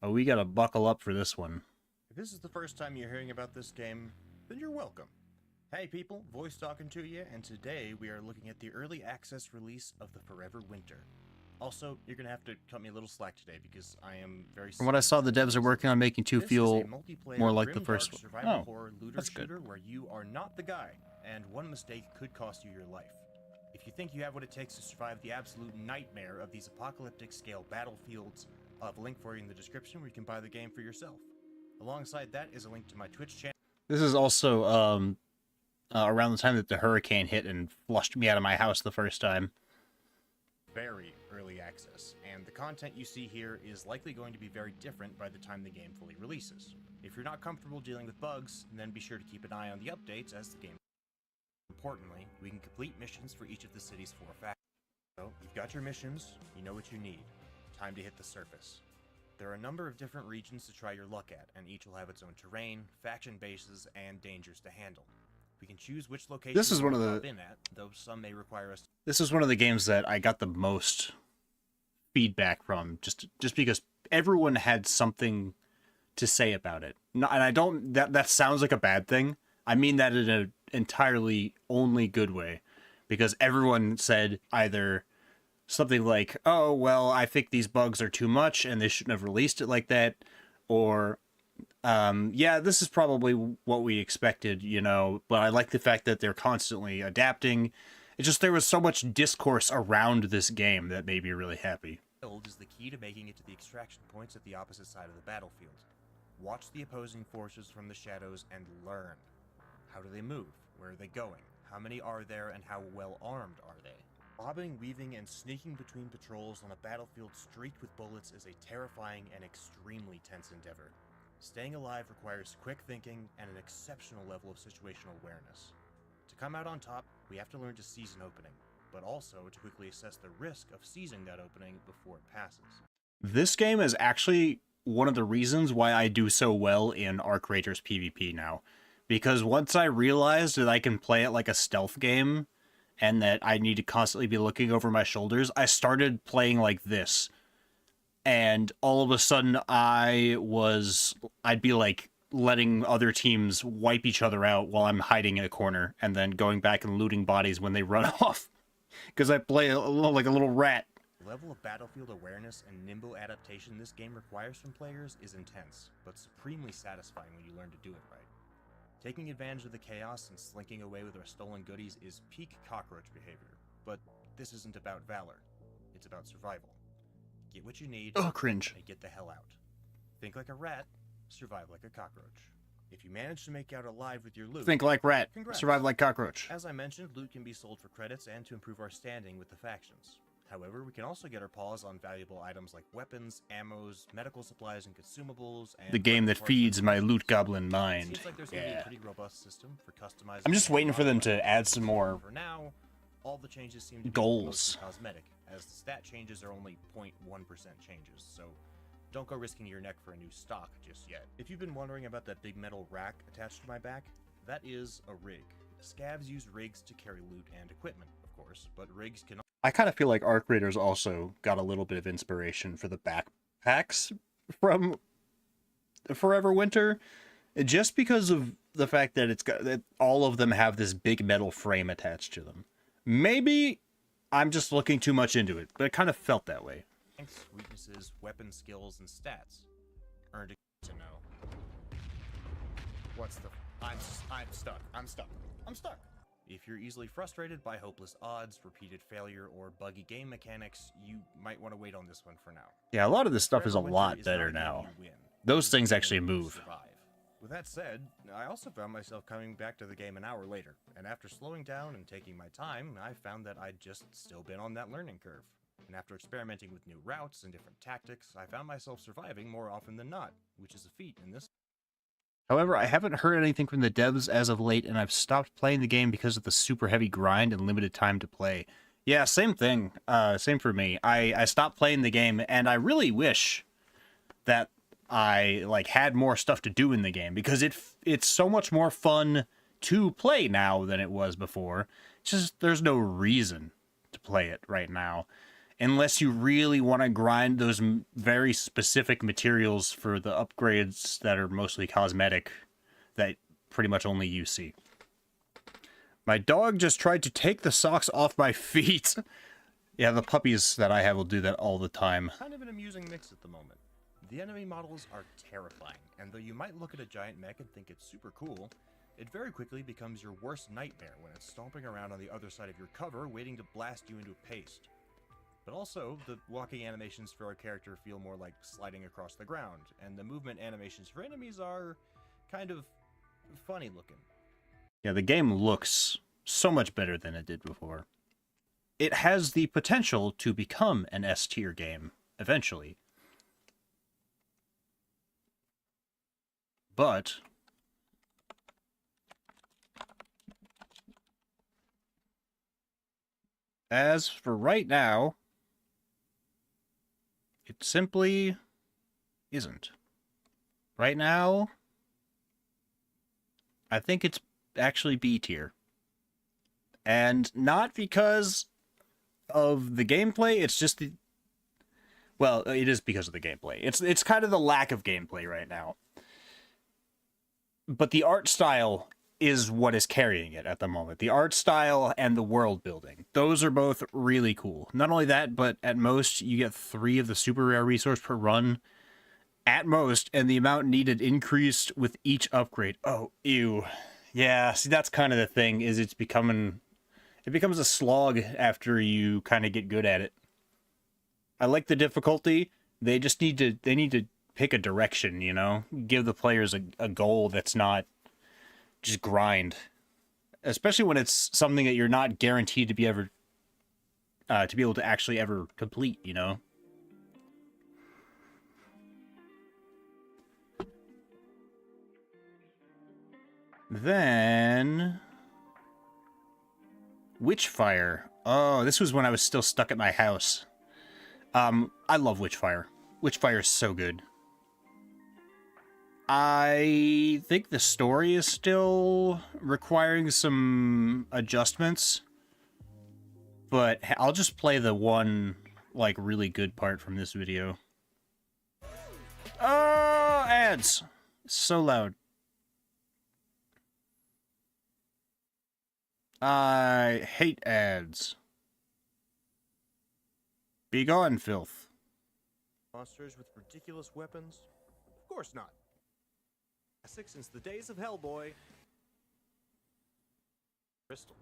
Oh, we gotta buckle up for this one. If this is the first time you're hearing about this game, then you're welcome. Hey people, Voice talking to you, and today we are looking at the early access release of the Forever Winter. Also, you're gonna have to cut me a little slack today because I am very... From what I saw, the devs are working on making 2 feel more like the first one. Survival horror looter that's good. Shooter where you are not the guy, and one mistake could cost you your life. If you think you have what it takes to survive the absolute nightmare of these apocalyptic scale battlefields, I'll have a link for you in the description where you can buy the game for yourself. Alongside that is a link to my Twitch channel. This is also around the time that the hurricane hit and flushed me out of my house the first time. Very early access, and the content you see here is likely going to be very different by the time the game fully releases. If you're not comfortable dealing with bugs, then be sure to keep an eye on the updates as the game... Importantly, we can complete missions for each of the city's 4 factions. So, you've got your missions, you know what you need. Time to hit the surface. There are a number of different regions to try your luck at, and each will have its own terrain, faction bases, and dangers to handle. We can choose which location this is one of the in at, though some may require us. This is one of the games that I got the most feedback from, just because everyone had something to say about it. No, and I don't. That sounds like a bad thing. I mean that in an entirely only good way, because everyone said either something like, "Oh well, I think these bugs are too much, and they shouldn't have released it like that," or yeah, this is probably what we expected, you know, but I like the fact that they're constantly adapting. It's just there was so much discourse around this game that made me really happy. Build is the key to making it to the extraction points at the opposite side of the battlefield. Watch the opposing forces from the shadows and learn. How do they move? Where are they going? How many are there and how well armed are they? Bobbing, weaving, and sneaking between patrols on a battlefield streaked with bullets is a terrifying and extremely tense endeavor. Staying alive requires quick thinking and an exceptional level of situational awareness. To come out on top, we have to learn to seize an opening, but also to quickly assess the risk of seizing that opening before it passes. This game is actually one of the reasons why I do so well in Arc Raiders PvP now. Because once I realized that I can play it like a stealth game, and that I need to constantly be looking over my shoulders, I started playing like this. And all of a sudden, I'd be like letting other teams wipe each other out while I'm hiding in a corner, and then going back and looting bodies when they run off. Because I play like a little rat. The level of battlefield awareness and nimble adaptation this game requires from players is intense, but supremely satisfying when you learn to do it right. Taking advantage of the chaos and slinking away with our stolen goodies is peak cockroach behavior, but this isn't about valor, it's about survival. Get what you need, oh, cringe, and get the hell out. Think like a rat, survive like a cockroach. If you manage to make out alive with your loot... Think like rat, congrats. Survive like cockroach. As I mentioned, loot can be sold for credits and to improve our standing with the factions. However, we can also get our paws on valuable items like weapons, ammos, medical supplies, and consumables, and... The game that feeds my loot goblin mind. Seems like there's gonna be a pretty robust system for customizing... I'm just waiting for them to add some more for now, all the changes seem to be Goals. mostly cosmetic, as the stat changes are only 0.1% changes, so don't go risking your neck for a new stock just yet. If you've been wondering about that big metal rack attached to my back, that is a rig. Scavs use rigs to carry loot and equipment, of course, but rigs can... I kind of feel like Arc Raiders also got a little bit of inspiration for the backpacks from Forever Winter, just because of the fact that that all of them have this big metal frame attached to them. Maybe I'm just looking too much into it, but it kind of felt that way. Strengths, weaknesses, weapon skills, and stats. Earned to know. What's the... I'm stuck. I'm stuck. I'm stuck. If you're easily frustrated by hopeless odds, repeated failure, or buggy game mechanics, you might want to wait on this one for now. Yeah, a lot of this stuff is a Forever lot Winter is better not a game now. you win. Those things It's a actually game you move. survive. With that said, I also found myself coming back to the game an hour later, and after slowing down and taking my time, I found that I'd just still been on that learning curve. And after experimenting with new routes and different tactics, I found myself surviving more often than not, which is a feat in this. However, I haven't heard anything from the devs as of late, and I've stopped playing the game because of the super heavy grind and limited time to play. Yeah, same thing. Same for me. I stopped playing the game, and I really wish that I had more stuff to do in the game, because it's so much more fun to play now than it was before. It's just there's no reason to play it right now, unless you really want to grind those very specific materials for the upgrades that are mostly cosmetic that pretty much only you see. My dog just tried to take the socks off my feet. Yeah, the puppies that I have will do that all the time. Kind of an amusing mix at the moment. The enemy models are terrifying, and though you might look at a giant mech and think it's super cool, it very quickly becomes your worst nightmare when it's stomping around on the other side of your cover waiting to blast you into a paste. But also, the walking animations for our character feel more like sliding across the ground, and the movement animations for enemies are kind of funny looking. Yeah, the game looks so much better than it did before. It has the potential to become an S-tier game eventually. But as for right now, it simply isn't. Right now, I think it's actually B tier. And not because of the gameplay, it's just the... Well, it is because of the gameplay. It's kind of the lack of gameplay right now. But the art style is what is carrying it at the moment. The art style and the world building. Those are both really cool. Not only that, but at most, you get 3 of the super rare resource per run. At most, and the amount needed increased with each upgrade. Oh, ew. Yeah, see, that's kind of the thing, is it becomes a slog after you kind of get good at it. I like the difficulty. They just need to pick a direction, you know? Give the players a goal that's not just grind. Especially when it's something that you're not guaranteed to be able to actually ever complete, you know? Then Witchfire. Oh, this was when I was still stuck at my house. I love Witchfire. Witchfire is so good. I think the story is still requiring some adjustments, but I'll just play the one, really good part from this video. Oh, ads! So loud. I hate ads. Be gone, filth. Monsters with ridiculous weapons? Of course not. Classic since the days of Hellboy. Crystal.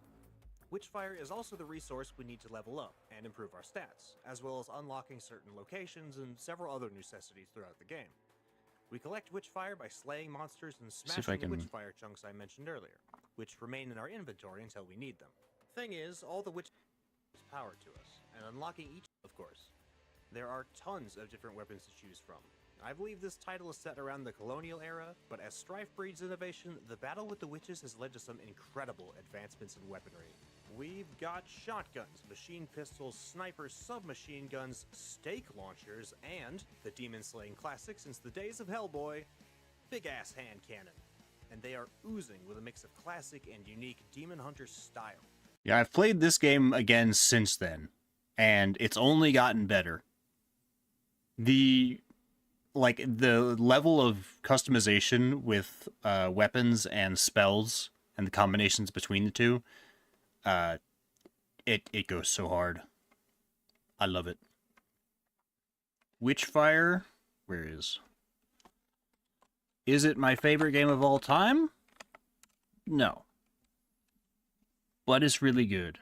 Witchfire is also the resource we need to level up and improve our stats, as well as unlocking certain locations and several other necessities throughout the game. We collect Witchfire by slaying monsters and smashing the Witchfire chunks I mentioned earlier, which remain in our inventory until we need them. Thing is, all the Witch is power to us, and unlocking each, of course. There are tons of different weapons to choose from, I believe this title is set around the colonial era, but as strife breeds innovation, the battle with the witches has led to some incredible advancements in weaponry. We've got shotguns, machine pistols, snipers, submachine guns, stake launchers, and the demon-slaying classic since the days of Hellboy, big-ass hand cannon. And they are oozing with a mix of classic and unique Demon Hunter style. Yeah, I've played this game again since then, and it's only gotten better. The level of customization with weapons and spells and the combinations between the two, it goes so hard. I love it. Witchfire, where is it my favorite game of all time? No. But it's really good.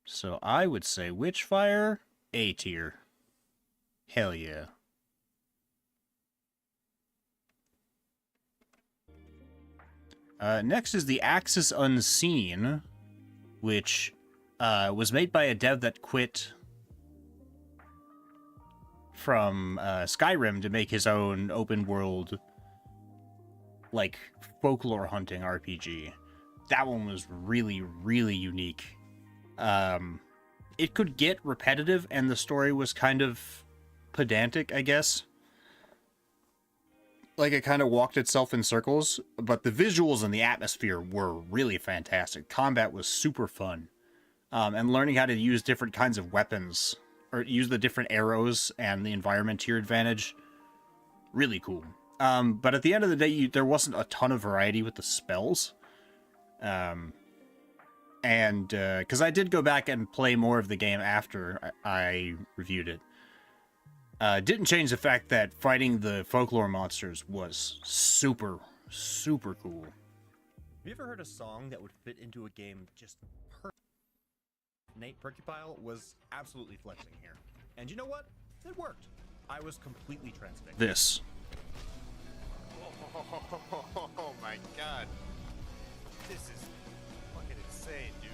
So I would say Witchfire, A tier. Hell yeah. Next is the Axis Unseen, which was made by a dev that quit from Skyrim to make his own open world, like, folklore hunting RPG. That one was really, really unique. It could get repetitive, and the story was kind of pedantic, I guess. Like, it kind of walked itself in circles, but the visuals and the atmosphere were really fantastic. Combat was super fun. And learning how to use different kinds of weapons, or use the different arrows and the environment to your advantage, really cool. But at the end of the day, there wasn't a ton of variety with the spells. Because I did go back and play more of the game after I reviewed it. Didn't change the fact that fighting the folklore monsters was super, super cool. Have you ever heard a song that would fit into a game just perfect? Nate Percupile was absolutely flexing here. And you know what? It worked. I was completely transfixed. This. Oh my god. This is fucking insane, dude.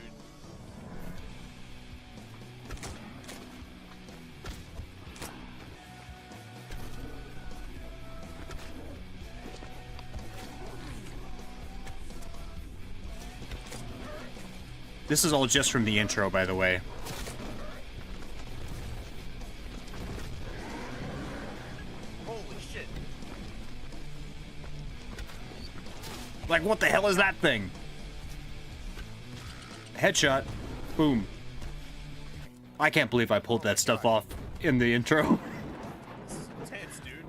This is all just from the intro, by the way. Holy shit. Like, what the hell is that thing? Headshot. Boom. I can't believe I pulled that stuff off in the intro. This is intense, dude.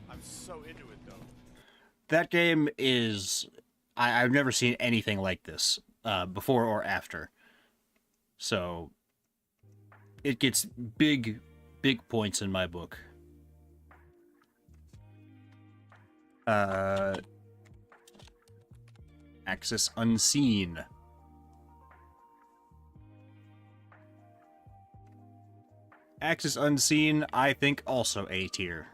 I'm so into it, though. That game is... I've never seen anything like this. Before or after. So it gets big points in my book. Axis Unseen. Axis Unseen, I think also A tier.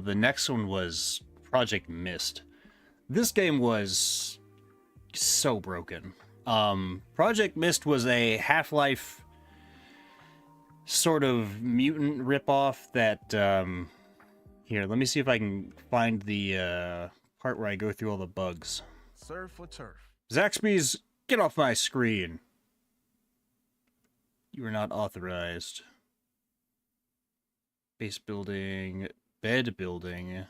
The next one was Project Mist. This game was so broken. Project Mist was a Half-Life sort of mutant ripoff that, here, let me see if I can find the part where I go through all the bugs. Surf for turf. Zaxby's, get off my screen. You are not authorized. Base building, bed building.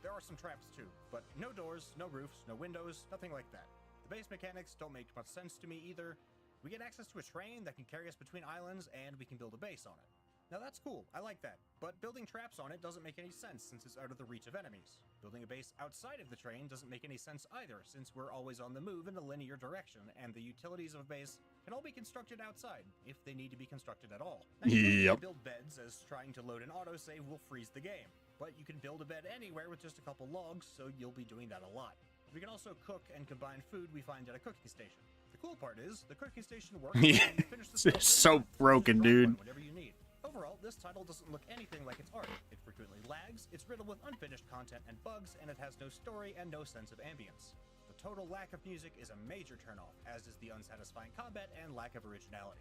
There are some traps too, but no doors, no roofs, no windows, nothing like that. The base mechanics don't make much sense to me either. We get access to a train that can carry us between islands, and we can build a base on it. Now that's cool, I like that, but building traps on it doesn't make any sense since it's out of the reach of enemies. Building a base outside of the train doesn't make any sense either since we're always on the move in a linear direction, and the utilities of a base can all be constructed outside, if they need to be constructed at all. Now, you can build beds, as trying to load an autosave will freeze the game, but you can build a bed anywhere with just a couple logs, so you'll be doing that a lot. We can also cook and combine food we find at a cooking station. The The cool part is, the cooking station works Yeah, and you finish the it's so broken, dude. whenever you need. Overall, this title doesn't look anything like its art. It frequently lags, it's riddled with unfinished content and bugs, and it has no story and no sense of ambience. The total lack of music is a major turnoff, as is the unsatisfying combat and lack of originality.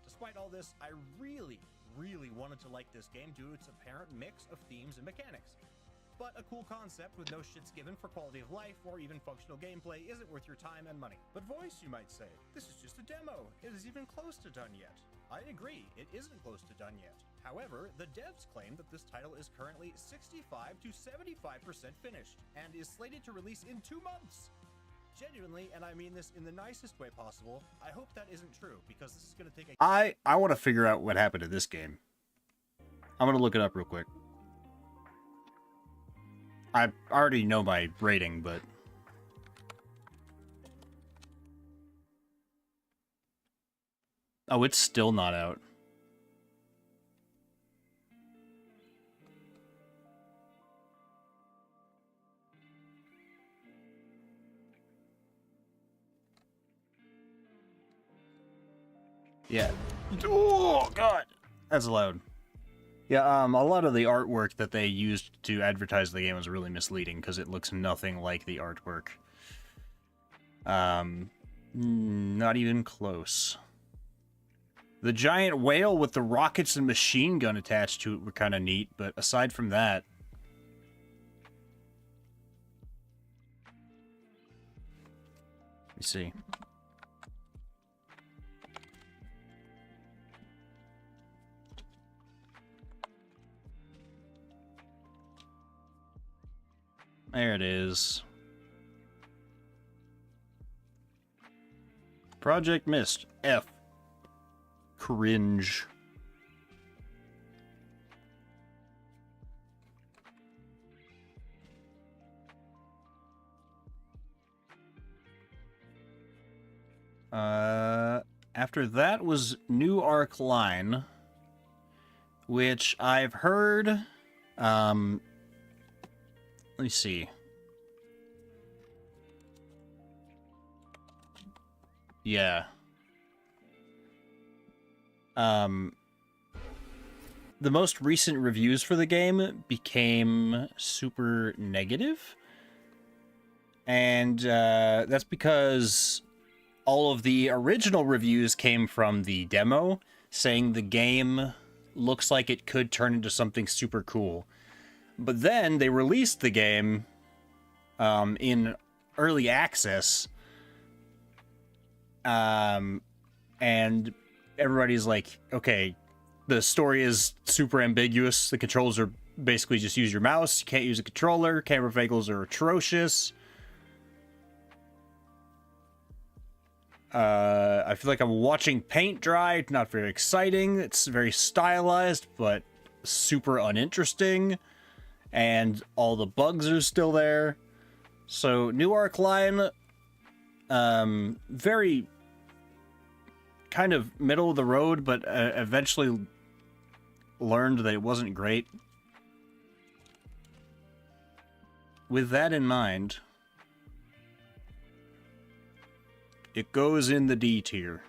Despite all this, I really wanted to like this game due to its apparent mix of themes and mechanics. But a cool concept with no shits given for quality of life or even functional gameplay isn't worth your time and money. But voice, you might say, this is just a demo. It isn't even close to done yet. I agree, it isn't close to done yet. However, the devs claim that this title is currently 65 to 75% finished and is slated to release in 2 months. Genuinely, and I mean this in the nicest way possible, I hope that isn't true, because this is going to take a... I want to figure out what happened to this game. I'm going to look it up real quick. I already know my rating, but... Oh, it's still not out. Yeah. Oh, God. That's loud. Yeah, a lot of the artwork that they used to advertise the game was really misleading because it looks nothing like the artwork. Not even close. The giant whale with the rockets and machine gun attached to it were kind of neat, but aside from that... Let me see. There it is. Project Mist. F. Cringe. After that was New Arc Line, which I've heard, let me see. Yeah. The most recent reviews for the game became super negative. And that's because all of the original reviews came from the demo, saying the game looks like it could turn into something super cool. But then they released the game in early access, and everybody's like, okay, the story is super ambiguous. The controls are basically just use your mouse. You can't use a controller. Camera angles are atrocious. I feel like I'm watching paint dry. Not very exciting. It's very stylized, but super uninteresting. And all the bugs are still there. So, New Arc Line, very kind of middle of the road, but eventually learned that it wasn't great. With that in mind, it goes in the D tier.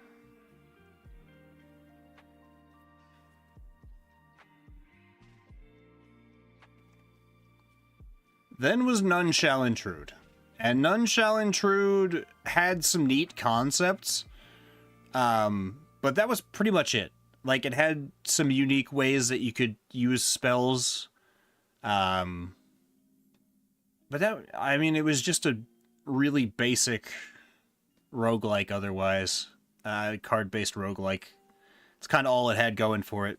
Then was None Shall Intrude. And None Shall Intrude had some neat concepts, but that was pretty much it. Like, it had some unique ways that you could use spells, but that, I mean, it was just a really basic roguelike otherwise. Card-based roguelike. It's kind of all it had going for it.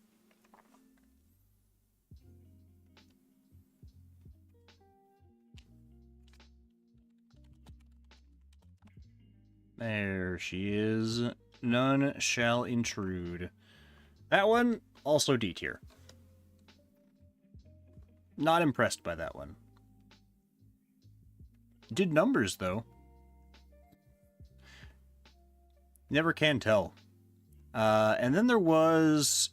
There she is. None Shall Intrude. That one, also D tier. Not impressed by that one. Did numbers, though. Never can tell. And then there was...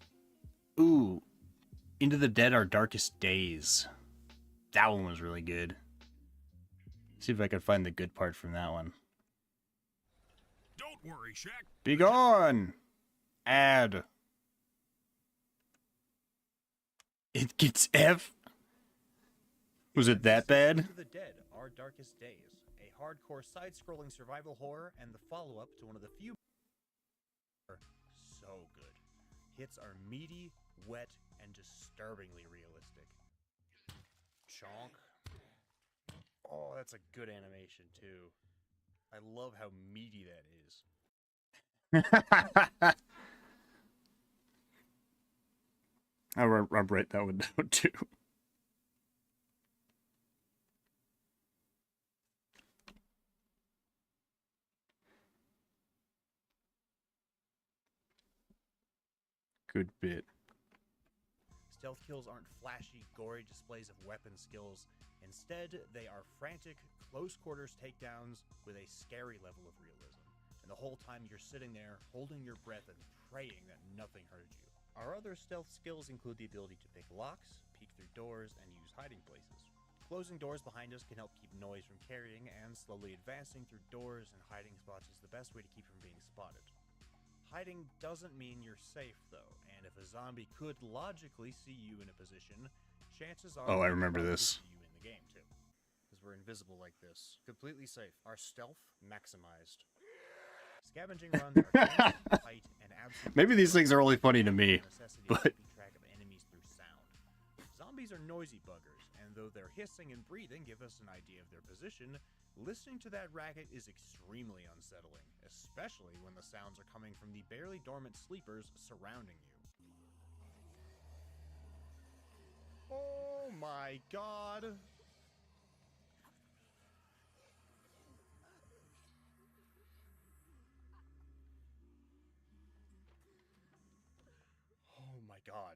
Ooh. Into the Dead Our Darkest Days. That one was really good. See if I can find the good part from that one. Don't Worry Shack. Be gone! Add. It gets F? Was it that bad? To the Dead, Our Darkest Days, a hardcore side-scrolling survival horror and the follow-up to one of the few so good. Hits are meaty, wet, and disturbingly realistic. Chonk. Oh, that's a good animation too. I love how meaty that is. I'll write that one down too. Good bit. Stealth kills aren't flashy, gory displays of weapon skills. Instead, they are frantic, close-quarters takedowns with a scary level of realism. And the whole time you're sitting there, holding your breath and praying that nothing hurt you. Our other stealth skills include the ability to pick locks, peek through doors, and use hiding places. Closing doors behind us can help keep noise from carrying, and slowly advancing through doors and hiding spots is the best way to keep from being spotted. Hiding doesn't mean you're safe, though, and if a zombie could logically see you in a position, chances are... Oh, I remember this. ...see you in the game, too. Because we're invisible like this. Completely safe. Our stealth, maximized. Scavenging runs are fast, tight, and absolutely... Maybe these things are only funny to me, but... ...keeping track of enemies through sound. Zombies are noisy buggers, and though their hissing and breathing give us an idea of their position, listening to that racket is extremely unsettling, especially when the sounds are coming from the barely dormant sleepers surrounding you. Oh my god! Oh my god.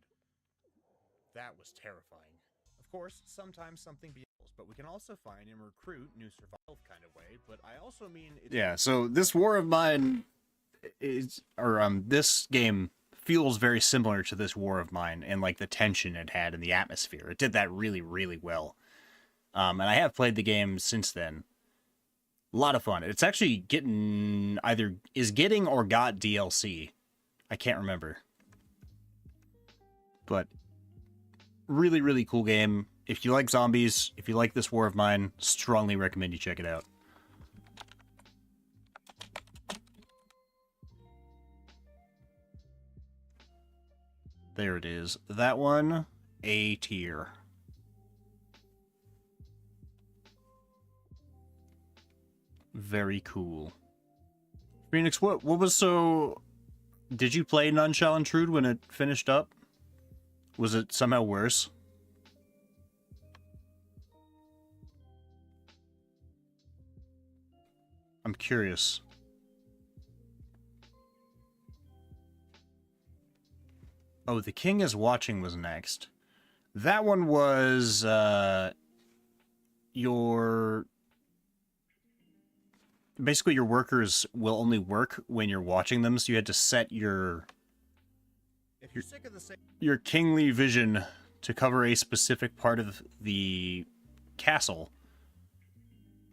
That was terrifying. Of course, sometimes something but we can also find and recruit new survival kind of way, but I also mean... Yeah, so this War of Mine is... this game feels very similar to this War of Mine and, like, the tension it had and the atmosphere. It did that really, really well. And I have played the game since then. A lot of fun. It's actually getting... is getting or got DLC. I can't remember. But... really, really cool game. If you like zombies, if you like this War of Mine, strongly recommend you check it out. There it is. That one, A tier. Very cool. Phoenix, what was so... Did you play None Shall Intrude when it finished up? Was it somehow worse? I'm curious. Oh, The King is Watching was next. That one was, basically, your workers will only work when you're watching them, so you had to set your kingly vision to cover a specific part of the castle.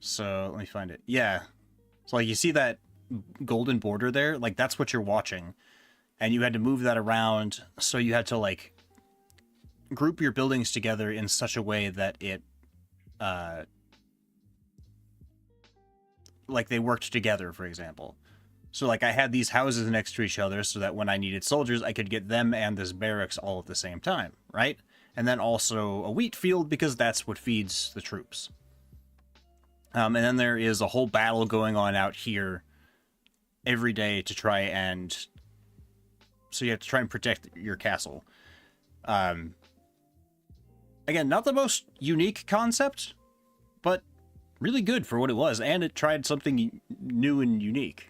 So, let me find it. Yeah. So, like, you see that golden border there? Like, that's what you're watching. And you had to move that around, so you had to, like, group your buildings together in such a way that it, like, they worked together, for example. So, like, I had these houses next to each other so that when I needed soldiers, I could get them and this barracks all at the same time, right? And then also a wheat field, because that's what feeds the troops. And then there is a whole battle going on out here every day to try and... So you have to try and protect your castle. Again, not the most unique concept, but really good for what it was. And it tried something new and unique.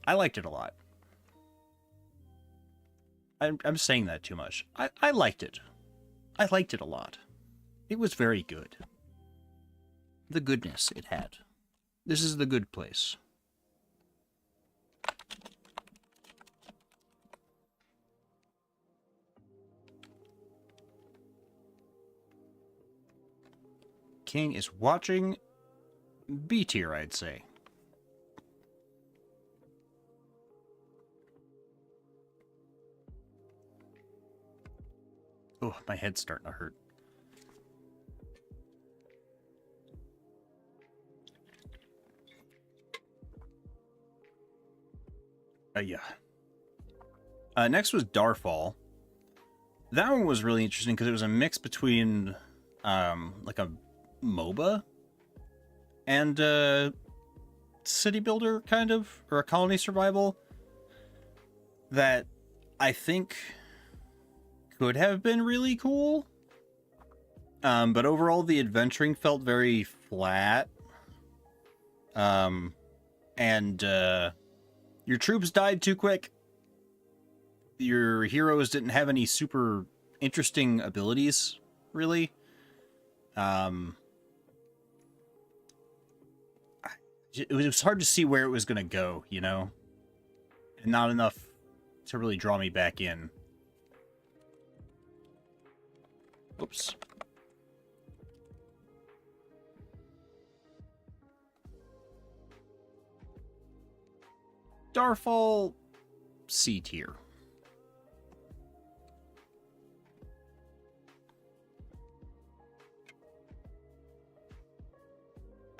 I liked it a lot. I'm saying that too much. I liked it. I liked it a lot. It was very good. The goodness it had. This is the good place. King is Watching, B tier, I'd say. Oh, my head's starting to hurt. Yeah. Next was Darfall. That one was really interesting because it was a mix between like a MOBA and city builder kind of, or a colony survival that I think could have been really cool. But overall the adventuring felt very flat. And your troops died too quick. Your heroes didn't have any super interesting abilities, really. It was hard to see where it was going to go, you know? And not enough to really draw me back in. Oops. Darfall, C tier.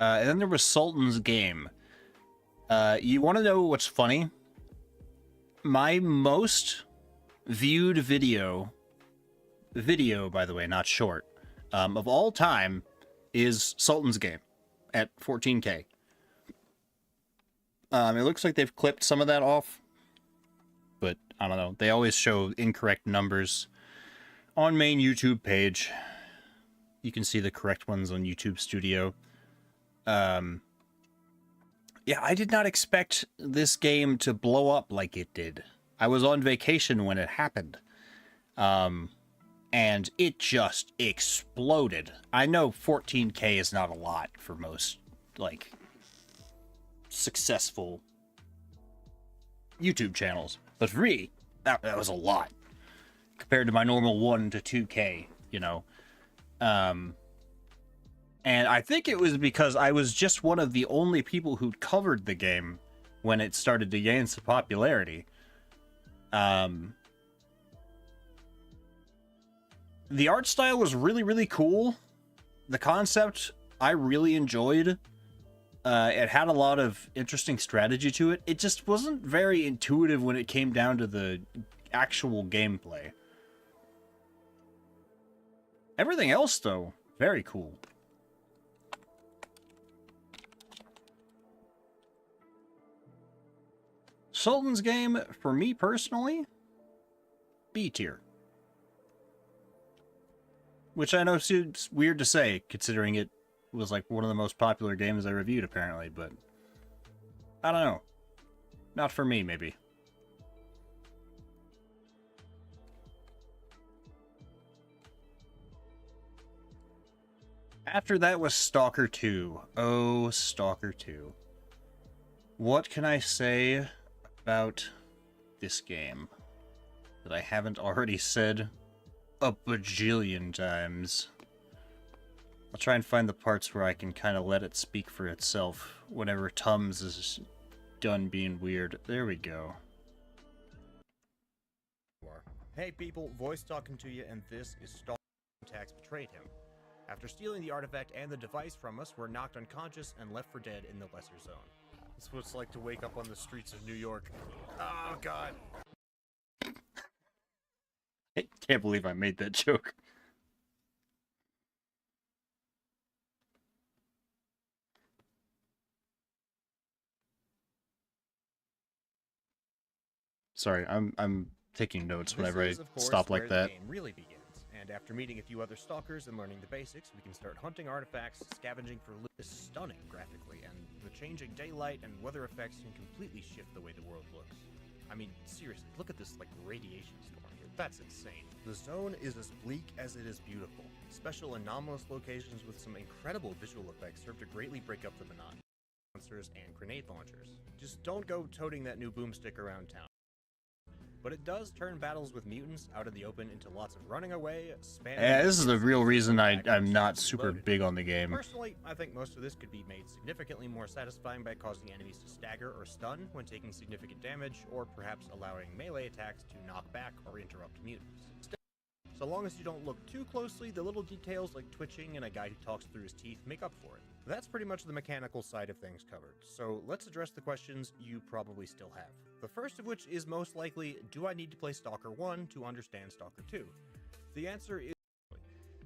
And then there was Sultan's Game. You want to know what's funny? My most viewed video, by the way, not short, of all time is Sultan's Game at 14K. It looks like they've clipped some of that off, but I don't know. They always show incorrect numbers on main YouTube page. You can see the correct ones on YouTube Studio. Yeah, I did not expect this game to blow up like it did. I was on vacation when it happened. And it just exploded. I know 14K is not a lot for most, like, successful YouTube channels. But for me, that was a lot. Compared to my normal 1 to 2K, you know. And I think it was because I was just one of the only people who covered the game when it started to gain some popularity. The art style was really, really cool. The concept I really enjoyed. It had a lot of interesting strategy to it. It just wasn't very intuitive when it came down to the actual gameplay. Everything else, though, very cool. Sultan's Game, for me personally, B tier. Which I know seems weird to say, considering it was like one of the most popular games I reviewed, apparently, but I don't know. Not for me, maybe. After that was Stalker 2. Oh, Stalker 2. What can I say about this game that I haven't already said a bajillion times? I'll try and find the parts where I can kind of let it speak for itself whenever Tums is done being weird. There we go. Hey people, voice talking to you, and this is Stalker. Tax betrayed him. After stealing the artifact and the device from us, we're knocked unconscious and left for dead in the Lesser Zone. That's what it's like to wake up on the streets of New York. Oh god. I can't believe I made that joke. Sorry, I'm taking notes whenever I stop like that. The game really begins, and after meeting a few other stalkers and learning the basics, we can start hunting artifacts, scavenging for loot. It's stunning graphically, and the changing daylight and weather effects can completely shift the way the world looks. I mean, seriously, look at this, like, radiation storm here. That's insane. The zone is as bleak as it is beautiful. Special anomalous locations with some incredible visual effects serve to greatly break up the monotony. Monsters and grenade launchers. Just don't go toting that new boomstick around town. But it does turn battles with mutants out in the open into lots of running away, spamming... Yeah, this is the real reason I'm not super big on the game. Personally, I think most of this could be made significantly more satisfying by causing enemies to stagger or stun when taking significant damage, or perhaps allowing melee attacks to knock back or interrupt mutants. So long as you don't look too closely, the little details like twitching and a guy who talks through his teeth make up for it. That's pretty much the mechanical side of things covered, so let's address the questions you probably still have. The first of which is most likely, do I need to play Stalker 1 to understand Stalker 2? The answer is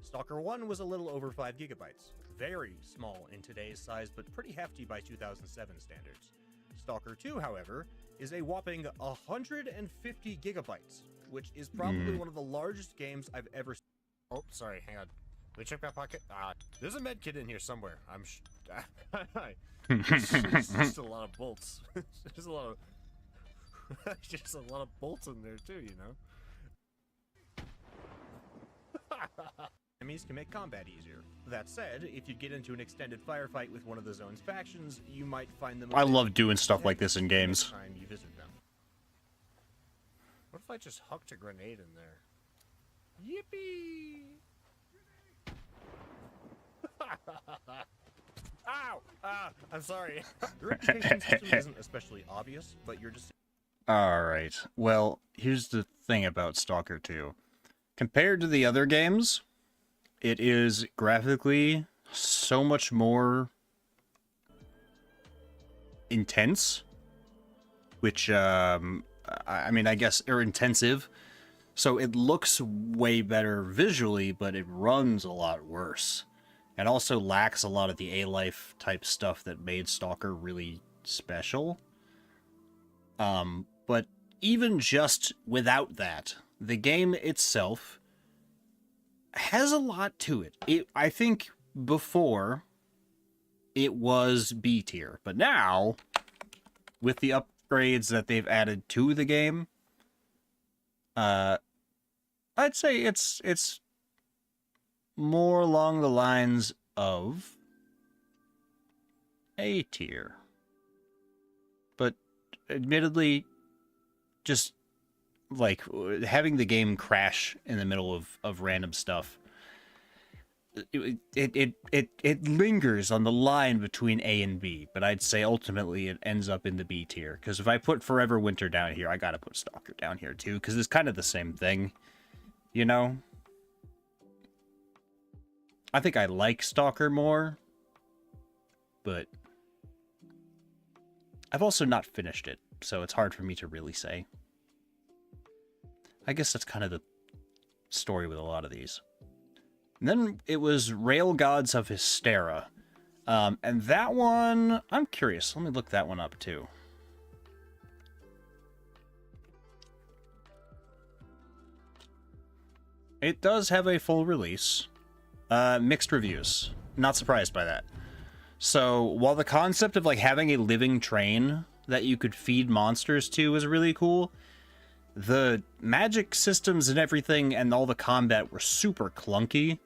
Stalker 1 was a little over 5 gigabytes. Very small in today's size, but pretty hefty by 2007 standards. Stalker 2, however, is a whopping 150 gigabytes, which is probably one of the largest games I've ever seen. Oh, sorry, hang on. Let me check my pocket. There's a med kit in here somewhere. It's just a lot of bolts. There's a lot of... just a lot of bolts in there too, you know? Enemies can make combat easier. That said, if you get into an extended firefight with one of the zone's factions, you might find them... I love doing stuff like this in games. Time you visit them. What if I just hucked a grenade in there? Yippee! Ow! I'm sorry. The reputation system isn't especially obvious, but you're just... Alright, well, here's the thing about Stalker 2. Compared to the other games, it is graphically so much more intense, which, I mean, I guess, or intensive. So it looks way better visually, but it runs a lot worse. It also lacks a lot of the A-Life type stuff that made Stalker really special. But even just without that, the game itself has a lot to it. I think before it was B tier, but now with the upgrades that they've added to the game, I'd say it's more along the lines of A tier. But admittedly, just like having the game crash in the middle of random stuff, it lingers on the line between A and B, but I'd say ultimately it ends up in the B tier, because if I put Forever Winter down here, I gotta put Stalker down here too, because it's kind of the same thing, you know? I think I like Stalker more, but I've also not finished it, so it's hard for me to really say. I guess that's kind of the story with a lot of these. And then it was Rail Gods of Hystera. And that one, I'm curious. Let me look that one up too. It does have a full release. Mixed reviews. Not surprised by that. So, while the concept of like having a living train that you could feed monsters to is really cool, the magic systems and everything and all the combat were super clunky.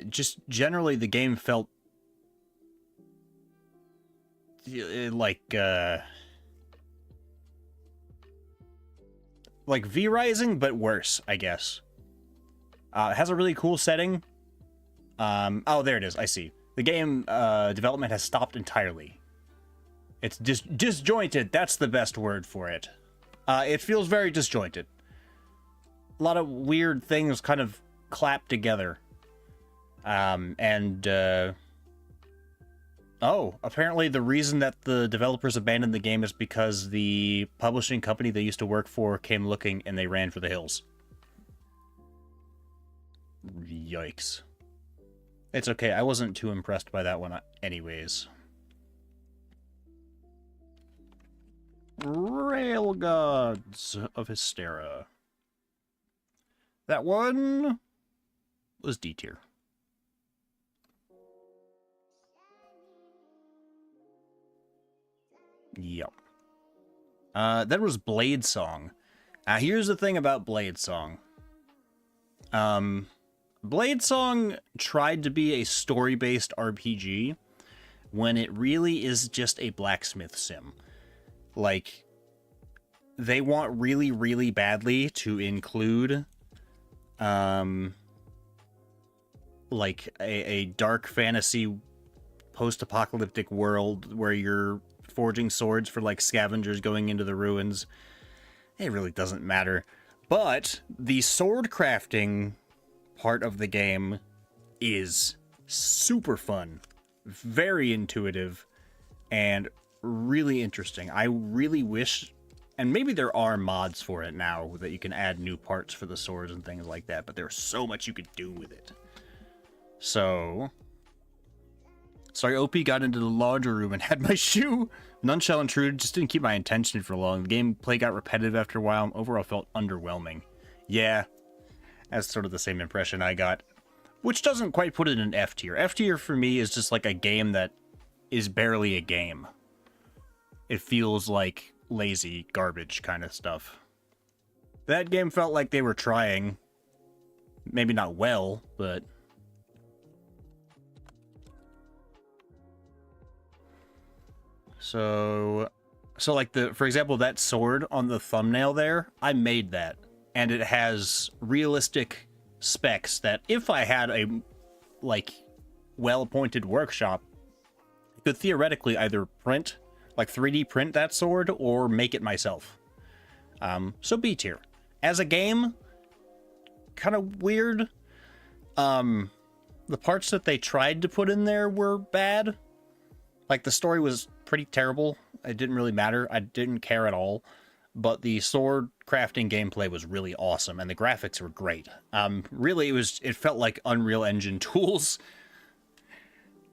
Just generally the game felt like V-Rising, but worse, I guess. It has a really cool setting. Oh, there it is. I see. The game development has stopped entirely. It's disjointed. That's the best word for it. It feels very disjointed. A lot of weird things kind of clapped together. Oh, apparently the reason that the developers abandoned the game is because the publishing company they used to work for came looking and they ran for the hills. Yikes. It's okay, I wasn't too impressed by that one anyways. Rail Gods of Hystera. That one was D tier. Yep. That was Blade Song. Here's the thing about Blade Song. Blade Song tried to be a story-based RPG when it really is just a blacksmith sim. Like, they want really, really badly to include, like, a dark fantasy post-apocalyptic world where you're forging swords for like scavengers going into the ruins. It really doesn't matter. But the sword crafting part of the game is super fun, very intuitive, and really interesting. I really wish, and maybe there are mods for it now that you can add new parts for the swords and things like that, but there's so much you could do with it. So, sorry, OP got into the larger room and had my shoe. None shall intrude, just didn't keep my attention for long. The gameplay got repetitive after a while, and overall felt underwhelming. Yeah, that's sort of the same impression I got. Which doesn't quite put it in F tier. F tier for me is just like a game that is barely a game. It feels like lazy garbage kind of stuff. That game felt like they were trying. Maybe not well, but... So like for example, that sword on the thumbnail there, I made that. And it has realistic specs that if I had a, like, well-appointed workshop, I could theoretically either print, like 3D print that sword, or make it myself. So B tier. As a game, kind of weird. The parts that they tried to put in there were bad. Like, the story was pretty terrible. It didn't really matter. I didn't care at all. But the sword crafting gameplay was really awesome, and the graphics were great. Really, it felt like Unreal Engine tools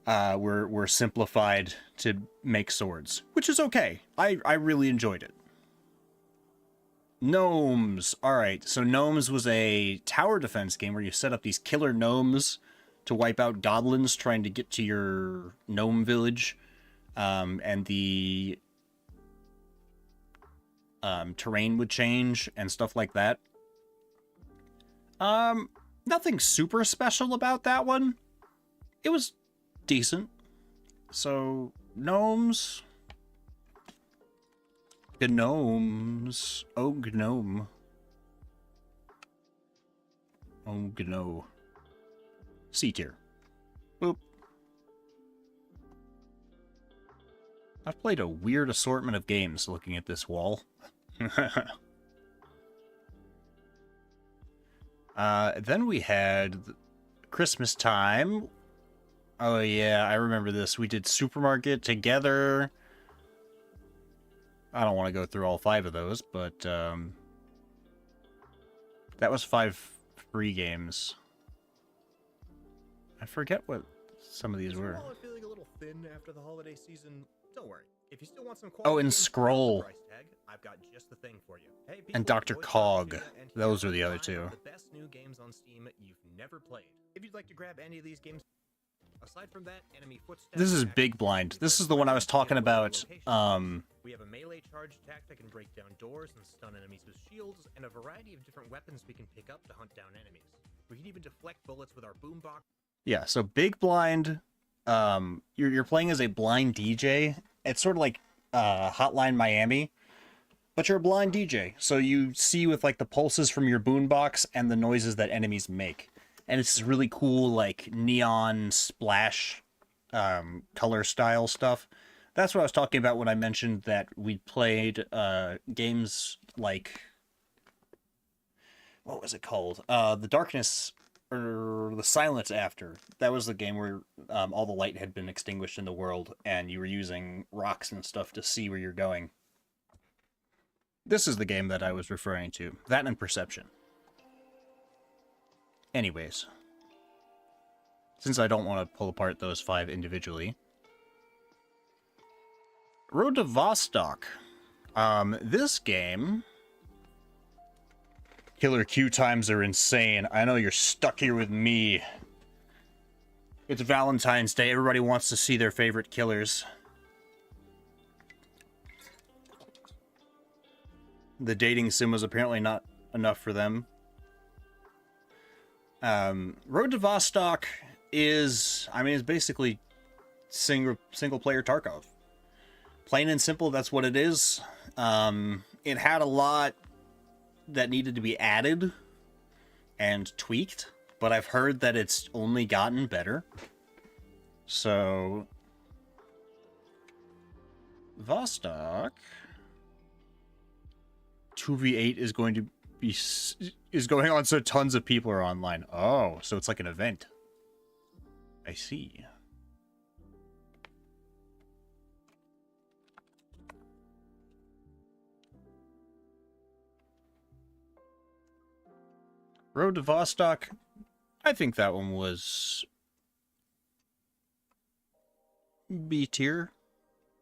were simplified to make swords, which is okay. I really enjoyed it. Gnomes. Alright, so Gnomes was a tower defense game where you set up these killer gnomes to wipe out goblins trying to get to your gnome village. And the terrain would change and stuff like that. Nothing super special about that one. It was decent. So, gnomes. Gnomes. Oh, gnome. Oh, gnome. C tier. Boop. I've played a weird assortment of games looking at this wall. Then we had Christmas time. Oh yeah, I remember this. We did Supermarket together. I don't want to go through all 5 of those, but that was 5 free games. I forget what some of these were. Is your wallet feeling a little thin after the holiday season? Don't worry. If you still want some Oh, and Scroll. price tag, I've got just the thing for you. Hey, people, And Dr. voice Cog. actor and Those here are the are other 5 two. of the best new games on Steam you've never played. If you'd like to grab any of these games, aside from that, enemy footsteps. This is Big Blind. This is the one I was talking about. We have a melee charge attack that can break down doors and stun enemies with shields, and a variety of different weapons we can pick up to hunt down enemies. We can even deflect bullets with our boombox. Yeah, so Big Blind, you're playing as a blind DJ. It's sort of like Hotline Miami, but you're a blind DJ. So you see with like the pulses from your boombox and the noises that enemies make. And it's this really cool, like, neon splash color style stuff. That's what I was talking about when I mentioned that we played games like... What was it called? The Darkness, or the Silence After. That was the game where all the light had been extinguished in the world, and you were using rocks and stuff to see where you're going. This is the game that I was referring to. That and Perception. Anyways, since I don't want to pull apart those 5 individually. Road to Vostok. This game... Killer queue times are insane. I know you're stuck here with me. It's Valentine's Day. Everybody wants to see their favorite killers. The dating sim was apparently not enough for them. Road to Vostok is, I mean, it's basically single player Tarkov. Plain and simple, that's what it is. It had a lot that needed to be added and tweaked, but I've heard that it's only gotten better. So Vostok 2v8 is going to be going on, so tons of people are online. Oh, so it's like an event. I see. Road to Vostok. I think that one was B tier.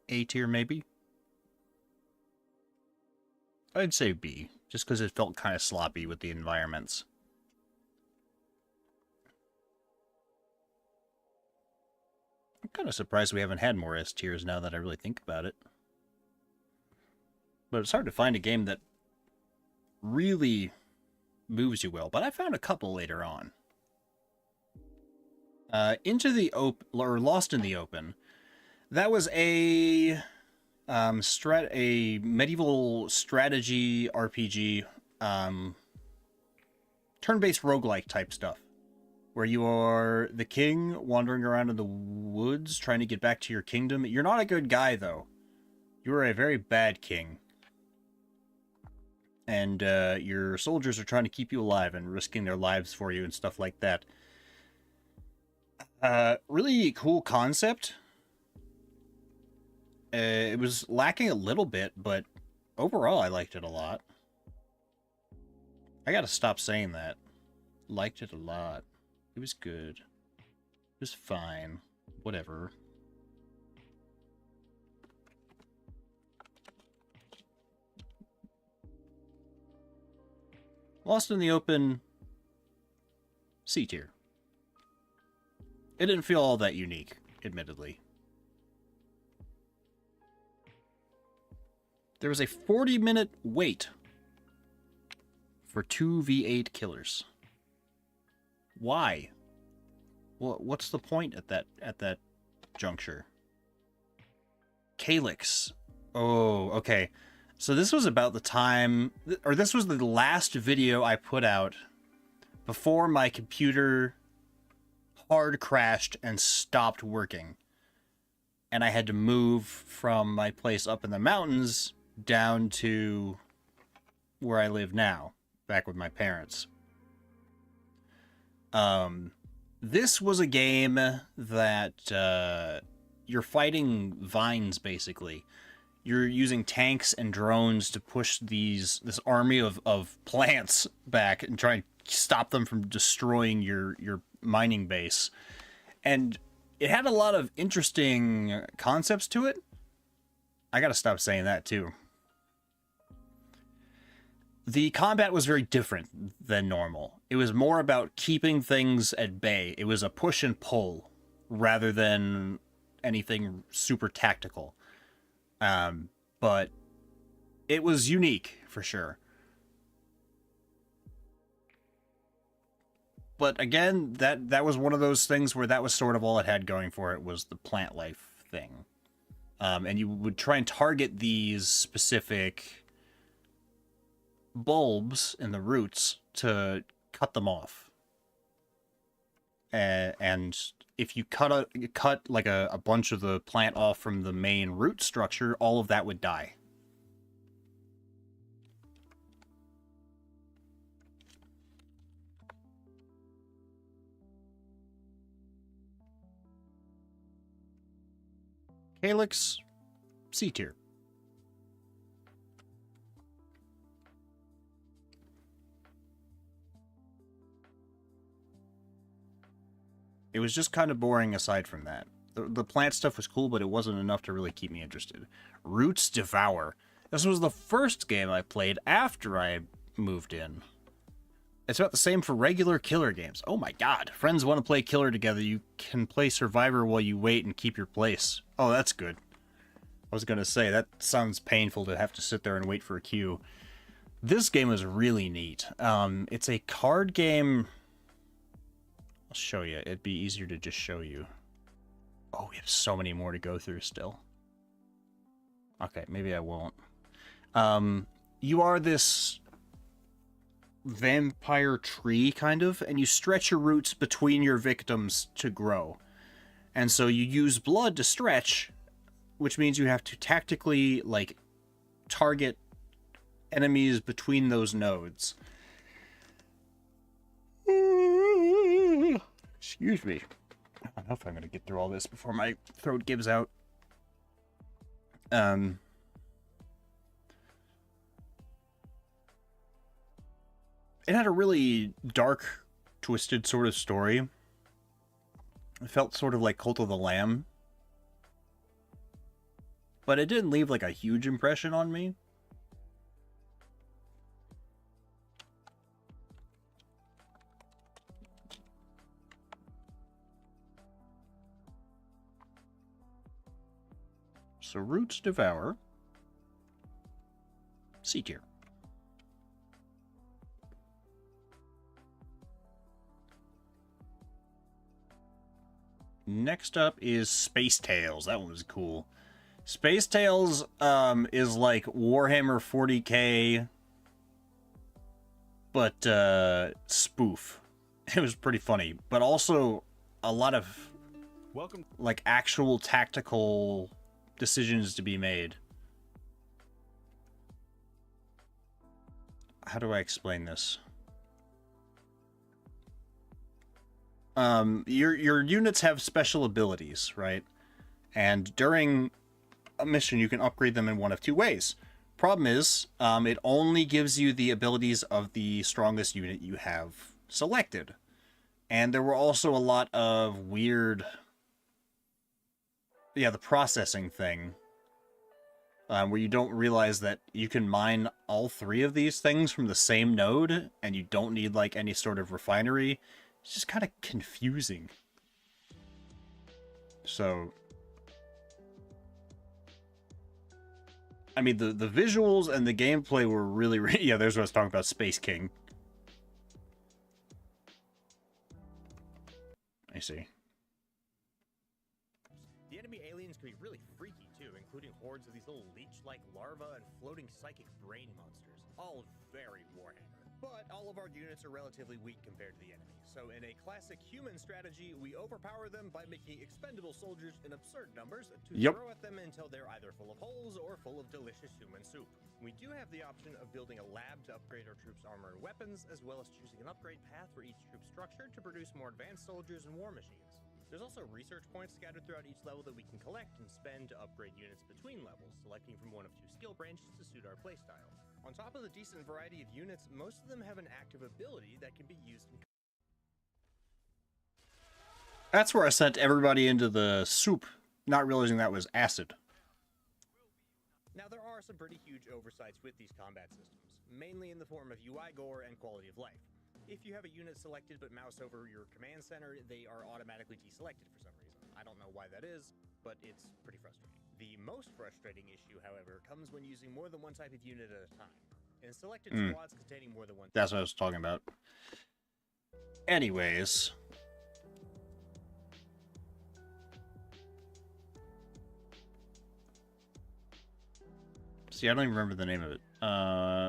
A tier, maybe. I'd say B, just because it felt kind of sloppy with the environments. I'm kind of surprised we haven't had more S tiers now that I really think about it. But it's hard to find a game that really moves you well, but I found a couple later on. Into the Open, or Lost in the Open. That was a medieval strategy RPG, turn-based roguelike type stuff, where you are the king wandering around in the woods trying to get back to your kingdom. You're not a good guy, though. You are a very bad king. And your soldiers are trying to keep you alive and risking their lives for you and stuff like that. Really cool concept. It was lacking a little bit, but overall I liked it a lot. I gotta stop saying that. Liked it a lot. It was good. It was fine. Whatever. Lost in the Open, C tier. It didn't feel all that unique, admittedly. There was a 40-minute wait for 2v8 killers. Why? What's the point at that juncture? Calyx. Oh, okay. So this was about the time, or this was the last video I put out before my computer hard crashed and stopped working. And I had to move from my place up in the mountains down to where I live now, back with my parents. This was a game that you're fighting vines, basically. You're using tanks and drones to push this army of plants back and try and stop them from destroying your mining base. And it had a lot of interesting concepts to it. I gotta stop saying that, too. The combat was very different than normal. It was more about keeping things at bay. It was a push and pull rather than anything super tactical. But it was unique, for sure. But again, that was one of those things where that was sort of all it had going for it, was the plant life thing. And you would try and target these specific bulbs in the roots to cut them off. And if you cut like a bunch of the plant off from the main root structure, all of that would die. Calyx, C tier. It was just kind of boring aside from that. The plant stuff was cool, but it wasn't enough to really keep me interested. Roots Devour. This was the first game I played after I moved in. It's about the same for regular killer games. Oh my god. Friends want to play killer together. You can play survivor while you wait and keep your place. Oh, that's good. I was going to say, that sounds painful to have to sit there and wait for a queue. This game is really neat. It's a card game. I'll show you. It'd be easier to just show you. Oh, we have so many more to go through still. Okay, maybe I won't. You are this vampire tree, kind of, and you stretch your roots between your victims to grow. And so you use blood to stretch, which means you have to tactically, like, target enemies between those nodes. Excuse me. I don't know if I'm going to get through all this before my throat gives out. It had a really dark, twisted sort of story. It felt sort of like Cult of the Lamb. But it didn't leave like a huge impression on me. So Roots Devour. C tier. Next up is Space Tales. That one was cool. Space Tales is like Warhammer 40k, but spoof. It was pretty funny, but also a lot of like actual tactical decisions to be made. How do I explain this? Your units have special abilities, right? And during a mission, you can upgrade them in one of two ways. Problem is, it only gives you the abilities of the strongest unit you have selected. And there were also a lot of weird... Yeah, the processing thing. Where you don't realize that you can mine all three of these things from the same node, and you don't need, like, any sort of refinery. It's just kind of confusing. So... I mean, the visuals and the gameplay were really... Yeah, there's what I was talking about, Space King. I see. The enemy aliens can be really freaky, too, including hordes of these little leech-like larvae and floating psychic brain monsters. All very Warhammer. But all of our units are relatively weak compared to the enemy. So in a classic human strategy, we overpower them by making expendable soldiers in absurd numbers to throw at them until they're either full of holes or full of delicious human soup. We do have the option of building a lab to upgrade our troops' armor and weapons, as well as choosing an upgrade path for each troop structure to produce more advanced soldiers and war machines. There's also research points scattered throughout each level that we can collect and spend to upgrade units between levels, selecting from one of two skill branches to suit our playstyle. On top of the decent variety of units, most of them have an active ability that can be used in... That's where I sent everybody into the soup, not realizing that was acid. Now, there are some pretty huge oversights with these combat systems, mainly in the form of UI gore and quality of life. If you have a unit selected but mouse over your command center, they are automatically deselected for some reason. I don't know why that is, but it's pretty frustrating. The most frustrating issue, however, comes when using more than one type of unit at a time. In selected squads containing more than one... That's what I was talking about. Anyways... See, I don't even remember the name of it.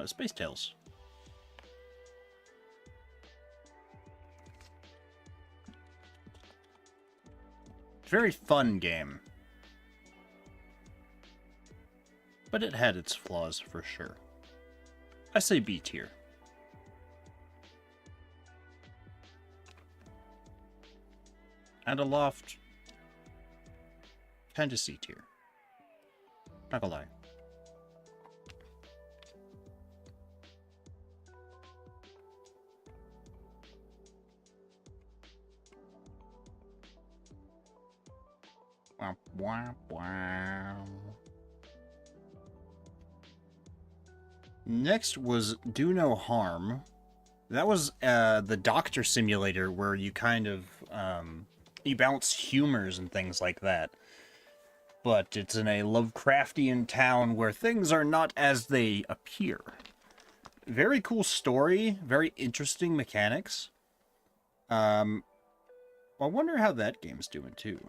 Space Tales. Very fun game. But it had its flaws for sure. I say B tier. And Aloft, kind of C tier. Not gonna lie. Wow, wow, wow. Next was Do No Harm. That was the doctor simulator where you kind of you bounce humors and things like that. But it's in a Lovecraftian town where things are not as they appear. Very cool story, very interesting mechanics. I wonder how that game's doing too.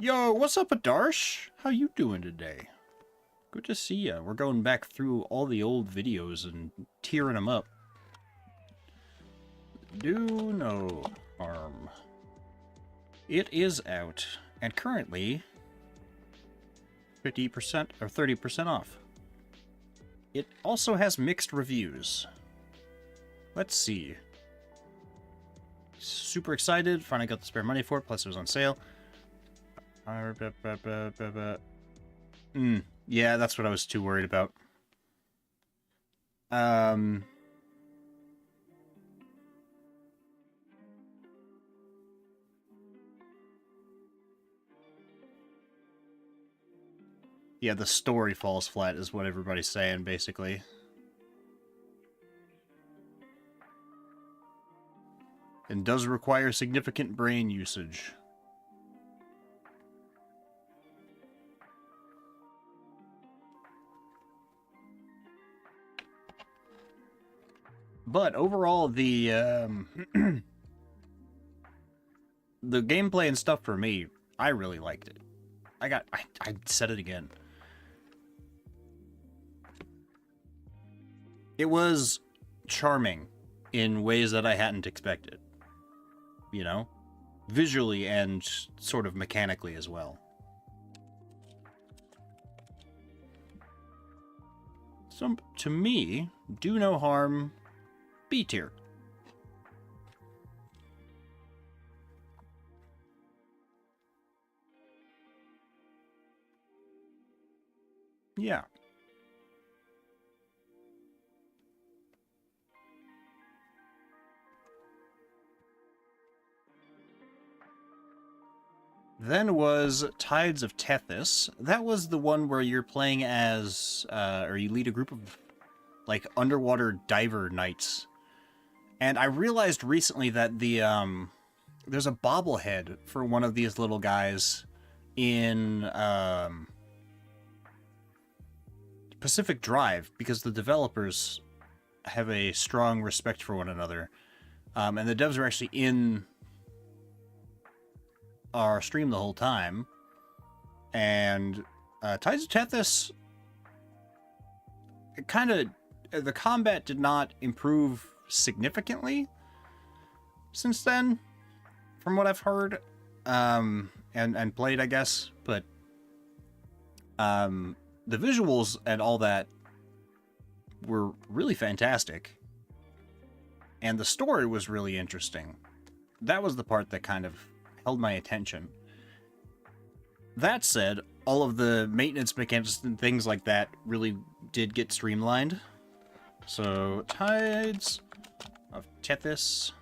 Yo, what's up, Adarsh? How you doing today? Good to see ya. We're going back through all the old videos and tearing them up. Do No Harm. It is out, and currently 50% or 30% off. It also has mixed reviews. Let's see. Super excited. Finally got the spare money for it, plus it was on sale. Yeah, that's what I was too worried about. Yeah, the story falls flat is what everybody's saying, basically. And does require significant brain usage. But overall, the the gameplay and stuff for me, I really liked it. I said it again. It was charming in ways that I hadn't expected. You know? Visually and sort of mechanically as well. So, to me, do no harm, B tier. Yeah. Then was Tides of Tethys. That was the one where you're playing as, or you lead a group of, like, underwater diver knights. And I realized recently that the, there's a bobblehead for one of these little guys in, Pacific Drive, because the developers have a strong respect for one another. And the devs are actually in our stream the whole time. And Tides of Tethys, it kind of, the combat did not improve significantly since then, from what I've heard, and played, I guess. But the visuals and all that were really fantastic. And the story was really interesting. That was the part that kind of held my attention. That said, all of the maintenance mechanics and things like that really did get streamlined. So, Tides of Tethys.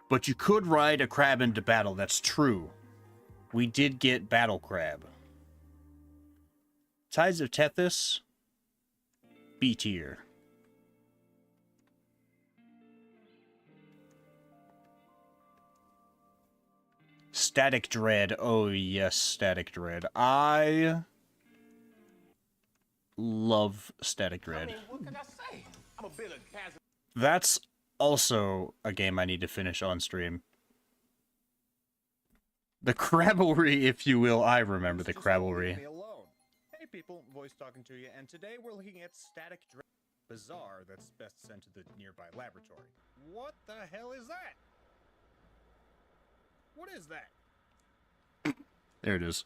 But you could ride a crab into battle, that's true. We did get Battle Crab. Tides of Tethys, B tier. Static Dread. Oh, yes, Static Dread. I love Static Dread. What can I say? I'm a bit of casual. That's also a game I need to finish on stream. The Crabblery, if you will. I remember the Crabblery. Hey people, voice talking to you, and today we're looking at Static Dread. Bizarre that's best sent to the nearby laboratory. What the hell is that? What is that? There it is.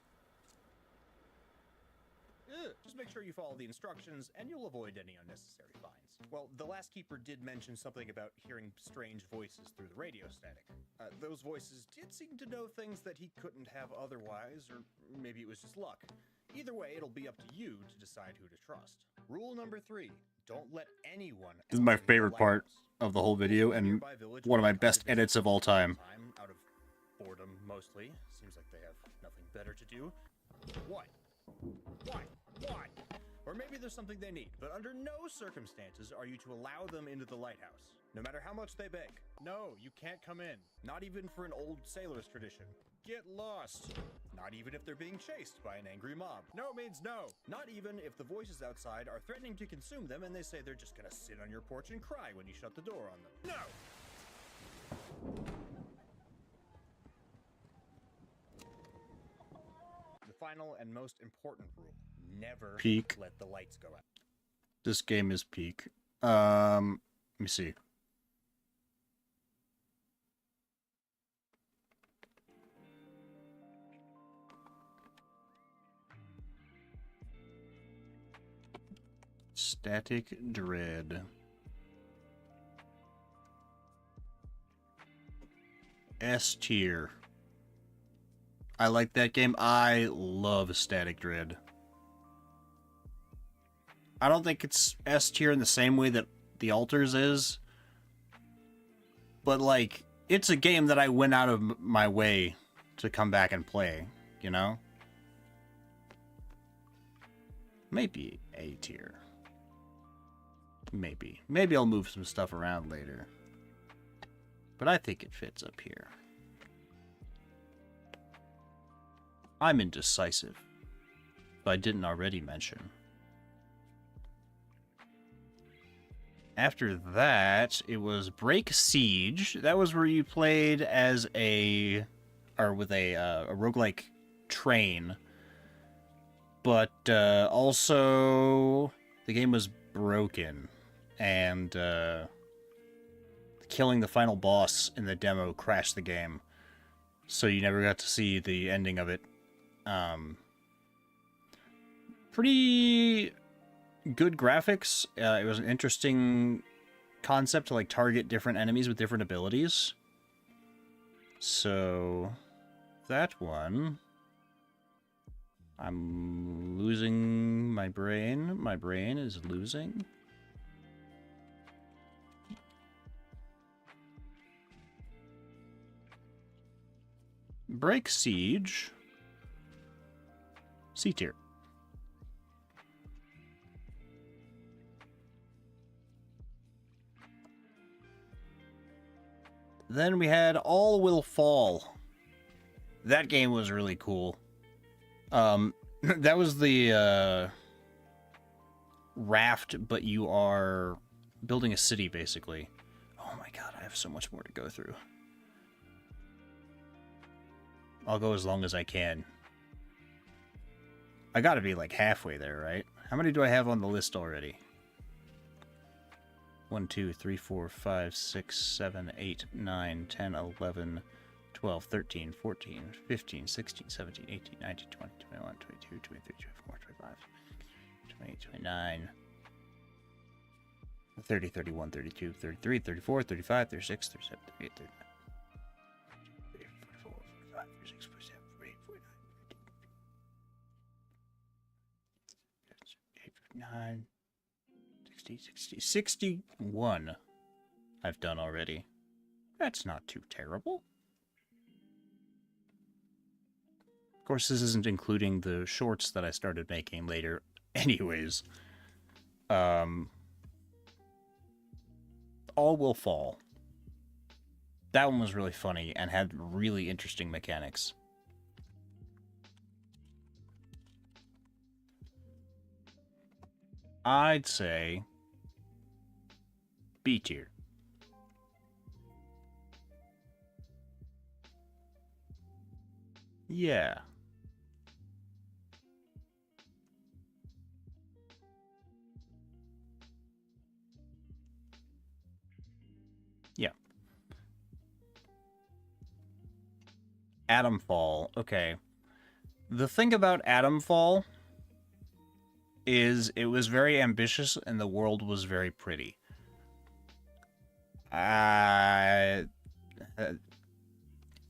Ugh. Just make sure you follow the instructions, and you'll avoid any unnecessary fines. Well, the last keeper did mention something about hearing strange voices through the radio static. Those voices did seem to know things that he couldn't have otherwise, or maybe it was just luck. Either way, it'll be up to you to decide who to trust. Rule number 3, don't let anyone... This is my favorite part of the whole video, and one of my best edits of all time. Out of boredom, mostly. Seems like they have nothing better to do. What? Or maybe there's something they need, but under no circumstances are you to allow them into the lighthouse, no matter how much they beg. No, you can't come in. Not even for an old sailor's tradition. Get lost. Not even if they're being chased by an angry mob. No means no. Not even if the voices outside are threatening to consume them and they say they're just gonna sit on your porch and cry when you shut the door on them. No! The final and most important rule. Never Peak. let the lights go out. This game is peak. Let me see. Static Dread. S tier. I like that game. I love Static Dread. I don't think it's S tier in the same way that The Altars is. But, like, it's a game that I went out of my way to come back and play, you know? Maybe A tier. Maybe. Maybe I'll move some stuff around later. But I think it fits up here. I'm indecisive, if I didn't already mention. After that, it was Break Siege. That was where you played as a roguelike train. But also, the game was broken. And killing the final boss in the demo crashed the game. So you never got to see the ending of it. Pretty good graphics. It was an interesting concept to like target different enemies with different abilities. So that one, I'm losing my brain. My brain is losing. Break Siege. C tier. Then we had All Will Fall. That game was really cool. That was the raft, but you are building a city, basically. Oh my god, I have so much more to go through. I'll go as long as I can. I gotta be like halfway there, right? How many do I have on the list already? 1, 2, 3, 4, 5, 6, 7, 8, 9, 10, 11, 12, 13, 14, 15, 16, 17, 18, 19, 20, 21, 22, 23, 24, 25, 28, 29, 30, 31, 32, 33, 34, 35, 36, 37, 38, 39. 9, 60, 61 I've done already. That's not too terrible. Of course, this isn't including the shorts that I started making later anyways. All Will Fall. That one was really funny and had really interesting mechanics. I'd say B tier. Yeah. Yeah. Atomfall. Okay. The thing about Atomfall is it was very ambitious and the world was very pretty. That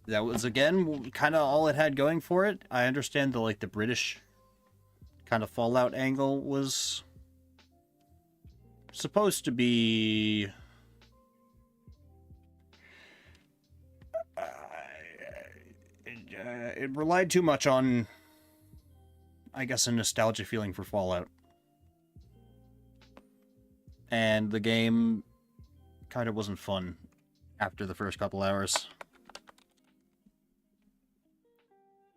was, again, kind of all it had going for it. I understand the British kind of Fallout angle was supposed to be it relied too much on, I guess, a nostalgia feeling for Fallout. And the game kind of wasn't fun after the first couple hours.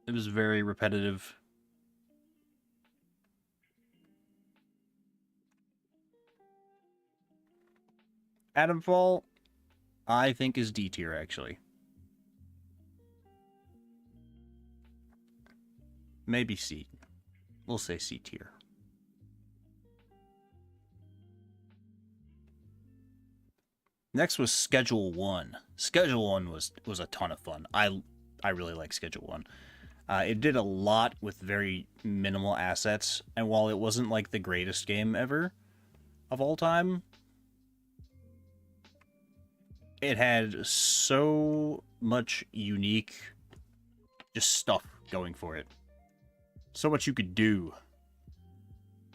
It was very repetitive. Atomfall, I think, is D tier, actually. Maybe C. We'll say C tier. Next was Schedule 1. Schedule 1 was a ton of fun. I really like Schedule 1. It did a lot with very minimal assets, and while it wasn't like the greatest game ever, of all time. It had so much unique just stuff going for it. So much you could do.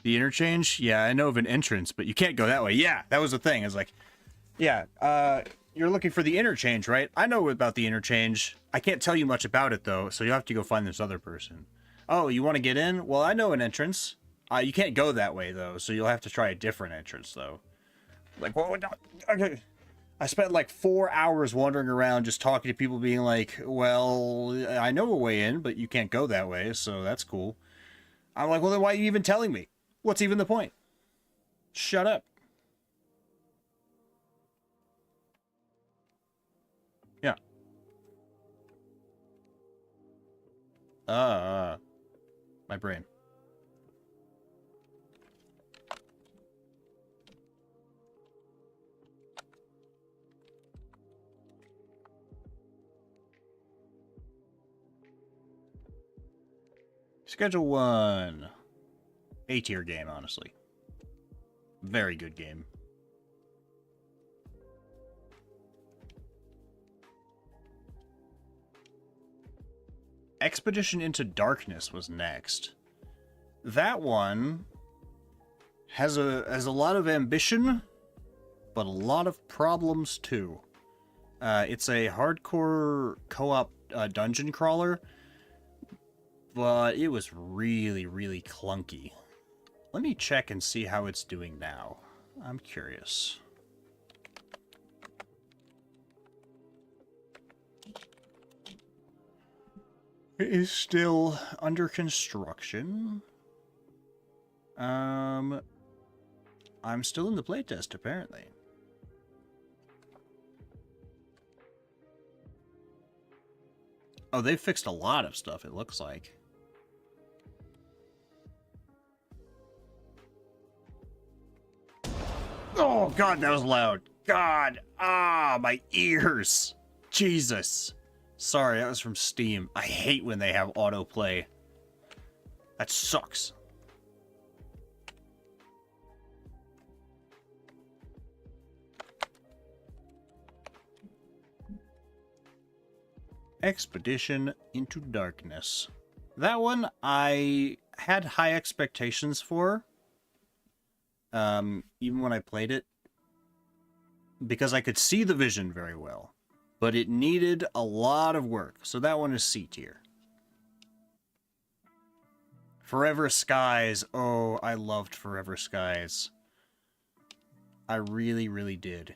The interchange? Yeah, I know of an entrance, but you can't go that way. Yeah, that was the thing. It's like, yeah, you're looking for the interchange, right? I know about the interchange. I can't tell you much about it, though, so you have to go find this other person. Oh, you want to get in? Well, I know an entrance. You can't go that way, though, so you'll have to try a different entrance, though. Like, well, okay. I spent like 4 hours wandering around just talking to people being like, well, I know a way in, but you can't go that way, so that's cool. I'm like, well, then why are you even telling me? What's even the point? Shut up. Yeah. My brain. Schedule 1. A-tier game, honestly. Very good game. Expedition into Darkness was next. That one has a lot of ambition, but a lot of problems too. It's a hardcore co-op dungeon crawler, but it was really, really clunky. Let me check and see how it's doing now. I'm curious. It is still under construction. I'm still in the playtest, apparently. Oh, they fixed a lot of stuff, it looks like. Oh, God, that was loud. God. Ah, my ears. Jesus. Sorry, that was from Steam. I hate when they have autoplay. That sucks. Expedition into Darkness. That one I had high expectations for. Even when I played it. Because I could see the vision very well. But it needed a lot of work. So that one is C tier. Forever Skies. Oh, I loved Forever Skies. I really, really did.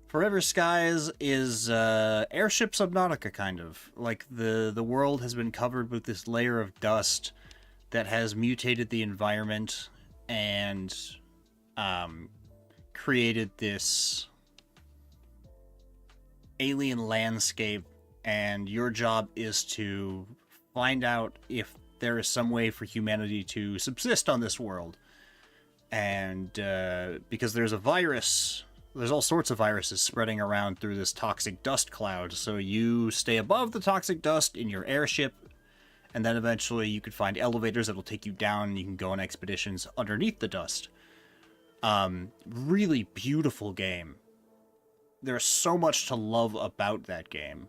Forever Skies is Airship Subnautica, kind of. Like, the world has been covered with this layer of dust that has mutated the environment and created this alien landscape, and your job is to find out if there is some way for humanity to subsist on this world. And because there's a virus, there's all sorts of viruses spreading around through this toxic dust cloud, so you stay above the toxic dust in your airship, and then eventually you could find elevators that will take you down, and you can go on expeditions underneath the dust. Really beautiful game. There's so much to love about that game.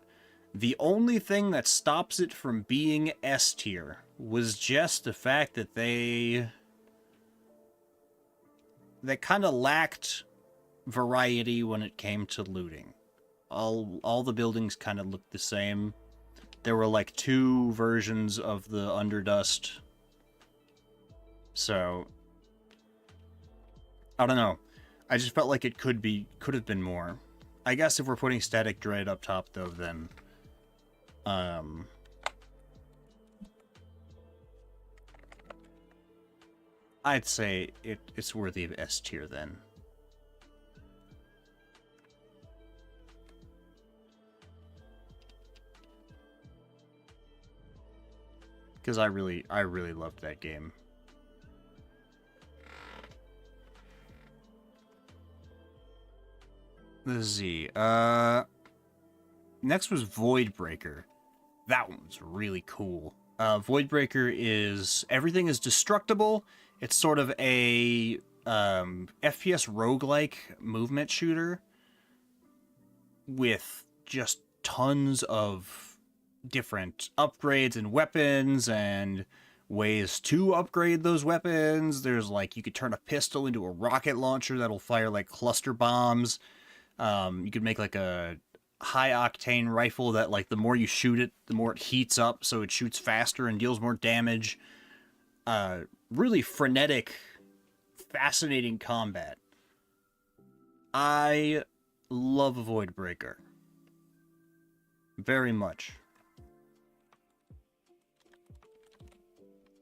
The only thing that stops it from being S tier was just the fact that they kind of lacked variety when it came to looting. All the buildings kind of looked the same. There were like 2 versions of the Underdust. So I don't know. I just felt like it could have been more. I guess if we're putting Static Dread up top though, then I'd say it's worthy of S tier then. Because I really loved that game. Let's see. Next was Voidbreaker. That one was really cool. Voidbreaker is everything is destructible. It's sort of a FPS roguelike movement shooter with just tons of different upgrades and weapons and ways to upgrade those weapons. There's like, you could turn a pistol into a rocket launcher that'll fire like cluster bombs. You could make like a high octane rifle that like the more you shoot it, the more it heats up, so it shoots faster and deals more damage. Really frenetic, fascinating combat. I love Voidbreaker. Very much.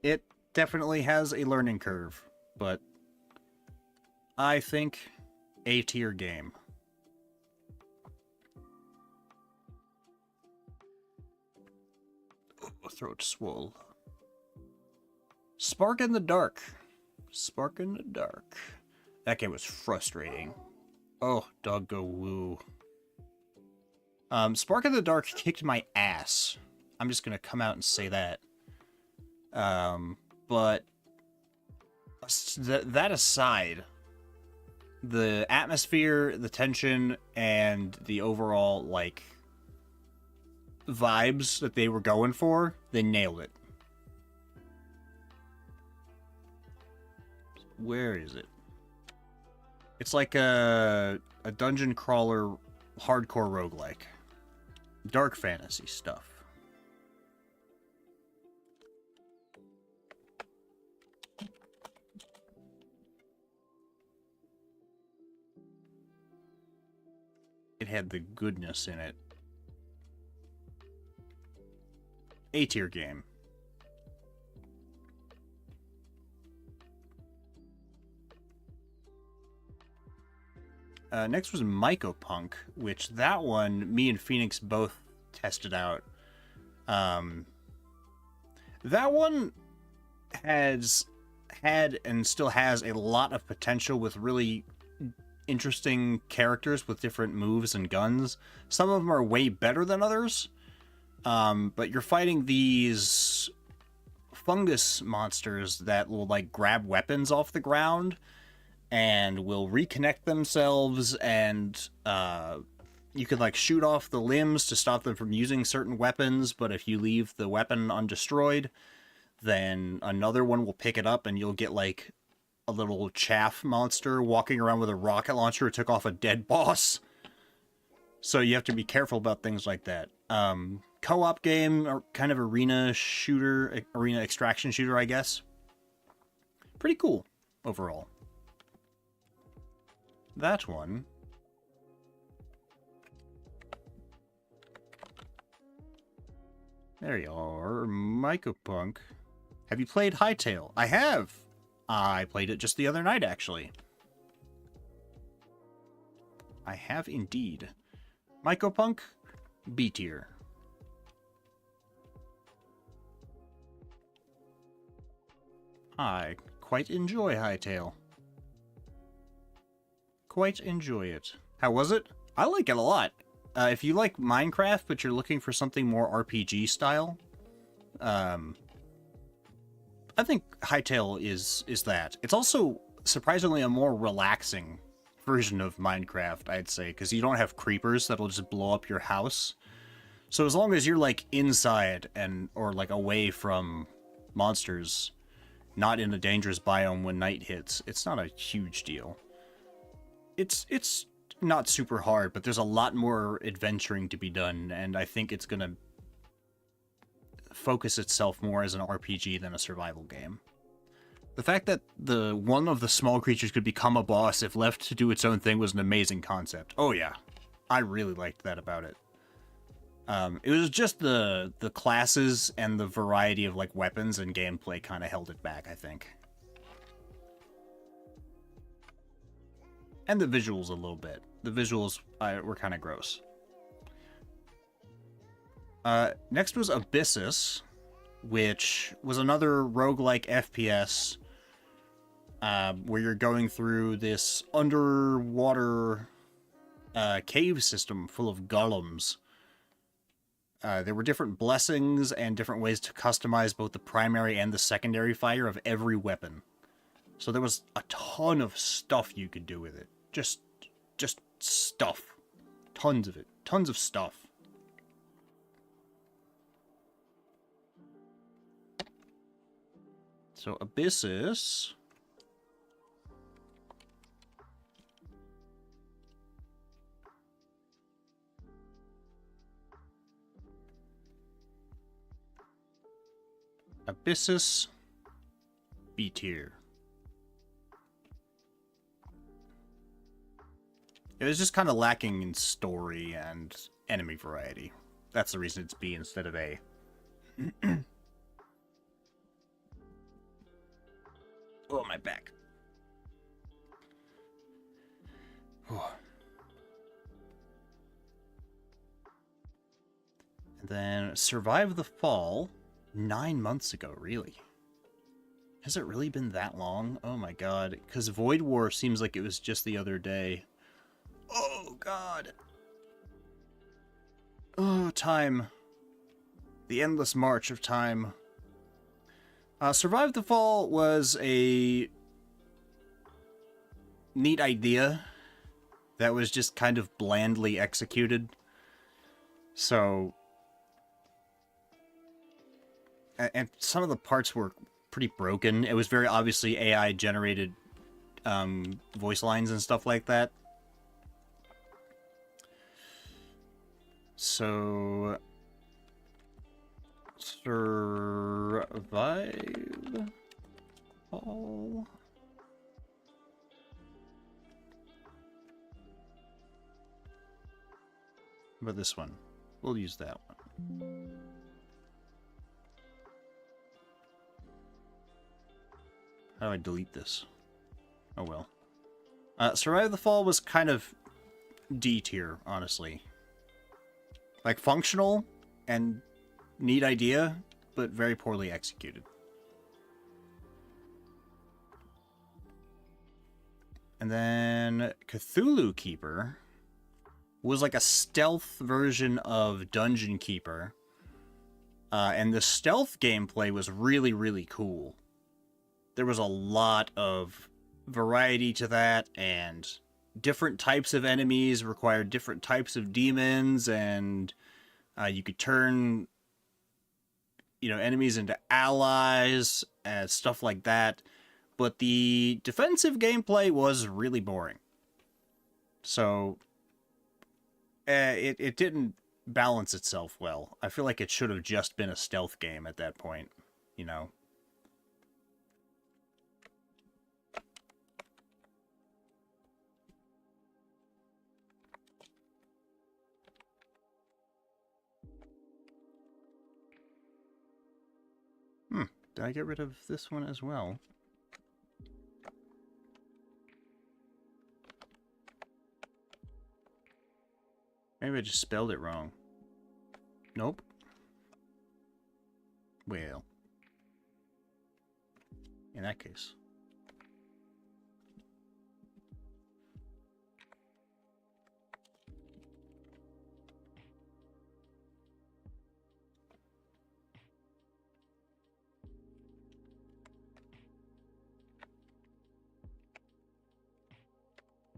It definitely has a learning curve, but I think A-tier game. Throat swole. Spark in the Dark. Spark in the Dark. That game was frustrating. Oh, dog go woo. Spark in the Dark kicked my ass. I'm just gonna come out and say that. But that aside, the atmosphere, the tension, and the overall, like, vibes that they were going for, they nailed it. Where is it? It's like a dungeon crawler hardcore roguelike. Dark fantasy stuff. It had the goodness in it. A-tier game. Next was Mycopunk, which that one, me and Phoenix both tested out. That one has had and still has a lot of potential with really interesting characters with different moves and guns. Some of them are way better than others. But you're fighting these fungus monsters that will, like, grab weapons off the ground and will reconnect themselves, and you can, like, shoot off the limbs to stop them from using certain weapons, but if you leave the weapon undestroyed, then another one will pick it up and you'll get, like, a little chaff monster walking around with a rocket launcher who took off a dead boss. So you have to be careful about things like that. Co-op game, or kind of arena shooter, arena extraction shooter, I guess. Pretty cool, overall. That one. There you are, Mycopunk. Have you played Hytale? I have! I played it just the other night, actually. I have indeed. Mycopunk, B tier. I quite enjoy Hytale. Quite enjoy it. How was it? I like it a lot. If you like Minecraft, but you're looking for something more RPG style, I think Hytale is that. It's also surprisingly a more relaxing version of Minecraft, I'd say, because you don't have creepers that'll just blow up your house. So as long as you're, like, inside or like away from monsters, not in a dangerous biome when night hits, it's not a huge deal. It's not super hard, but there's a lot more adventuring to be done, and I think it's gonna focus itself more as an RPG than a survival game. The fact that one of the small creatures could become a boss if left to do its own thing was an amazing concept. Oh yeah, I really liked that about it. It was just the classes and the variety of, like, weapons and gameplay kind of held it back, I think. And the visuals a little bit. The visuals were kind of gross. Next was Abyssus, which was another roguelike FPS where you're going through this underwater cave system full of golems. there were different blessings and different ways to customize both the primary and the secondary fire of every weapon. So there was a ton of stuff you could do with it. Just stuff. Tons of it. Tons of stuff. So Abyssus... Abyssus B tier. It was just kind of lacking in story and enemy variety. That's the reason it's B instead of A. Oh, my back. Oh. And then Survive the Fall, 9 months ago, really? Has it really been that long? Oh my god, because Void War seems like it was just the other day. Oh god. Oh, time. The endless march of time. Survive the Fall was a neat idea that was just kind of blandly executed. So... And some of the parts were pretty broken. It was very obviously AI-generated voice lines and stuff like that. So... Survive... All... How about this one? We'll use that one. How do I delete this? Oh well. Survive the Fall was kind of D tier, honestly. Like, functional and neat idea, but very poorly executed. And then Cthulhu Keeper was like a stealth version of Dungeon Keeper. And the stealth gameplay was really, really cool. There was a lot of variety to that, and different types of enemies required different types of demons, and you could turn, enemies into allies and stuff like that. But the defensive gameplay was really boring. So, it didn't balance itself well. I feel like it should have just been a stealth game at that point, Did I get rid of this one as well? Maybe I just spelled it wrong. Nope. Well. In that case.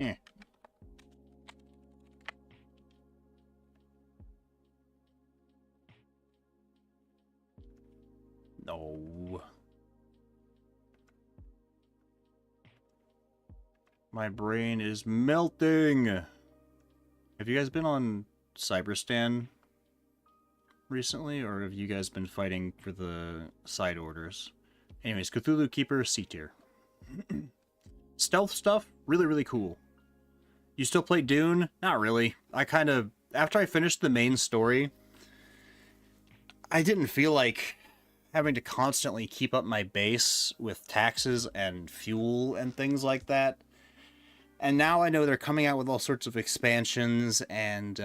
Eh. No. My brain is melting. Have you guys been on Cyberstan recently, or have you guys been fighting for the side orders? Anyways, Cthulhu Keeper, C tier. Stealth stuff, really, really cool. You still play Dune? Not really. After I finished the main story, I didn't feel like having to constantly keep up my base with taxes and fuel and things like that. And now I know they're coming out with all sorts of expansions and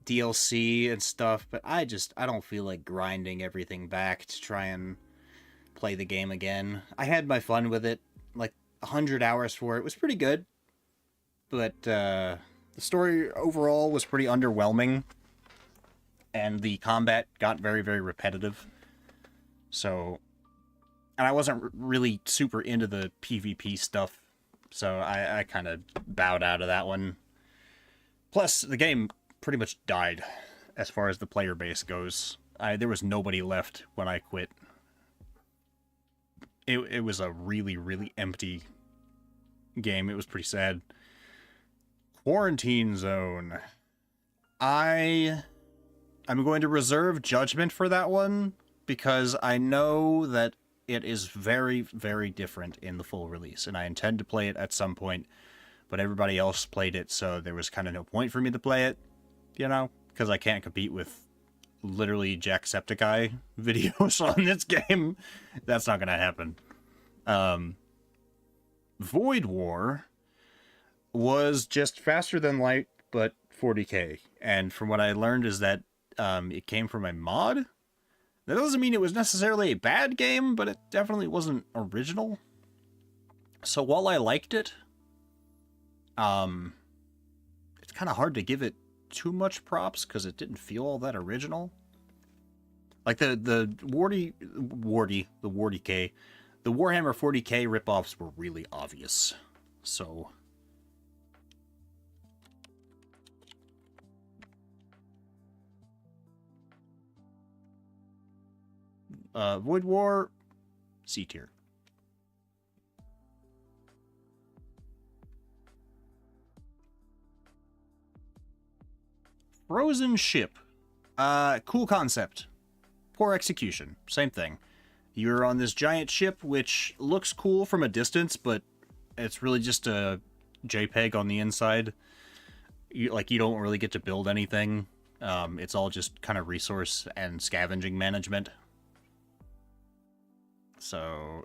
DLC and stuff, but I don't feel like grinding everything back to try and play the game again. I had my fun with it, like 100 hours for it. It was pretty good, but the story overall was pretty underwhelming. and the combat got very, very repetitive. So, and I wasn't really super into the PvP stuff, so I kind of bowed out of that one. Plus, the game pretty much died as far as the player base goes. There was nobody left when I quit. It was a really, really empty game. It was pretty sad. Quarantine Zone. I'm going to reserve judgment for that one because I know that it is very, very different in the full release, and I intend to play it at some point, but everybody else played it, so there was kind of no point for me to play it, you know, because I can't compete with literally Jacksepticeye videos on this game. That's not going to happen. Void War was just faster than light, but 40k. And from what I learned is that it came from a mod. That doesn't mean it was necessarily a bad game, but it definitely wasn't original. So while I liked it, it's kind of hard to give it too much props because it didn't feel all that original. Like the Warhammer 40k ripoffs were really obvious. So Void War, C tier. Frozen Ship. Cool concept. Poor execution. Same thing. You're on this giant ship, which looks cool from a distance, but it's really just a JPEG on the inside. You don't really get to build anything. It's all just kind of resource and scavenging management. So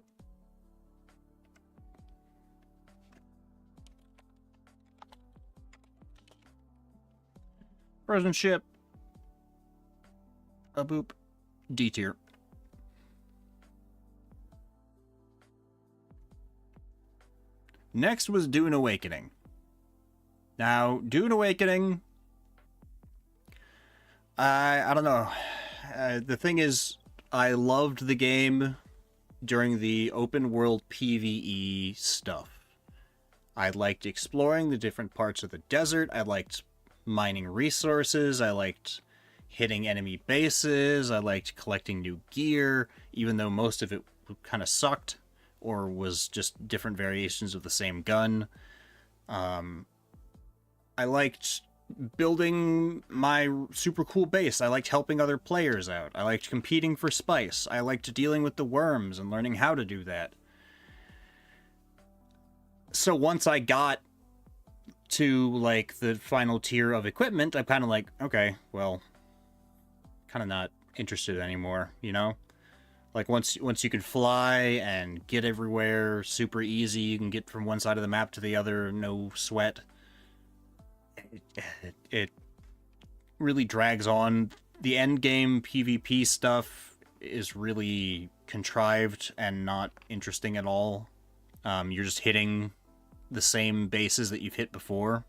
Frozen Ship. A boop. D tier. Next was Dune Awakening. Now, Dune Awakening, I don't know. The thing is, I loved the game during the open world PvE stuff. I liked exploring the different parts of the desert. I liked mining resources. I liked hitting enemy bases. I liked collecting new gear, even though most of it kind of sucked or was just different variations of the same gun. I liked building my super cool base. I liked helping other players out. I liked competing for spice. I liked dealing with the worms and learning how to do that. So once I got to, like, the final tier of equipment, I'm kind of like, okay, well, kind of not interested anymore, you know? Like, once you can fly and get everywhere super easy, you can get from one side of the map to the other, no sweat. It really drags on. The end game PvP stuff is really contrived and not interesting at all. You're just hitting the same bases that you've hit before.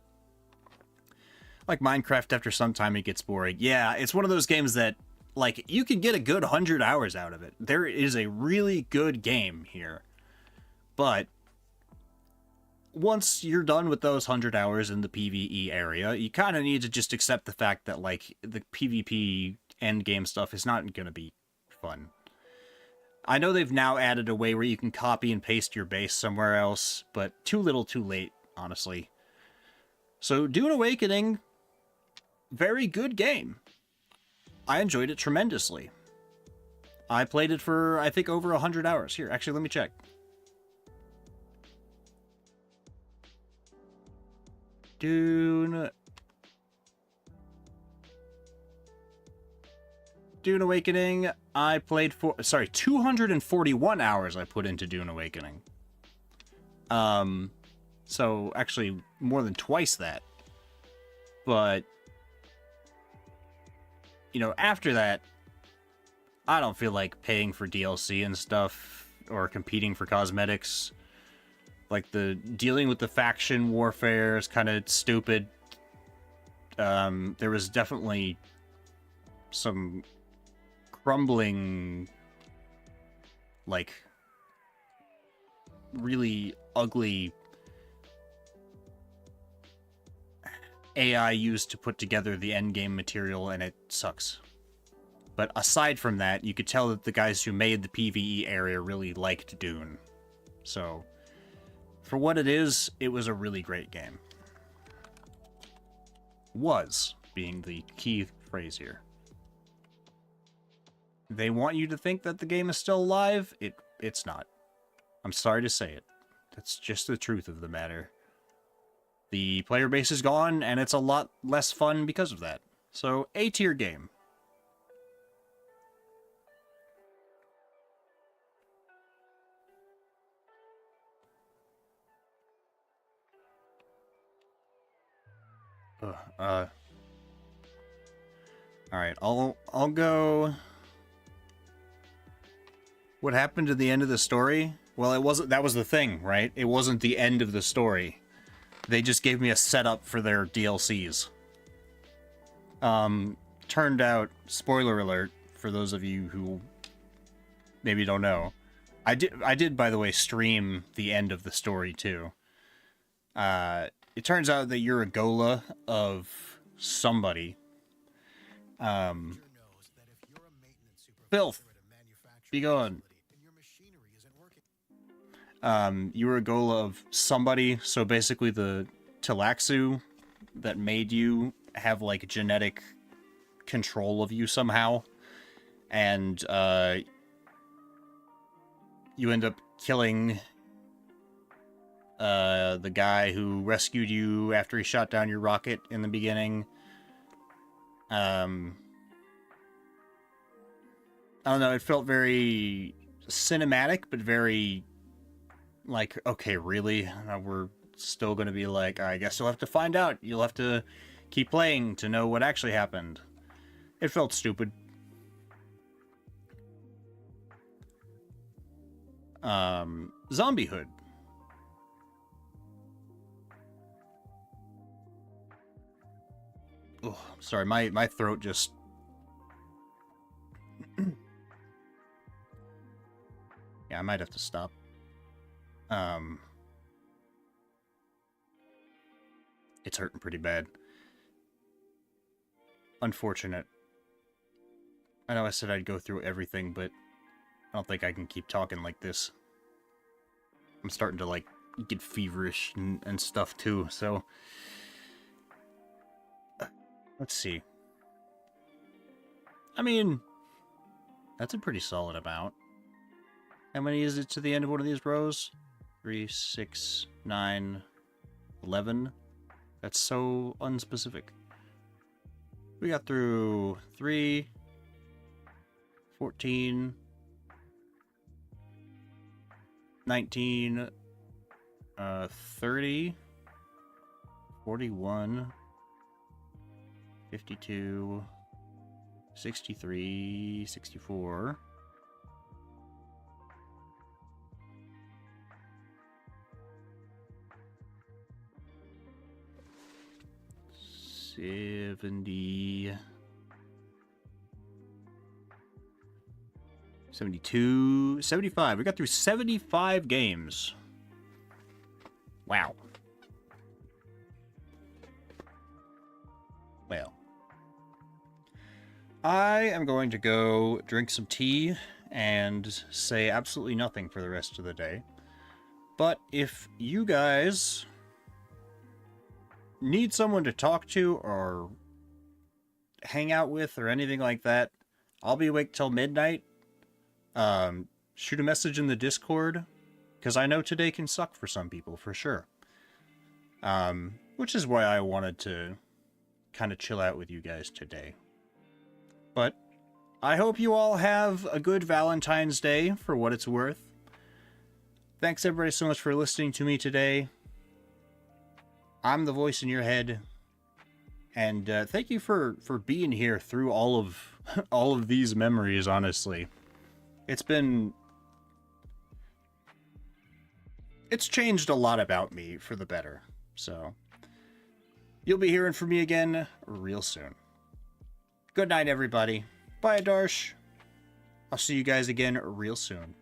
Like Minecraft, after some time it gets boring. Yeah, it's one of those games that, like, you can get a good 100 hours out of it. There is a really good game here. But once you're done with those 100 hours in the PvE area, you kind of need to just accept the fact that, like, the PvP endgame stuff is not going to be fun. I know they've now added a way where you can copy and paste your base somewhere else, but too little too late, honestly. So, Dune Awakening, very good game. I enjoyed it tremendously. I played it for, I think, over 100 hours. Here, actually, let me check. Dune Awakening, I played for, 241 hours I put into Dune Awakening. So actually more than twice that. But, you know, after that, I don't feel like paying for DLC and stuff or competing for cosmetics. Like, the dealing with the faction warfare is kind of stupid. There was definitely some crumbling, like, really ugly AI used to put together the endgame material, and it sucks. But aside from that, you could tell that the guys who made the PvE area really liked Dune. So, for what it is, it was a really great game. Was being the key phrase here. They want you to think that the game is still alive. It's not. I'm sorry to say it. That's just the truth of the matter. The player base is gone, and it's a lot less fun because of that. So, A-tier game. Alright, I'll go... What happened to the end of the story? Well, it wasn't... That was the thing, right? It wasn't the end of the story. They just gave me a setup for their DLCs. Turned out, spoiler alert, for those of you who maybe don't know, I did, by the way, stream the end of the story, too. It turns out that you're a Gola of somebody. Filth! Be gone. You were a Gola of somebody, so basically the Talaxu that made you have, like, genetic control of you somehow. And, you end up killing the guy who rescued you after he shot down your rocket in the beginning. I don't know, it felt very cinematic, but very, like, okay, really? We're still gonna be like, I guess you'll have to find out. You'll have to keep playing to know what actually happened. It felt stupid. Zombiehood. Oh, sorry, my throat just... Yeah, I might have to stop. It's hurting pretty bad. Unfortunate. I know I said I'd go through everything, but I don't think I can keep talking like this. I'm starting to, like, get feverish and stuff, too, so... Let's see. I mean, that's a pretty solid amount. How many is it to the end of one of these rows? 3, 6, 9, 11. That's so unspecific. We got through 3, 14, 19, 30, 41, 52, 63, 64. $70, 72, 75. We got through 75 games. Wow. Well, I am going to go drink some tea and say absolutely nothing for the rest of the day. But if you guys need someone to talk to or hang out with or anything like that, I'll be awake till midnight. Shoot a message in the Discord, because I know today can suck for some people, for sure. Which is why I wanted to kind of chill out with you guys today. But I hope you all have a good Valentine's Day, for what it's worth. Thanks everybody so much for listening to me today. I'm the voice in your head, and thank you for being here through all of these memories. Honestly, it's changed a lot about me for the better. So you'll be hearing from me again real soon. Good night, everybody. Bye, Darsh. I'll see you guys again real soon.